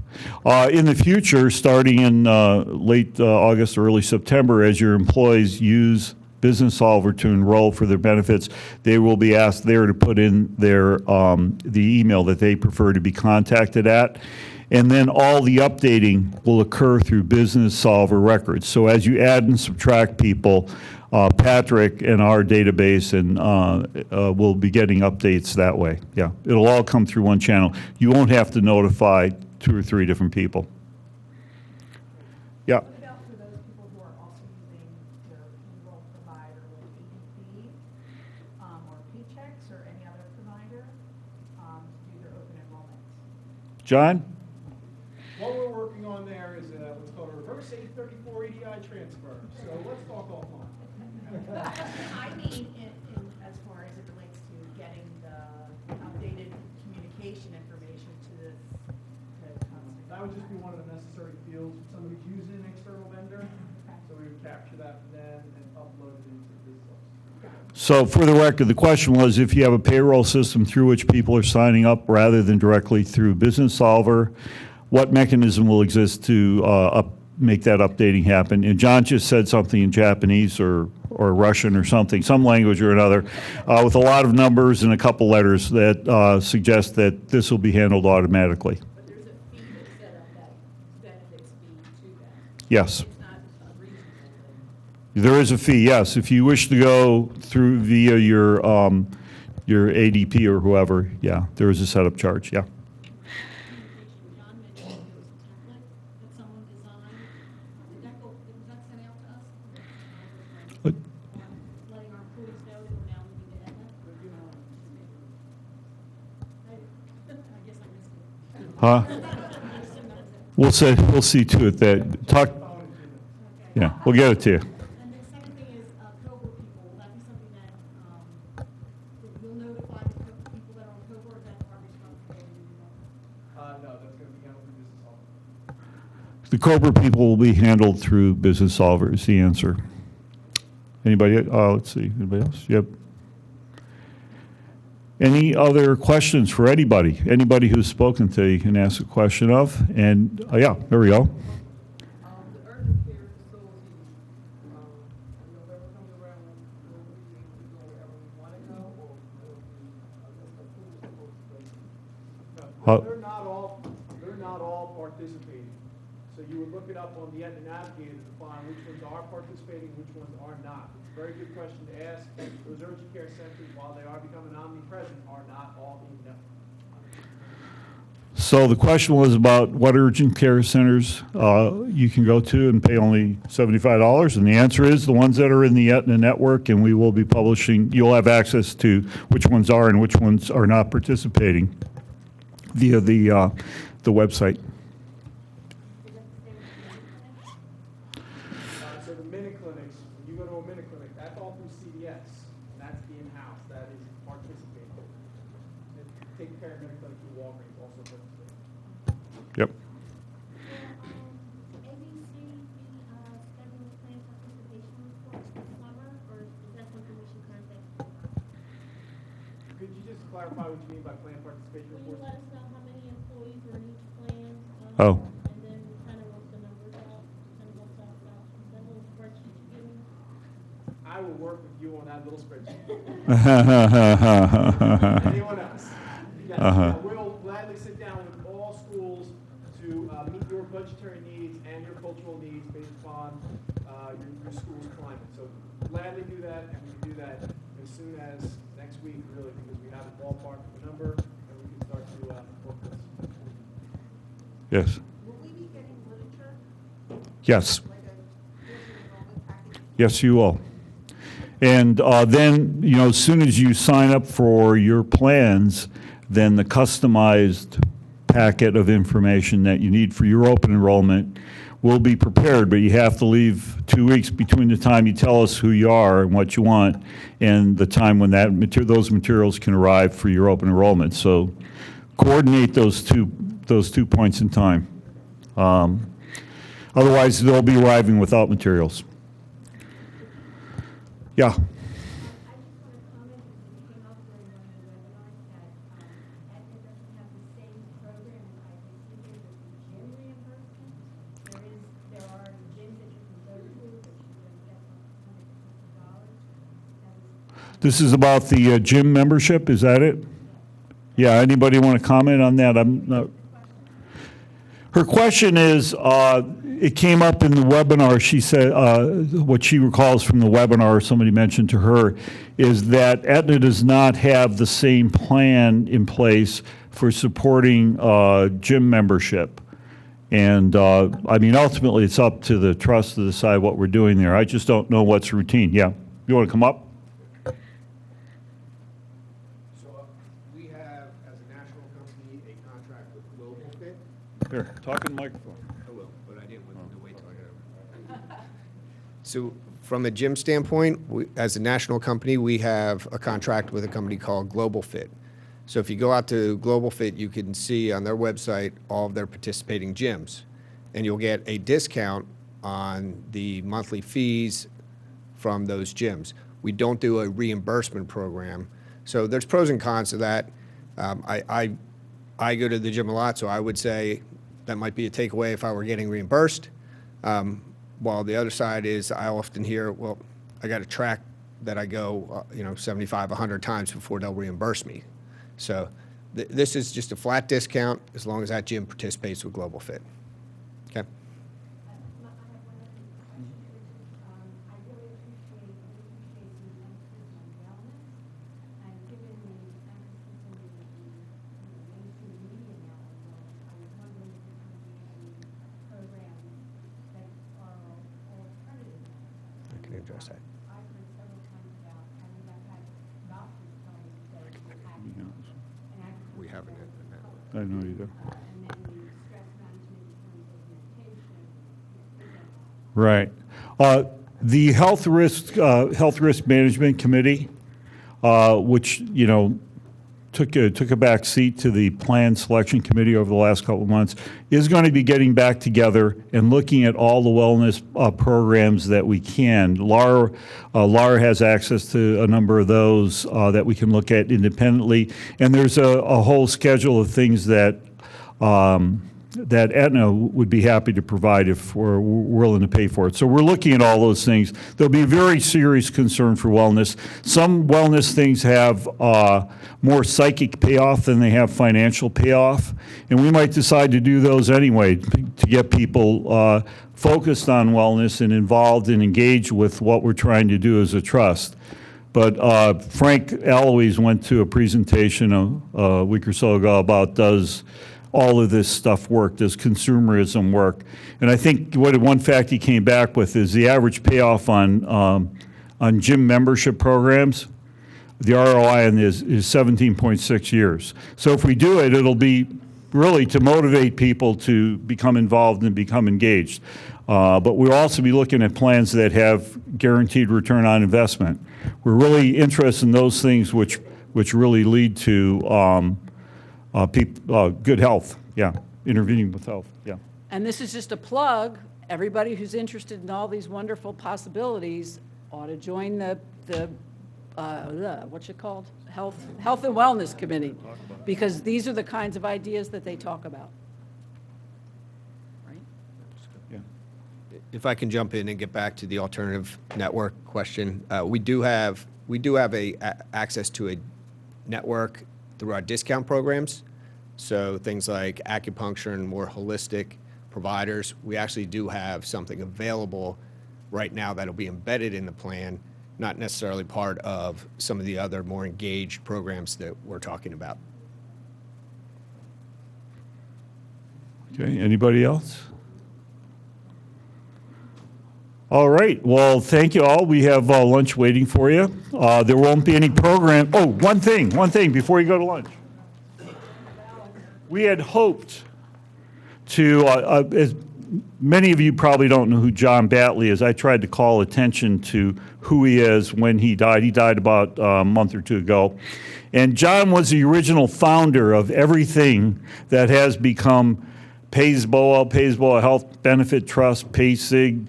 In the future, starting in late August or early September, as your employees use Business Solver to enroll for their benefits, they will be asked there to put in their the email that they prefer to be contacted at. And then all the updating will occur through Business Solver records. So as you add and subtract people, Patrick and our database and will be getting updates that way. Yeah, it'll all come through one channel. You won't have to notify 2 or 3 different people. Yeah. What about for those people who are also using their payroll provider like ADP or Paychecks or any other provider to do their open enrollments? John? What we're working on there is what's called a reverse 834 EDI transfer. So let's talk offline. I mean, as far as it relates to getting the updated communication information to the constant. That would just be one of the necessary fields. If somebody's using an external vendor, so we would capture that then and upload it into this source. So for the record, the question was if you have a payroll system through which people are signing up rather than directly through Business Solver, what mechanism will exist to make that updating happen? And John just said something in Japanese or Russian or something, some language or another, with a lot of numbers and a couple letters that suggest that this will be handled automatically. But there's a fee that's set up that benefits fee to that. Yes. It's not unreasonable. There is a fee, yes. If you wish to go through via your ADP or whoever, yeah, there is a setup charge, yeah. John mentioned there was a template that someone designed. Did that was that sent out to us? What? Letting our employees know that we're now moving to Aetna? I guess I missed it. Huh? We'll see to it that, talk, yeah, we'll get it to you. And the second thing is COBRA people. Will that be something that you'll notify the people that are on COBRA, or is that our responsibility? No, that's going to be handled through Business Solver. The Cobra people will be handled through Business Solver is the answer. Anybody, let's see, anybody else? Yep. Any other questions for anybody? Anybody who's spoken today you can ask a question of. And, yeah, there we go. The urgent care facilities, whoever comes around, we'll be able to go wherever we want to go, or Huh? They're not all participating. So you would look it up on the Aetna Navigator to find which ones are participating, which ones are not. It's a very good question to ask. Those urgent care centers, while they are becoming omnipresent, are not all in network. So the question was about what urgent care centers you can go to and pay only $75, and the answer is the ones that are in the Aetna network, and we will be publishing, you'll have access to which ones are and which ones are not participating via the website. So the mini clinics, when you go to a mini clinic, that's all through CVS, and that's the in-house, that is participating. Take care of mini clinic through Walgreens, also participating. Yep. ABC schedule plan participation reports this summer, or is that something we should contact you about? Could you just clarify what you mean by plan participation Will you reports? let us know how many employees are in each plan? Oh. And then kind of work the numbers out, kind of work that out, that little spreadsheet you give me? I will work with you on that little spreadsheet. Uh-huh. Anyone else? Yes, we'll gladly sit down with all schools to meet your budgetary needs and your cultural needs based upon your school's climate. So gladly do that, and we can do that as soon as next week, really, because we have a ballpark of the number, and we can start to work this. Yes. Will we be getting literature, Yes. like a enrollment package? Yes, you will. And then, as soon as you sign up for your plans, then the customized packet of information that you need for your open enrollment will be prepared, but you have to leave 2 weeks between the time you tell us who you are and what you want and the time when those materials can arrive for your open enrollment. So coordinate those two points in time. Otherwise, they'll be arriving without materials. Yeah. I just want to comment, because it came up during one of the webinars, that Aetna doesn't have the same program as IPC with the gym reimbursement. There are gyms that you can go to that you can get $150. This is about the gym membership, is that it? Yeah, anybody want to comment on that? I'm not. Her question is, it came up in the webinar, she said, what she recalls from the webinar, somebody mentioned to her, is that Aetna does not have the same plan in place for supporting gym membership. And, ultimately, it's up to the trust to decide what we're doing there. I just don't know what's routine. Yeah, you want to come up? So we have, as a national company, a contract with Global Fit. Here, talk in the microphone. I will, but I didn't want to wait till I got over. So from a gym standpoint, as a national company, we have a contract with a company called Global Fit. So if you go out to Global Fit, you can see on their website all of their participating gyms. And you'll get a discount on the monthly fees from those gyms. We don't do a reimbursement program. So there's pros and cons to that. I go to the gym a lot, so I would say that might be a takeaway if I were getting reimbursed. While the other side is I often hear, well, I got a track that I go, 75, 100 times before they'll reimburse me. So this is just a flat discount as long as that gym participates with Global Fit. Okay. I really appreciate the emphasis on wellness, and given the emphasis on the mainstream media now on wellness, I was wondering if there could be any programs that are alternative. I can address that. I've heard several times about having had doctors telling me that you have an We haven't. I know you do. and then the stress management in terms of medication. Right. The Health Risk Management Committee, which, took a back seat to the Plan Selection Committee over the last couple of months, is going to be getting back together and looking at all the wellness programs that we can. Laura has access to a number of those that we can look at independently, and there's a whole schedule of things that that Aetna would be happy to provide if we're willing to pay for it. So we're looking at all those things. There'll be a very serious concern for wellness. Some wellness things have more psychic payoff than they have financial payoff, and we might decide to do those anyway to get people focused on wellness and involved and engaged with what we're trying to do as a trust. But Frank Eloise went to a presentation a week or so ago about does all of this stuff work? Does consumerism work? And I think one fact he came back with is the average payoff on gym membership programs, the ROI on this is 17.6 years. So if we do it, it'll be really to motivate people to become involved and become engaged. But we'll also be looking at plans that have guaranteed return on investment. We're really interested in those things which really lead to good health, intervening with health, And this is just a plug. Everybody who's interested in all these wonderful possibilities ought to join the what's it called? Health and Wellness Committee, because these are the kinds of ideas that they talk about. Right? If I can jump in and get back to the alternative network question, we do have access to a network through our discount programs. So things like acupuncture and more holistic providers, we actually do have something available right now that'll be embedded in the plan, not necessarily part of some of the other more engaged programs that we're talking about. Okay, anybody else? All right, well, thank you all. We have lunch waiting for you. There won't be any program. Oh, one thing before you go to lunch. We had hoped to, as many of you probably don't know who John Batley is. I tried to call attention to who he is when he died. He died about a month or two ago. And John was the original founder of everything that has become PAISBOA Health Benefit Trust, PAISIG,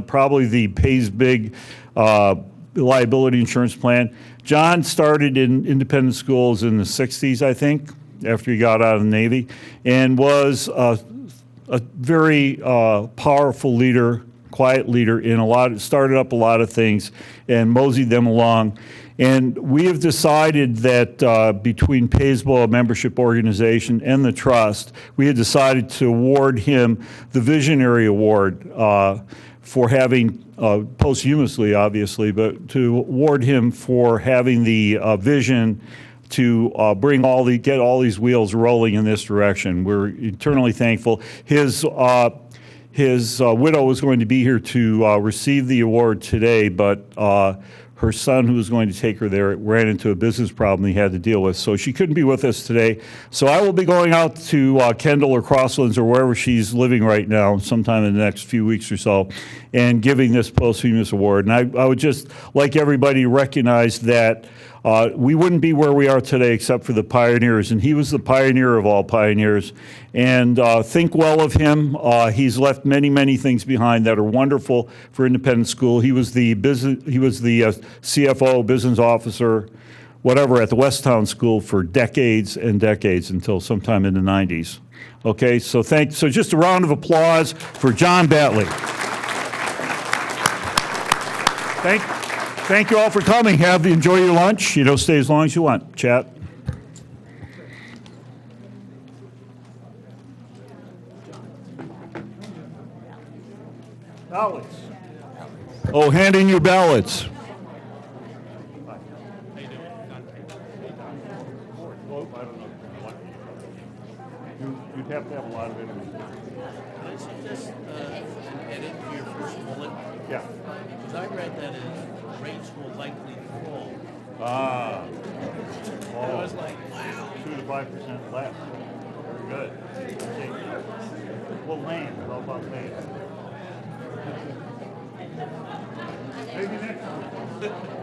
probably the PAISBIG liability insurance plan. John started in independent schools in the 60s, I think, after he got out of the Navy, and was a very powerful leader, quiet leader started up a lot of things and moseyed them along. And we have decided that between PAISBOA membership organization and the trust, we had decided to award him the Visionary Award for having, posthumously obviously, but to award him for having the vision to get all these wheels rolling in this direction. We're eternally thankful. His widow was going to be here to receive the award today, but her son, who was going to take her there, ran into a business problem he had to deal with, so she couldn't be with us today. So I will be going out to Kendall or Crosslands or wherever she's living right now, sometime in the next few weeks or so, and giving this posthumous award. And I would just like everybody to recognize that We wouldn't be where we are today except for the pioneers, and he was the pioneer of all pioneers. And think well of him. He's left many, many things behind that are wonderful for independent school. He was the CFO, business officer, whatever, at the Westtown School for decades and decades until sometime in the 90s. Okay, so just a round of applause for John Batley. Thank you all for coming. Enjoy your lunch. Stay as long as you want. Chat. Ballots. Oh, hand in your ballots. You'd have to have a lot of interviews. Can I suggest edit your first bullet? Yeah. Because I read that as rates will likely fall. Ah. I was like, wow. 2 to 5% less. Very good. Okay. Well, land. How about land? Maybe next time.